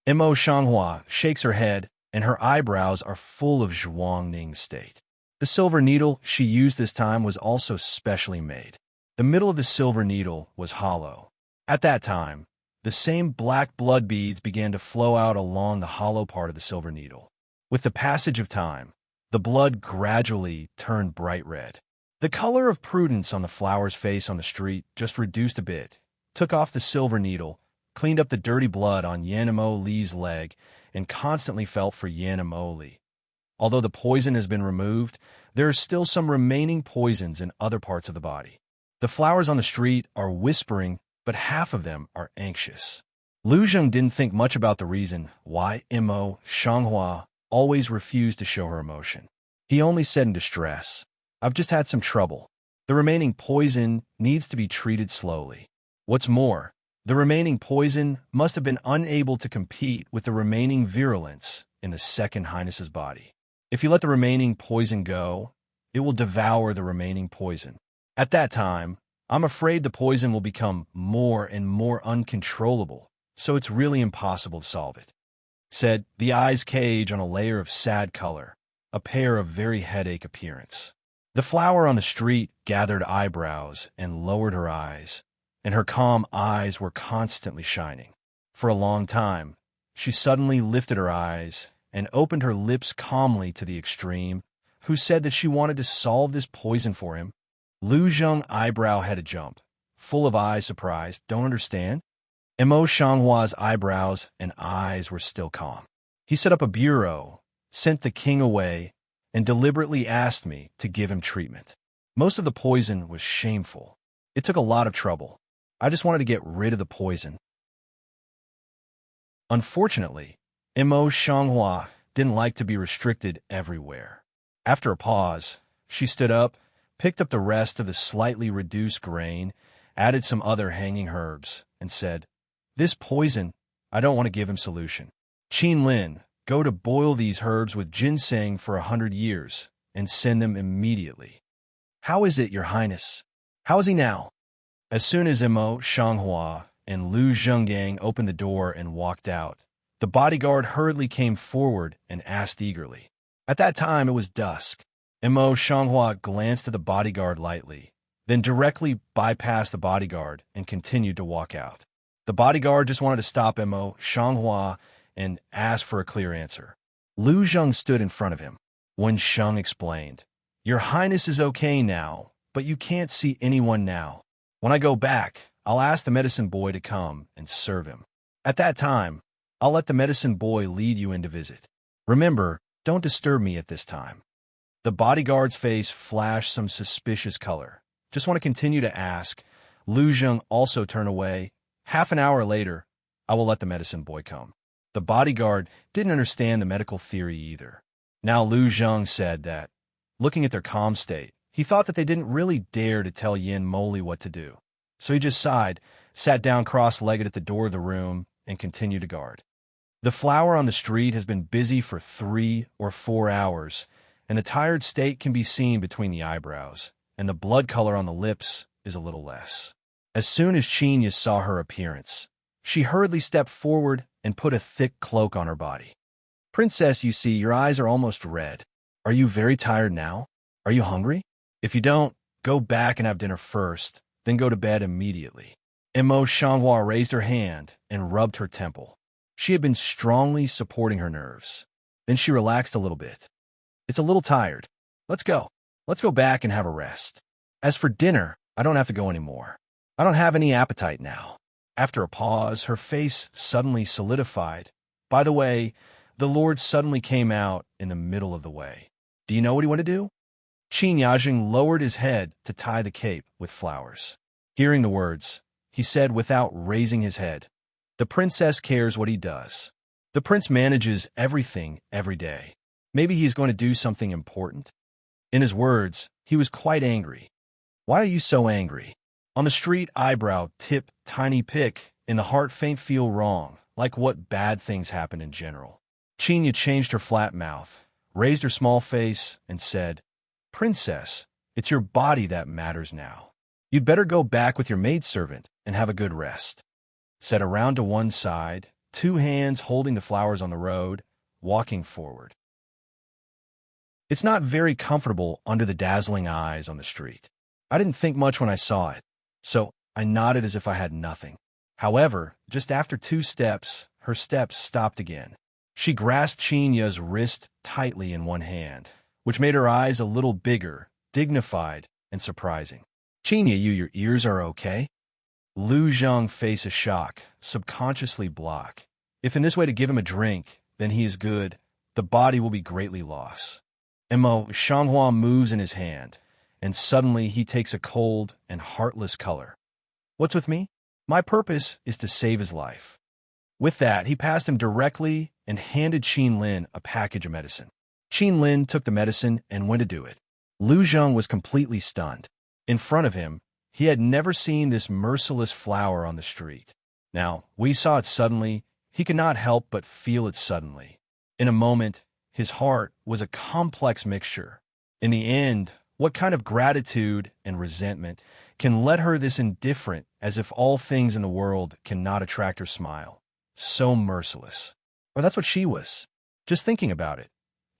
Mo Shanghua shakes her head, and her eyebrows are full of Zhuang Ning's state. The silver needle she used this time was also specially made. The middle of the silver needle was hollow. At that time, the same black blood beads began to flow out along the hollow part of the silver needle. With the passage of time, the blood gradually turned bright red. The color of Prudence on the flower's face on the street just reduced a bit, took off the silver needle, cleaned up the dirty blood on Yanamo Li's leg, and constantly felt for Yanamo Li. Although the poison has been removed, there is still some remaining poisons in other parts of the body. The flowers on the street are whispering, but half of them are anxious. Lu Zheng didn't think much about the reason why Mo Shanghua always refused to show her emotion. He only said in distress, "I've just had some trouble. The remaining poison needs to be treated slowly. What's more, the remaining poison must have been unable to compete with the remaining virulence in the Second Highness's body. If you let the remaining poison go, it will devour the remaining poison. At that time, I'm afraid the poison will become more and more uncontrollable, so it's really impossible to solve it," said the eyes cage on a layer of sad color, a pair of very headache appearance. The flower on the street gathered eyebrows and lowered her eyes, and her calm eyes were constantly shining. For a long time, she suddenly lifted her eyes and opened her lips calmly to the extreme, who said that she wanted to solve this poison for him. Lu Zheng's eyebrow had a jump, full of eyes surprised. "Don't understand?" Mo Shanghua's eyebrows and eyes were still calm. "He set up a bureau, sent the king away, and deliberately asked me to give him treatment. Most of the poison was shameful. It took a lot of trouble. I just wanted to get rid of the poison." Unfortunately, Mo Shanghua didn't like to be restricted everywhere. After a pause, she stood up, picked up the rest of the slightly reduced grain, added some other hanging herbs, and said, "This poison, I don't want to give him solution. Qin Lin, go to boil these herbs with ginseng for 100 years and send them immediately." "How is it, Your Highness? How is he now?" As soon as Mo Shanghua and Lu Zhengyang opened the door and walked out, the bodyguard hurriedly came forward and asked eagerly. At that time, it was dusk. Mo Shanghua glanced at the bodyguard lightly, then directly bypassed the bodyguard and continued to walk out. The bodyguard just wanted to stop Mo Shanghua and ask for a clear answer. Lu Zheng stood in front of him. Wen Sheng explained, "Your Highness is okay now, but you can't see anyone now. When I go back, I'll ask the medicine boy to come and serve him. At that time, I'll let the medicine boy lead you in to visit. Remember, don't disturb me at this time." The bodyguard's face flashed some suspicious color. "Just want to continue to ask." Lu Zheng also turned away. "Half an hour later, I will let the medicine boy come." The bodyguard didn't understand the medical theory either. Now Lu Zheng said that, looking at their calm state, he thought that they didn't really dare to tell Yin Moli what to do. So he just sighed, sat down cross-legged at the door of the room, and continued to guard. The flower on the street has been busy for 3 or 4 hours, and the tired state can be seen between the eyebrows, and the blood color on the lips is a little less. As soon as Qinya saw her appearance, she hurriedly stepped forward and put a thick cloak on her body. "Princess, you see, your eyes are almost red. Are you very tired now? Are you hungry? If you don't, go back and have dinner first, then go to bed immediately." Mo Shanghua raised her hand and rubbed her temple. She had been strongly supporting her nerves. Then she relaxed a little bit. "It's a little tired. Let's go. Let's go back and have a rest. As for dinner, I don't have to go anymore. I don't have any appetite now." After a pause, her face suddenly solidified. "By the way, the Lord suddenly came out in the middle of the way. Do you know what he wanted to do?" Qin Yajing lowered his head to tie the cape with flowers. Hearing the words, he said without raising his head, "The princess cares what he does. The prince manages everything every day. Maybe he's going to do something important." In his words, he was quite angry. "Why are you so angry?" On the street, eyebrow, tip, tiny pick, in the heart faint feel wrong, like what bad things happened in general. Chinya changed her flat mouth, raised her small face, and said, "Princess, it's your body that matters now. You'd better go back with your maidservant and have a good rest." Set around to one side, two hands holding the flowers on the road, walking forward. It's not very comfortable under the dazzling eyes on the street. I didn't think much when I saw it, so I nodded as if I had nothing. However, just after 2 steps, her steps stopped again. She grasped Chinya's wrist tightly in one hand, which made her eyes a little bigger, dignified, and surprising. "Chinya, your ears are okay?" Lu Zhang faced a shock, subconsciously block. If in this way to give him a drink, then he is good, the body will be greatly lost. Mo Shanghua moves in his hand, and suddenly he takes a cold and heartless color. "What's with me? My purpose is to save his life." With that, he passed him directly and handed Qin Lin a package of medicine. Qin Lin took the medicine and went to do it. Lu Zhang was completely stunned. In front of him, he had never seen this merciless flower on the street. Now, we saw it suddenly. He could not help but feel it suddenly. In a moment, his heart was a complex mixture. In the end, what kind of gratitude and resentment can let her this indifferent, as if all things in the world cannot attract her smile? So merciless. Or that's what she was. Just thinking about it.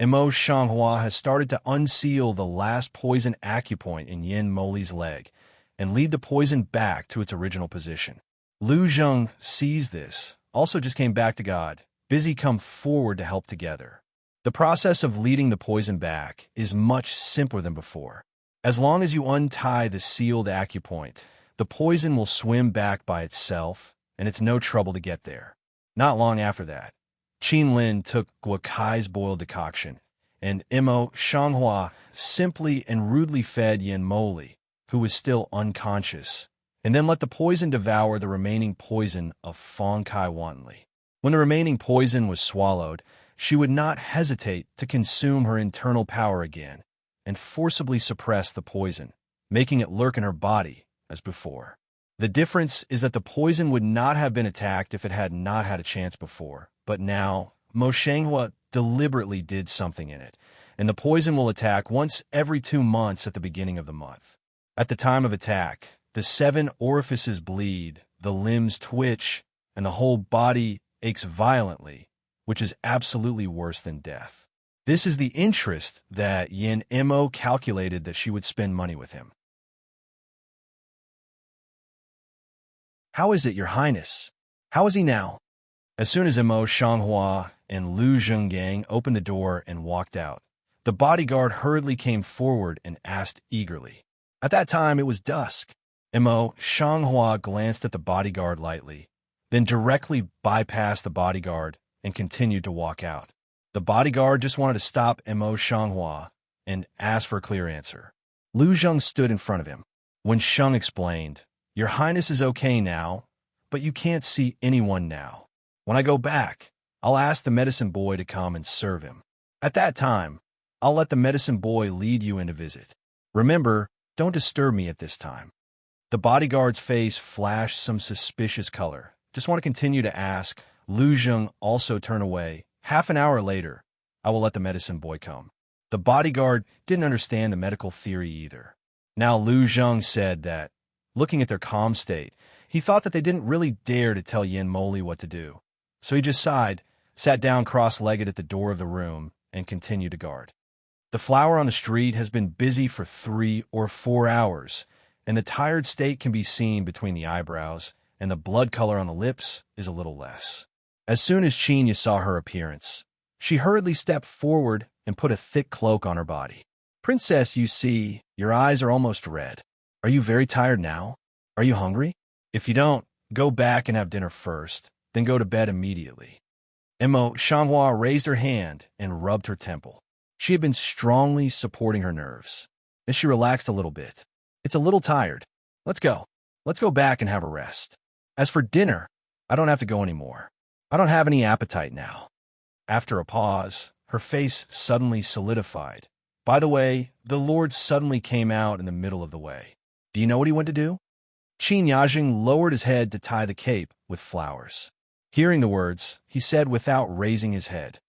Mo Shanghua has started to unseal the last poison acupoint in Yin Moli's leg and lead the poison back to its original position. Lu Zhang sees this, also just came back to God, busy come forward to help together. The process of leading the poison back is much simpler than before. As long as you untie the sealed acupoint, the poison will swim back by itself, and it's no trouble to get there. Not long after that, Qin Lin took Guokai's boiled decoction, and Mo Shanghua simply and rudely fed Yin Moli, who was still unconscious, and then let the poison devour the remaining poison of Fong Kai wantonly. When the remaining poison was swallowed, she would not hesitate to consume her internal power again and forcibly suppress the poison, making it lurk in her body as before. The difference is that the poison would not have been attacked if it had not had a chance before, but now Mo Shanghua deliberately did something in it, and the poison will attack once every 2 months at the beginning of the month. At the time of attack, the 7 orifices bleed, the limbs twitch, and the whole body aches violently, which is absolutely worse than death. This is the interest that Yin Mo calculated that she would spend money with him. "How is it, Your Highness? How is he now?" As soon as Mo Shanghua and Lu Zhenggang opened the door and walked out, the bodyguard hurriedly came forward and asked eagerly. At that time, it was dusk. Mo Shanghua glanced at the bodyguard lightly, then directly bypassed the bodyguard and continued to walk out. The bodyguard just wanted to stop Mo Shanghua and ask for a clear answer. Lu Zheng stood in front of him. When Sheng explained, "Your Highness is okay now, but you can't see anyone now. When I go back, I'll ask the medicine boy to come and serve him. At that time, I'll let the medicine boy lead you in to visit. Remember, don't disturb me at this time." The bodyguard's face flashed some suspicious color. "Just want to continue to ask." Lu Zheng also turned away. "Half an hour later, I will let the medicine boy come." The bodyguard didn't understand the medical theory either. Now Lu Zheng said that, looking at their calm state, he thought that they didn't really dare to tell Yin Moli what to do. So he just sighed, sat down cross-legged at the door of the room, and continued to guard. The flower on the street has been busy for 3 or 4 hours, and the tired state can be seen between the eyebrows, and the blood color on the lips is a little less. As soon as Chinya saw her appearance, she hurriedly stepped forward and put a thick cloak on her body. "Princess, you see, your eyes are almost red. Are you very tired now? Are you hungry? If you don't, go back and have dinner first, then go to bed immediately." Mo Shanghua raised her hand and rubbed her temple. She had been strongly supporting her nerves. Then she relaxed a little bit. "It's a little tired. Let's go. Let's go back and have a rest. As for dinner, I don't have to go anymore. I don't have any appetite now." After a pause, her face suddenly solidified. By the way, the Lord suddenly came out in the middle of the way. Do you know what he went to do? Qin Yajing lowered his head to tie the cape with flowers. Hearing the words, he said without raising his head,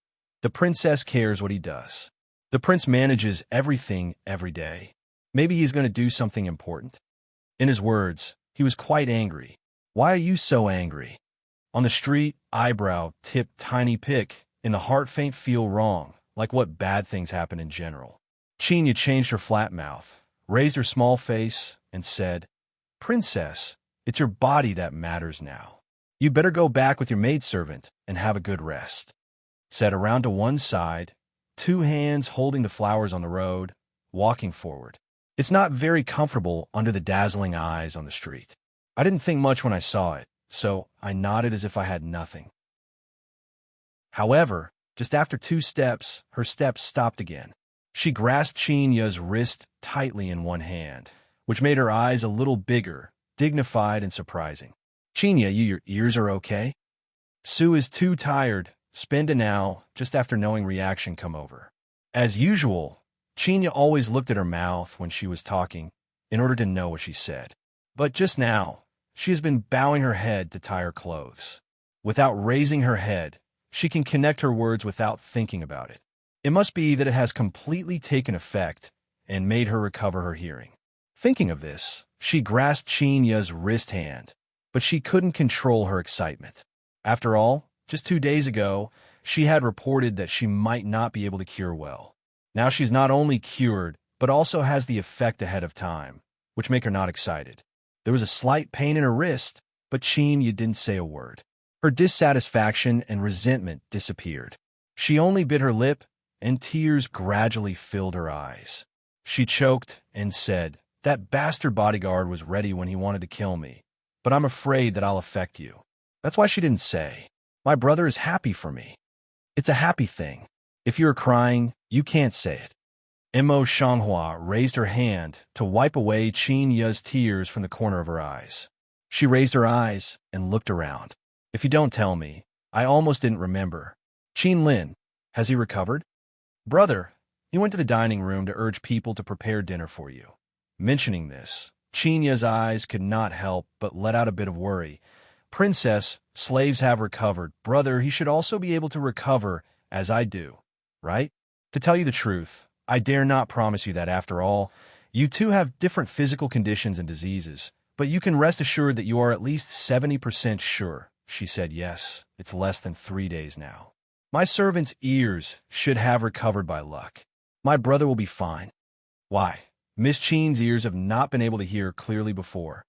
"The princess cares what he does. The prince manages everything every day. Maybe he's going to do something important." In his words, he was quite angry. "Why are you so angry?" On the street, eyebrow tip tiny pick, in the heart faint feel wrong, like what bad things happen in general. Chinya changed her flat mouth, raised her small face, and said, "Princess, it's your body that matters now. You'd better go back with your maidservant and have a good rest." Set around to one side, two hands holding the flowers on the road, walking forward. It's not very comfortable under the dazzling eyes on the street. I didn't think much when I saw it, so I nodded as if I had nothing. However, just after 2 steps, her steps stopped again. She grasped Chinya's wrist tightly in one hand, which made her eyes a little bigger, dignified and surprising. "Chinya, your ears are okay?" Sue is too tired, spend now, just after knowing reaction come over. As usual, Chinya always looked at her mouth when she was talking, in order to know what she said. But just now, she has been bowing her head to tie her clothes. Without raising her head, she can connect her words without thinking about it. It must be that it has completely taken effect and made her recover her hearing. Thinking of this, she grasped Chinya's wrist hand, but she couldn't control her excitement. After all, just 2 days ago, she had reported that she might not be able to cure well. Now she's not only cured, but also has the effect ahead of time, which make her not excited. There was a slight pain in her wrist, but Chinya didn't say a word. Her dissatisfaction and resentment disappeared. She only bit her lip, and tears gradually filled her eyes. She choked and said, "That bastard bodyguard was ready when he wanted to kill me, but I'm afraid that I'll affect you." That's why she didn't say, "My brother is happy for me." It's a happy thing. If you're crying, you can't say it. Mo Shanghua raised her hand to wipe away Chinya's tears from the corner of her eyes. She raised her eyes and looked around. "If you don't tell me, I almost didn't remember. Qin Lin, has he recovered?" "Brother, he went to the dining room to urge people to prepare dinner for you." Mentioning this, Chinya's eyes could not help but let out a bit of worry. "Princess, slaves have recovered. Brother, he should also be able to recover as I do, right? To tell you the truth, I dare not promise you that after all. You two have different physical conditions and diseases, but you can rest assured that you are at least 70% sure." She said, "Yes, it's less than 3 days now. My servant's ears should have recovered by luck. My brother will be fine." "Why? Miss Chin's ears have not been able to hear clearly before."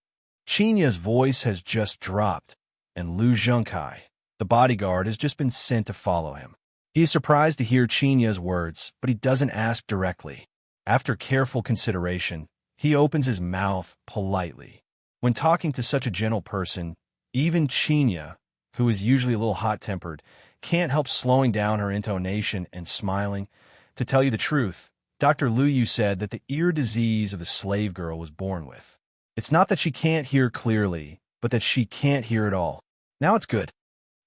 Chinya's voice has just dropped, and Lu Zhengkai, the bodyguard, has just been sent to follow him. He is surprised to hear Chinya's words, but he doesn't ask directly. After careful consideration, he opens his mouth politely. When talking to such a gentle person, even Chinya, who is usually a little hot-tempered, can't help slowing down her intonation and smiling. "To tell you the truth, Dr. Lu Yu said that the ear disease of the slave girl was born with. It's not that she can't hear clearly, but that she can't hear at all. Now it's good.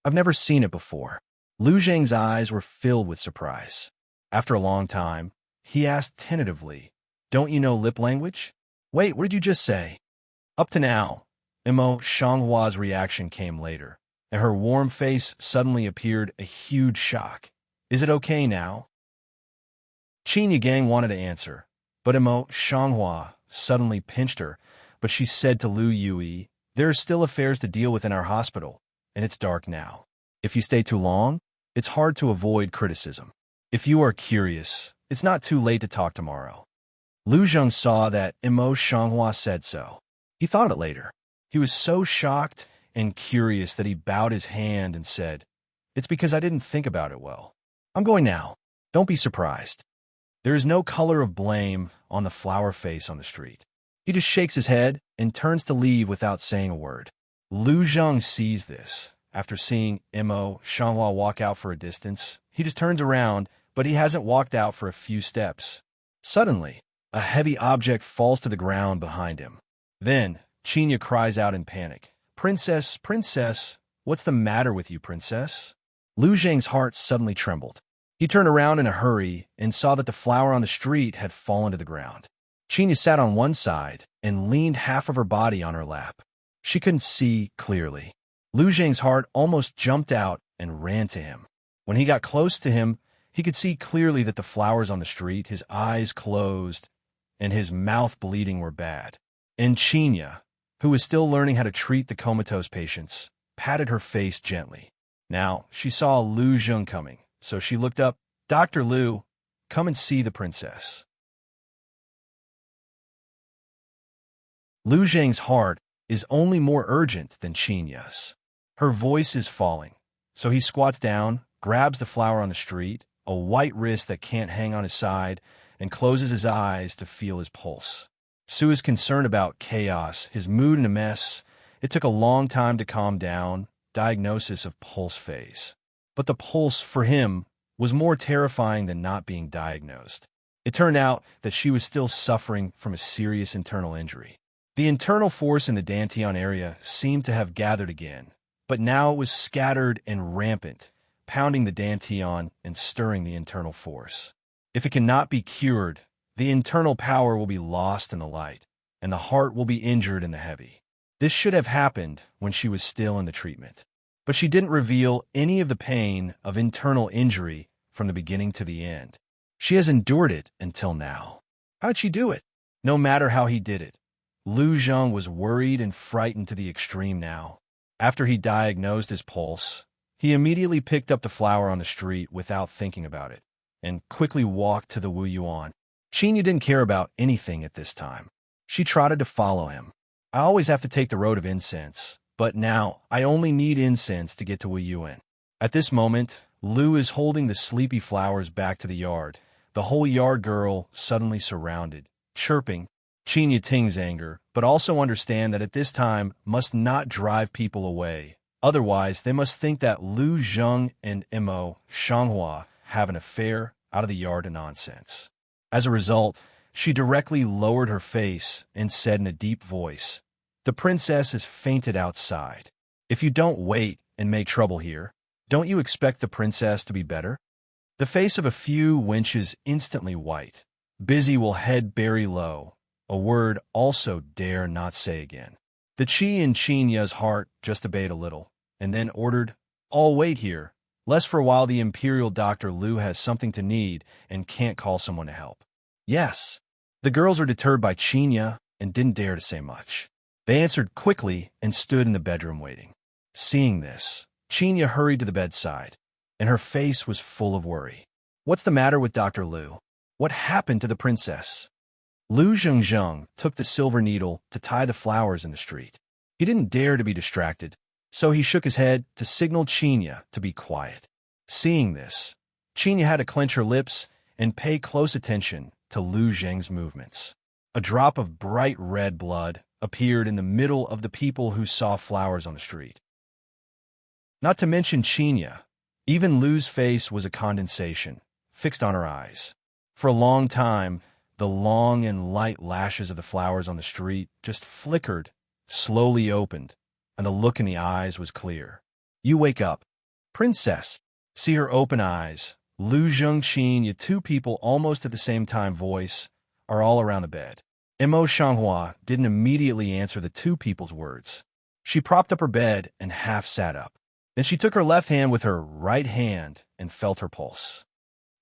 I've never seen it before." Lu Zheng's eyes were filled with surprise. After a long time, he asked tentatively, "Don't you know lip language?" "Wait, what did you just say?" Up to now, Mo Shanghua's reaction came later, and her warm face suddenly appeared a huge shock. "Is it okay now?" Qin Gang wanted to answer, but Mo Shanghua suddenly pinched her, but she said to Lu Yui, "There are still affairs to deal with in our hospital, and it's dark now. If you stay too long, it's hard to avoid criticism. If you are curious, it's not too late to talk tomorrow." Lu Zheng saw that Mo Shanghua said so. He thought it later. He was so shocked and curious that he bowed his hand and said, "It's because I didn't think about it well. I'm going now. Don't be surprised." There is no color of blame on the flower face on the street. He just shakes his head and turns to leave without saying a word. Lu Zheng sees this. After seeing Mo Shanghua walk out for a distance, he just turns around, but he hasn't walked out for a few steps. Suddenly, a heavy object falls to the ground behind him. Then, Chinya cries out in panic, "Princess, princess, what's the matter with you, princess?" Lu Zheng's heart suddenly trembled. He turned around in a hurry and saw that the flower on the street had fallen to the ground. Chinya sat on one side and leaned half of her body on her lap. She couldn't see clearly. Lu Zhang's heart almost jumped out and ran to him. When he got close to him, he could see clearly that the flowers on the street, his eyes closed, and his mouth bleeding were bad. And Chinya, who was still learning how to treat the comatose patients, patted her face gently. Now, she saw Lu Zhang coming, so she looked up. "Dr. Lu, come and see the princess." Lu Zhang's heart is only more urgent than Chinya's. Her voice is falling, so he squats down, grabs the flower on the street, a white wrist that can't hang on his side, and closes his eyes to feel his pulse. Su is concerned about chaos, his mood in a mess. It took a long time to calm down, diagnosis of pulse phase. But the pulse, for him, was more terrifying than not being diagnosed. It turned out that she was still suffering from a serious internal injury. The internal force in the Dantian area seemed to have gathered again, but now it was scattered and rampant, pounding the Dantian and stirring the internal force. If it cannot be cured, the internal power will be lost in the light, and the heart will be injured in the heavy. This should have happened when she was still in the treatment. But she didn't reveal any of the pain of internal injury from the beginning to the end. She has endured it until now. How'd she do it? No matter how he did it, Lu Zhang was worried and frightened to the extreme now. After he diagnosed his pulse, he immediately picked up the flower on the street without thinking about it, and quickly walked to the Wu Yuan. Chinya didn't care about anything at this time. She trotted to follow him. "I always have to take the road of incense, but now I only need incense to get to Wu Yuan." At this moment, Lu is holding the sleepy flowers back to the yard. The whole yard girl suddenly surrounded, chirping. Chinya Ting's anger, but also understand that at this time must not drive people away. Otherwise, they must think that Lu Zhang and Mo Shanghua have an affair out of the yard of nonsense. As a result, she directly lowered her face and said in a deep voice, "The princess has fainted outside. If you don't wait and make trouble here, don't you expect the princess to be better?" The face of a few wenches instantly white. Busy will head very low, a word also dare not say again. The chi in Chinya's heart just obeyed a little, and then ordered, "All wait here, lest for a while the imperial Dr. Lu has something to need and can't call someone to help." "Yes." The girls were deterred by Chinya and didn't dare to say much. They answered quickly and stood in the bedroom waiting. Seeing this, Chinya hurried to the bedside, and her face was full of worry. "What's the matter with Dr. Lu? What happened to the princess?" Lu Zhengzheng took the silver needle to tie the flowers in the street. He didn't dare to be distracted, so he shook his head to signal Chinya to be quiet. Seeing this, Chinya had to clench her lips and pay close attention to Lu Zheng's movements. A drop of bright red blood appeared in the middle of the people who saw flowers on the street. Not to mention Chinya, even Lu's face was a condensation, fixed on her eyes. For a long time, the long and light lashes of the flowers on the street just flickered, slowly opened, and the look in the eyes was clear. "You wake up, princess." See her open eyes. Lu Zhengqin, you two people almost at the same time voice, are all around the bed. Mo Shanghua didn't immediately answer the two people's words. She propped up her bed and half sat up. Then she took her left hand with her right hand and felt her pulse.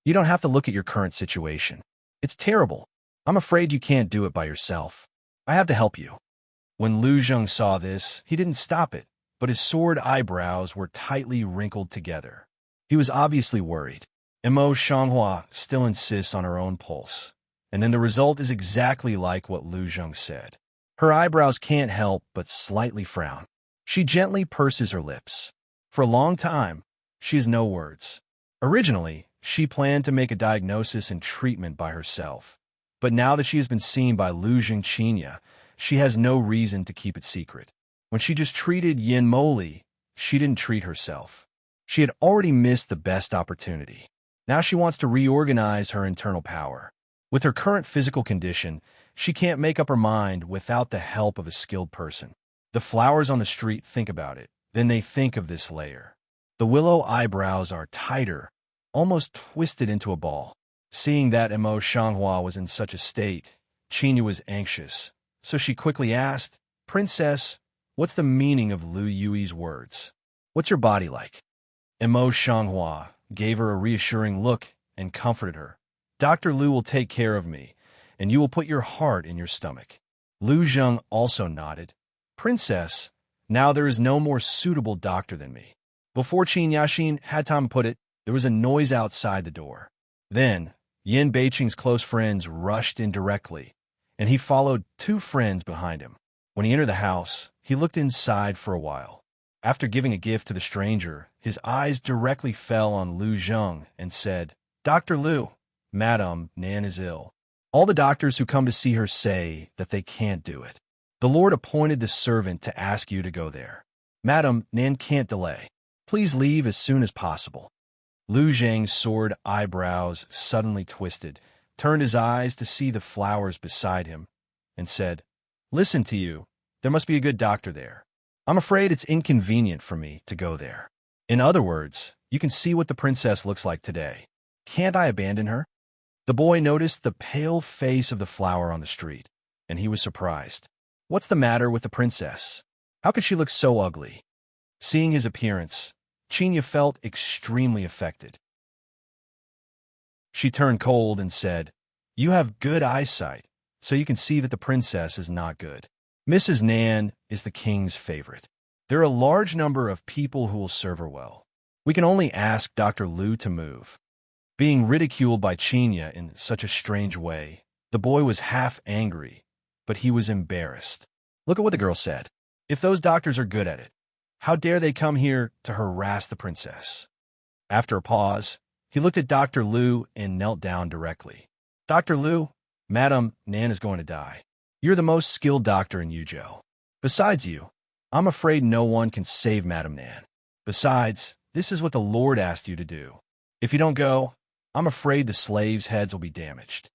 "You don't have to look at your current situation. It's terrible. I'm afraid you can't do it by yourself. I have to help you." When Lu Zheng saw this, he didn't stop it, but his sword eyebrows were tightly wrinkled together. He was obviously worried. Mo Shanghua still insists on her own pulse, and then the result is exactly like what Lu Zheng said. Her eyebrows can't help but slightly frown. She gently purses her lips. For a long time, she has no words. Originally, she planned to make a diagnosis and treatment by herself. But now that she has been seen by Lu Zhengqinya, she has no reason to keep it secret. When she just treated Yin Moli, she didn't treat herself. She had already missed the best opportunity. Now she wants to reorganize her internal power. With her current physical condition, she can't make up her mind without the help of a skilled person. The flowers on the street think about it. Then they think of this layer. The willow eyebrows are tighter, almost twisted into a ball. Seeing that Mo Shanghua was in such a state, Chinya was anxious, so she quickly asked, "Princess, What's the meaning of Lu Yui's words? What's your body like? Mo Shanghua gave her a reassuring look and comforted her. Dr. Lu will take care of me, and you will put your heart in your stomach. Lu Zheng also nodded. Princess, now there is no more suitable doctor than me. Before Qin Yaxin had time to put it, there was a noise outside the door. Then, Yin Beiqing's close friends rushed in directly, and he followed two friends behind him. When he entered the house, he looked inside for a while. After giving a gift to the stranger, his eyes directly fell on Lu Zheng and said, Dr. Lu, Madame Nan is ill. All the doctors who come to see her say that they can't do it. The Lord appointed the servant to ask you to go there. Madame Nan can't delay. Please leave as soon as possible. Lu Zheng's soared eyebrows suddenly twisted, turned his eyes to see the flowers beside him, and said, Listen to you. There must be a good doctor there. I'm afraid it's inconvenient for me to go there. In other words, you can see what the princess looks like today. Can't I abandon her? The boy noticed the pale face of the flower on the street, and he was surprised. What's the matter with the princess? How could she look so ugly? Seeing his appearance, Qinya felt extremely affected. She turned cold and said, You have good eyesight, so you can see that the princess is not good. Mrs. Nan is the king's favorite. There are a large number of people who will serve her well. We can only ask Dr. Lu to move. Being ridiculed by Qinya in such a strange way, the boy was half angry, but he was embarrassed. Look at what the girl said. If those doctors are good at it, how dare they come here to harass the princess? After a pause, he looked at Dr. Lu and knelt down directly. Dr. Lu, Madame Nan is going to die. You're the most skilled doctor in Yuzhou. Besides you, I'm afraid no one can save Madame Nan. Besides, this is what the Lord asked you to do. If you don't go, I'm afraid the slaves' heads will be damaged.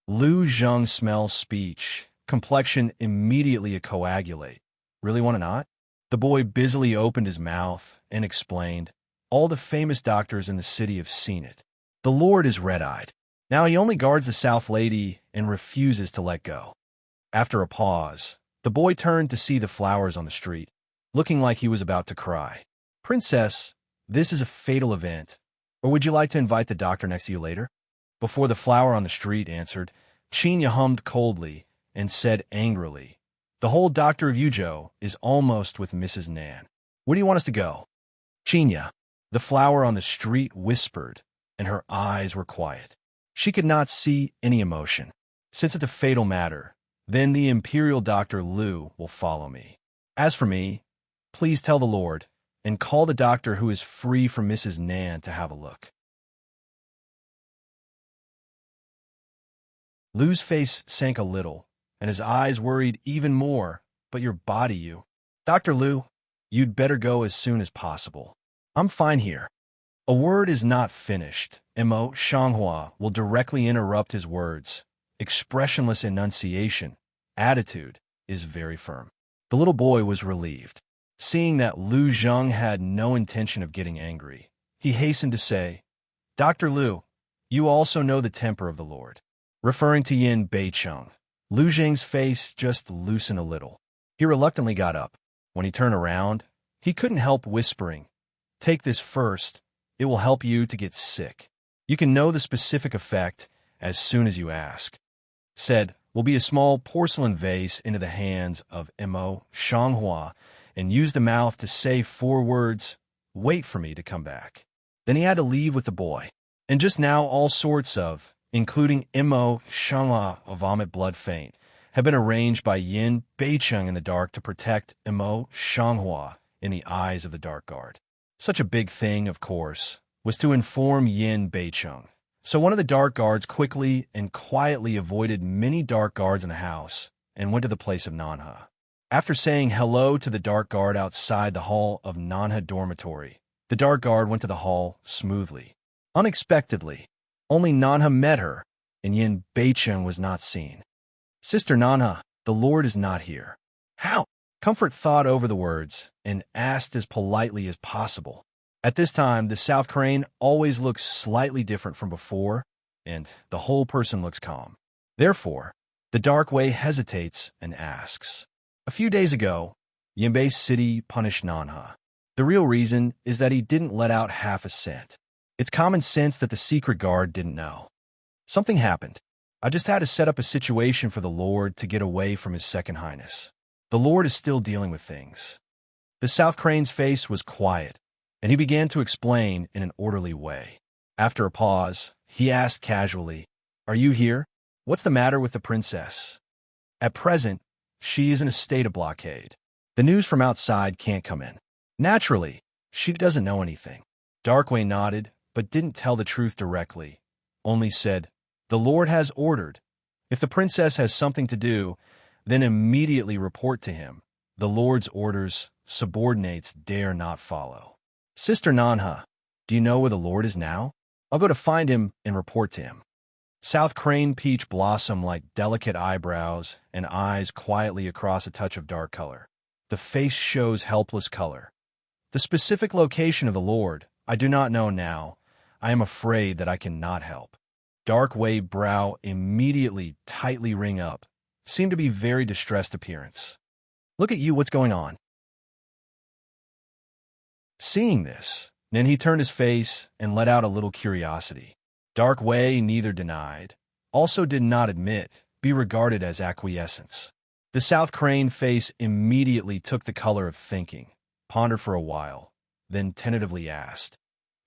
Lu Zheng smells speech, complexion immediately a coagulate. Really want to not? The boy busily opened his mouth and explained, All the famous doctors in the city have seen it. The Lord is red-eyed. Now he only guards the South Lady and refuses to let go. After a pause, the boy turned to see the flowers on the street, looking like he was about to cry. Princess, this is a fatal event. Or would you like to invite the doctor next to you later? Before the flower on the street answered, Qinya hummed coldly and said angrily, The whole doctor of Yuzhou is almost with Mrs. Nan. Where do you want us to go? Qinya, the flower on the street whispered, and her eyes were quiet. She could not see any emotion. Since it's a fatal matter, then the imperial Dr. Lu will follow me. As for me, please tell the Lord, and call the doctor who is free from Mrs. Nan to have a look. Lu's face sank a little, and his eyes worried even more. But your body, you. Dr. Lu, you'd better go as soon as possible. I'm fine here. A word is not finished. Mo Shanghua will directly interrupt his words. Expressionless enunciation, attitude is very firm. The little boy was relieved. Seeing that Lu Zheng had no intention of getting angry, he hastened to say, Dr. Lu, you also know the temper of the Lord. Referring to Yin Beicheng, Lu Zheng's face just loosened a little. He reluctantly got up. When he turned around, he couldn't help whispering, Take this first. It will help you to get sick. You can know the specific effect as soon as you ask. Said, will be a small porcelain vase into the hands of Mo Shanghua and use the mouth to say 4 words, Wait for me to come back. Then he had to leave with the boy. And just now all sorts of, including Mo Shanghua, a vomit blood faint, had been arranged by Yin Beicheng in the dark to protect Mo Shanghua in the eyes of the Dark Guard. Such a big thing, of course, was to inform Yin Beicheng. So one of the Dark Guards quickly and quietly avoided many Dark Guards in the house and went to the place of Nanha. After saying hello to the Dark Guard outside the hall of Nanha dormitory, the Dark Guard went to the hall smoothly. Unexpectedly, only Nanha met her, and Yin Beicheng was not seen. Sister Nanha, the Lord is not here. How? Comfort thought over the words and asked as politely as possible. At this time, the South Crane always looks slightly different from before, and the whole person looks calm. Therefore, the Dark Way hesitates and asks. A few days ago, Yinbei City punished Nanha. The real reason is that he didn't let out half a cent. It's common sense that the secret guard didn't know. Something happened. I just had to set up a situation for the Lord to get away from His Second Highness. The Lord is still dealing with things. The South Crane's face was quiet, and he began to explain in an orderly way. After a pause, he asked casually, "Are you here? What's the matter with the princess?" At present, she is in a state of blockade. The news from outside can't come in. Naturally, she doesn't know anything. Darkway nodded, but didn't tell the truth directly, only said, "The Lord has ordered. If the princess has something to do, then immediately report to him. The Lord's orders, subordinates dare not follow." "Sister Nanha, do you know where the Lord is now? I'll go to find him and report to him." South Crane peach blossom like delicate eyebrows and eyes quietly across a touch of dark color. The face shows helpless color. "The specific location of the Lord, I do not know now. I am afraid that I cannot help." Dark wave brow immediately tightly ring up, seemed to be very distressed appearance. "Look at you, what's going on?" Seeing this, then he turned his face and let out a little curiosity. Dark Wei neither denied, also did not admit, be regarded as acquiescence. The South Crane face immediately took the color of thinking, pondered for a while, then tentatively asked,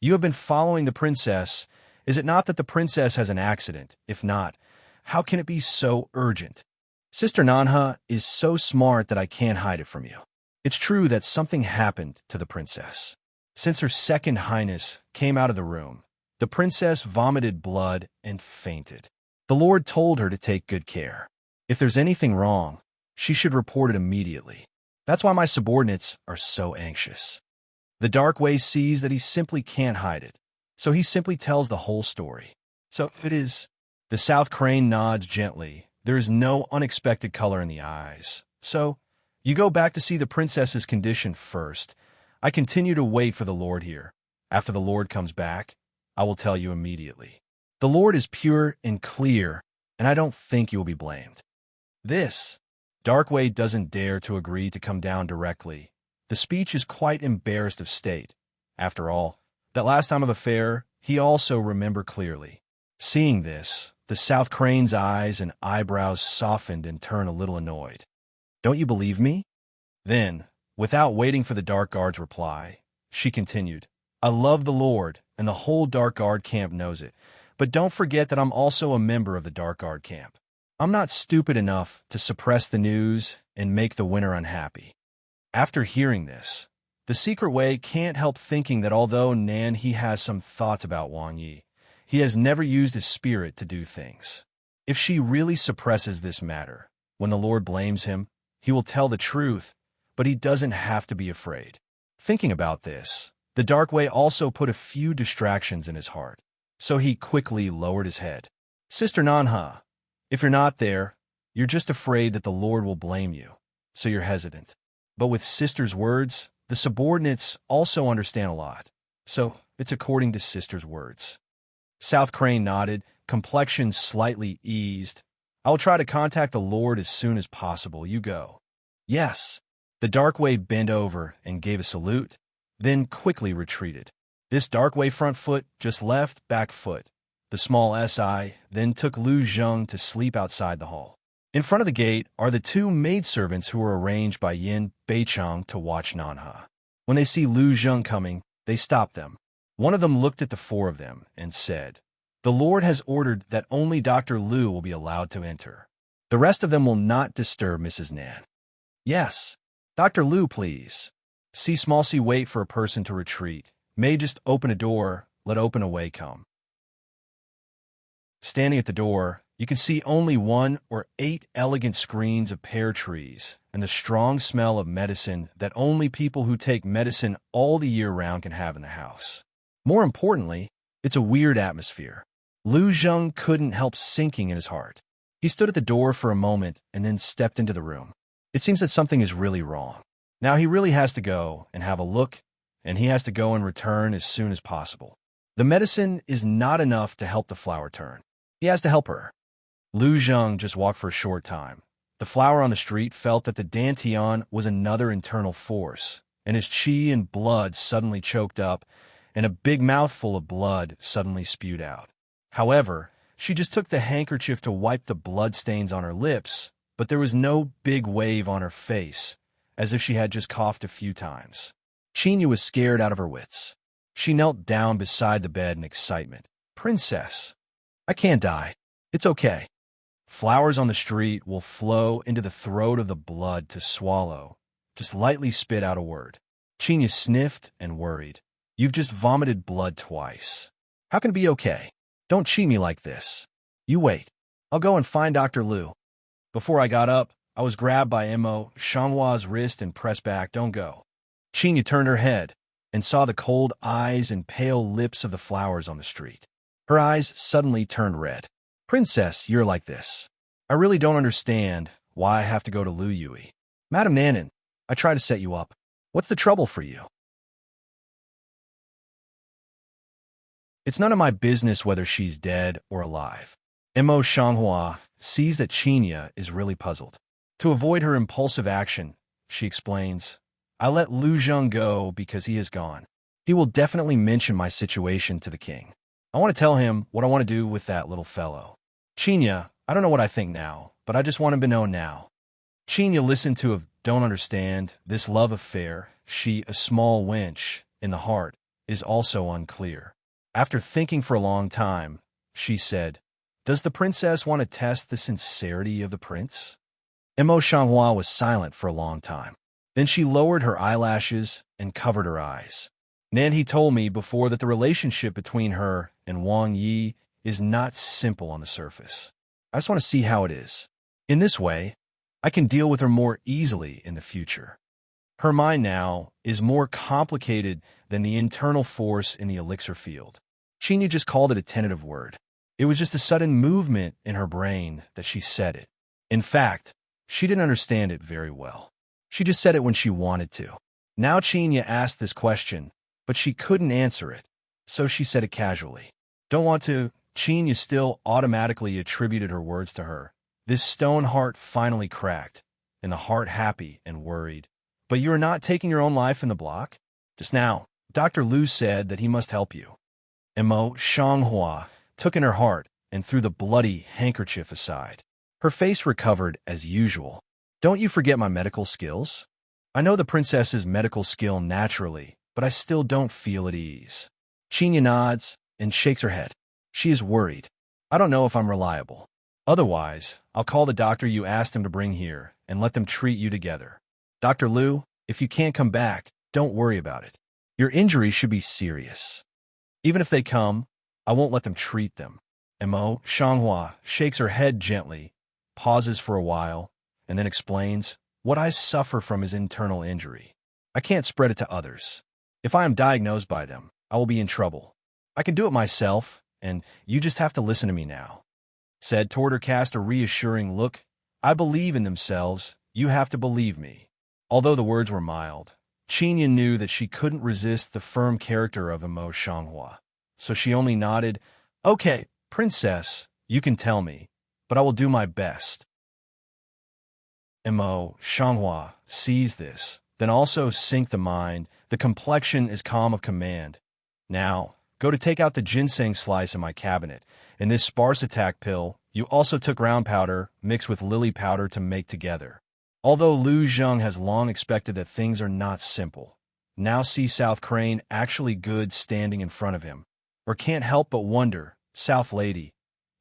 "You have been following the princess. Is it not that the princess has an accident? If not, how can it be so urgent?" "Sister Nanha is so smart that I can't hide it from you. It's true that something happened to the princess. Since her Second Highness came out of the room, the princess vomited blood and fainted. The Lord told her to take good care. If there's anything wrong, she should report it immediately. That's why my subordinates are so anxious." The Dark Way sees that he simply can't hide it, so he simply tells the whole story. "So it is." The South Crane nods gently. There is no unexpected color in the eyes. "So, you go back to see the princess's condition first. I continue to wait for the Lord here. After the Lord comes back, I will tell you immediately. The Lord is pure and clear, and I don't think you will be blamed." This, Darkway doesn't dare to agree to come down directly. The speech is quite embarrassed of state. After all, that last time of affair, he also remembered clearly. Seeing this, the South Crane's eyes and eyebrows softened and turned a little annoyed. "Don't you believe me?" Then, without waiting for the Dark Guard's reply, she continued, "I love the Lord, and the whole Dark Guard camp knows it. But don't forget that I'm also a member of the Dark Guard camp. I'm not stupid enough to suppress the news and make the winner unhappy." After hearing this, the Secret Way can't help thinking that although he has some thoughts about Wang Yi, he has never used his spirit to do things. If she really suppresses this matter, when the Lord blames him, he will tell the truth, but he doesn't have to be afraid. Thinking about this, the Dark Way also put a few distractions in his heart, so he quickly lowered his head. "Sister Nanha, if you're not there, you're just afraid that the Lord will blame you, so you're hesitant. But with Sister's words, the subordinates also understand a lot, so it's according to Sister's words." South Crane nodded, complexion slightly eased. "I will try to contact the Lord as soon as possible. You go." "Yes." The Dark Way bent over and gave a salute, then quickly retreated. This Dark Way front foot just left back foot. The small SI then took Lu Zheng to sleep outside the hall. In front of the gate are the two maidservants who were arranged by Yin Beichang to watch Nanha. When they see Lu Zheng coming, they stop them. One of them looked at the four of them and said, "The Lord has ordered that only Dr. Lu will be allowed to enter. The rest of them will not disturb Mrs. Nan." "Yes, Dr. Lu, please." See small C wait for a person to retreat. May just open a door, let open a way come. Standing at the door, you can see only 1 or 8 elegant screens of pear trees and the strong smell of medicine that only people who take medicine all the year round can have in the house. More importantly, it's a weird atmosphere. Lu Zheng couldn't help sinking in his heart. He stood at the door for a moment and then stepped into the room. It seems that something is really wrong. Now he really has to go and have a look, and he has to go and return as soon as possible. The medicine is not enough to help the flower turn. He has to help her. Lu Zheng just walked for a short time, The flower on the street felt that the dantian was another internal force, and his chi and blood suddenly choked up, and a big mouthful of blood suddenly spewed out. However, she just took the handkerchief to wipe the bloodstains on her lips, but there was no big wave on her face, as if she had just coughed a few times. Chinya was scared out of her wits. She knelt down beside the bed in excitement. "Princess, I can't die. It's okay. Flowers on the street will flow into the throat of the blood to swallow. Just lightly spit out a word." Chinya sniffed and worried. "You've just vomited blood twice. How can it be okay? Don't cheat me like this. You wait. I'll go and find Dr. Lu." Before I got up, I was grabbed by Mo Shanghua's wrist and pressed back. "Don't go." Chinya turned her head and saw the cold eyes and pale lips of the flowers on the street. Her eyes suddenly turned red. "Princess, you're like this. I really don't understand why I have to go to Lu Yui. Madam Nanan, I try to set you up. What's the trouble for you?" "It's none of my business whether she's dead or alive." Mo Shanghua sees that Chinya is really puzzled. To avoid her impulsive action, she explains, "I let Lu Zheng go because he is gone. He will definitely mention my situation to the king. I want to tell him what I want to do with that little fellow. Chinya, I don't know what I think now, but I just want him to know now." Chinya listened to of don't understand this love affair. She, a small wench in the heart, is also unclear. After thinking for a long time, she said, "Does the princess want to test the sincerity of the prince?" Mo Shanghua was silent for a long time. Then she lowered her eyelashes and covered her eyes. "Nan, he told me before that the relationship between her and Wang Yi is not simple on the surface. I just want to see how it is. In this way, I can deal with her more easily in the future. Her mind now is more complicated than the internal force in the elixir field." Chinya just called it a tentative word. It was just a sudden movement in her brain that she said it. In fact, she didn't understand it very well. She just said it when she wanted to. Now Chinya asked this question, but she couldn't answer it, so she said it casually. "Don't want to." Chinya still automatically attributed her words to her. This stone heart finally cracked, and the heart happy and worried. "But you are not taking your own life in the block? Just now, Dr. Lu said that he must help you." Mo Shanghua took in her heart and threw the bloody handkerchief aside. Her face recovered as usual. "Don't you forget my medical skills? I know the princess's medical skill naturally, but I still don't feel at ease." Chinya nods and shakes her head. She is worried. "I don't know if I'm reliable. Otherwise, I'll call the doctor you asked him to bring here and let them treat you together. Dr. Lu, if you can't come back, don't worry about it. Your injury should be serious. Even if they come, I won't let them treat them." Mo Shanghua shakes her head gently, pauses for a while, and then explains, "What I suffer from is internal injury. I can't spread it to others. If I am diagnosed by them, I will be in trouble. I can do it myself, and you just have to listen to me now." Said toward her cast a reassuring look. "I believe in themselves. You have to believe me." Although the words were mild, Chinya knew that she couldn't resist the firm character of Mo Shanghua, so she only nodded. "Okay, princess, you can tell me, but I will do my best." Mo Shanghua sees this, then also sync the mind. The complexion is calm of command. "Now, go to take out the ginseng slice in my cabinet, and this sparse attack pill. You also took round powder mixed with lily powder to make together." Although Lu Zheng has long expected that things are not simple, now see South Crane actually good standing in front of him, or can't help but wonder, "South Lady,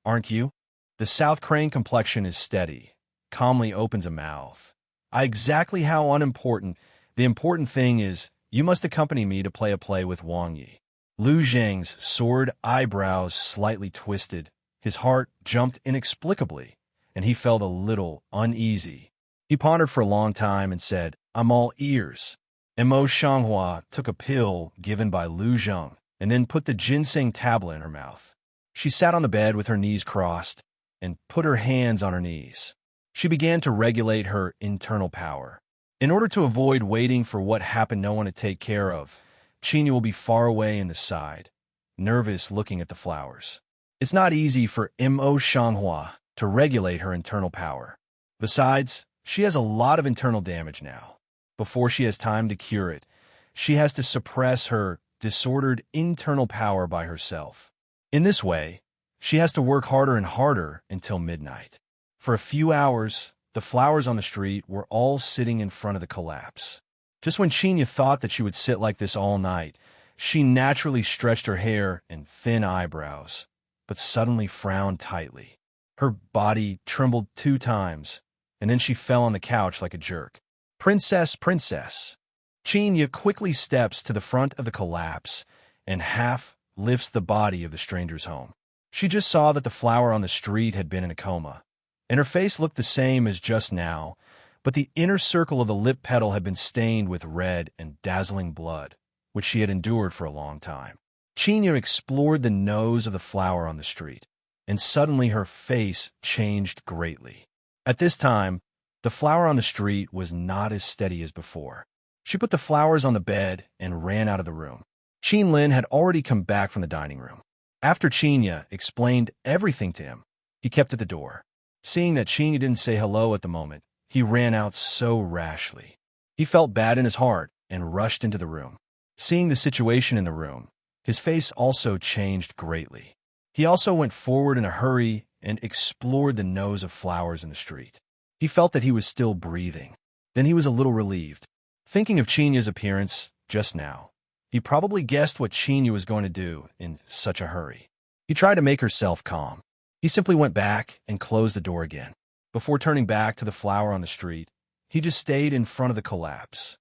aren't you?" The South Crane complexion is steady, calmly opens a mouth. "I exactly how unimportant. The important thing is, you must accompany me to play a play with Wang Yi." Lu Zheng's sword eyebrows slightly twisted. His heart jumped inexplicably, and he felt a little uneasy. He pondered for a long time and said, "I'm all ears." Mo Shanghua took a pill given by Lu Zheng and then put the ginseng tablet in her mouth. She sat on the bed with her knees crossed and put her hands on her knees. She began to regulate her internal power. In order to avoid waiting for what happened no one to take care of, Chinya will be far away in the side, nervous looking at the flowers. It's not easy for Mo Shanghua to regulate her internal power. Besides, she has a lot of internal damage now. Before she has time to cure it, she has to suppress her disordered internal power by herself. In this way, she has to work harder and harder until midnight. For a few hours, the flowers on the street were all sitting in front of the collapse. Just when Chinya thought that she would sit like this all night, she naturally stretched her hair and thin eyebrows, but suddenly frowned tightly. Her body trembled 2 times, and then she fell on the couch like a jerk. Princess, princess. Chinya quickly steps to the front of the collapse and half lifts the body of the stranger's home. She just saw that the flower on the street had been in a coma, and her face looked the same as just now, but the inner circle of the lip petal had been stained with red and dazzling blood, which she had endured for a long time. Chinya explored the nose of the flower on the street, and suddenly her face changed greatly. At this time, the flower on the street was not as steady as before. She put the flowers on the bed and ran out of the room. Qin Lin had already come back from the dining room. After Chinya explained everything to him, he kept at the door. Seeing that Chinya didn't say hello at the moment, he ran out so rashly. He felt bad in his heart and rushed into the room. Seeing the situation in the room, his face also changed greatly. He also went forward in a hurry and explored the nose of flowers in the street. He felt that he was still breathing. Then he was a little relieved. Thinking of Chinya's appearance just now, he probably guessed what Chinya was going to do in such a hurry. He tried to make herself calm. He simply went back and closed the door again. Before turning back to the flower on the street, he just stayed in front of the collapse.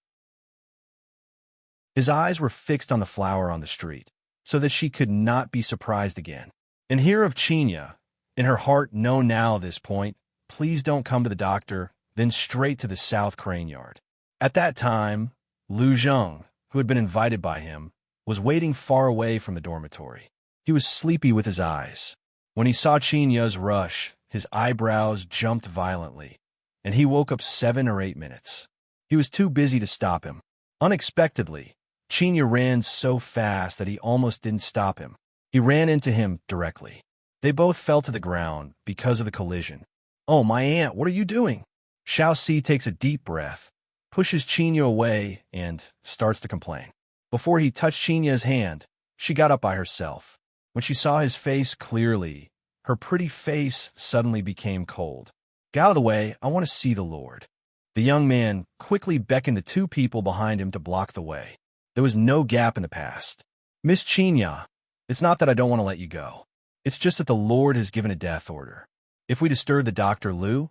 His eyes were fixed on the flower on the street, so that she could not be surprised again. And here of Chinya, in her heart know now this point, please don't come to the doctor, then straight to the South Crane Yard. At that time, Lu Zheng, who had been invited by him, was waiting far away from the dormitory. He was sleepy with his eyes. When he saw Chinya's rush, his eyebrows jumped violently, and he woke up 7 or 8 minutes. He was too busy to stop him. Unexpectedly, Chinya ran so fast that he almost didn't stop him. He ran into him directly. They both fell to the ground because of the collision. "Oh, my aunt, what are you doing?" Xiao Si takes a deep breath, pushes Chinya away, and starts to complain. Before he touched Chinya's hand, she got up by herself. When she saw his face clearly, her pretty face suddenly became cold. "Get out of the way, I want to see the Lord." The young man quickly beckoned the 2 people behind him to block the way. There was no gap in the past. "Miss Chinya, it's not that I don't want to let you go. It's just that the Lord has given a death order. If we disturb the Dr. Lu,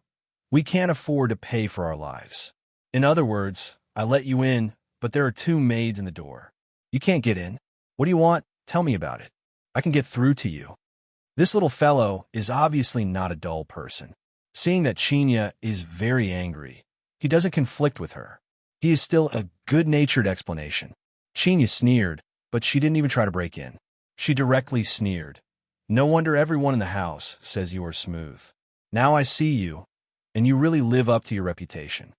we can't afford to pay for our lives. In other words, I let you in, but there are 2 maids in the door. You can't get in. What do you want? Tell me about it. I can get through to you." This little fellow is obviously not a dull person. Seeing that Chinya is very angry, he doesn't conflict with her. He is still a good-natured explanation. Chinya sneered, but she didn't even try to break in. She directly sneered. "No wonder everyone in the house says you are smooth. Now I see you, and you really live up to your reputation."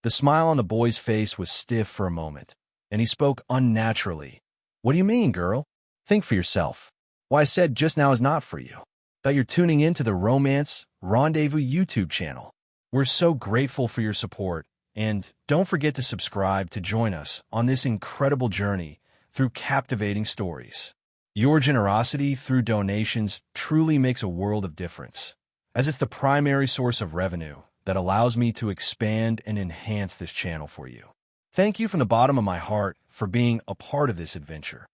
The smile on the boy's face was stiff for a moment, and he spoke unnaturally. "What do you mean, girl? Think for yourself. Why, I said just now is not for you. That you're tuning into the Romance Rendezvous YouTube channel. We're so grateful for your support, and don't forget to subscribe to join us on this incredible journey through captivating stories. Your generosity through donations truly makes a world of difference, as it's the primary source of revenue that allows me to expand and enhance this channel for you. Thank you from the bottom of my heart for being a part of this adventure.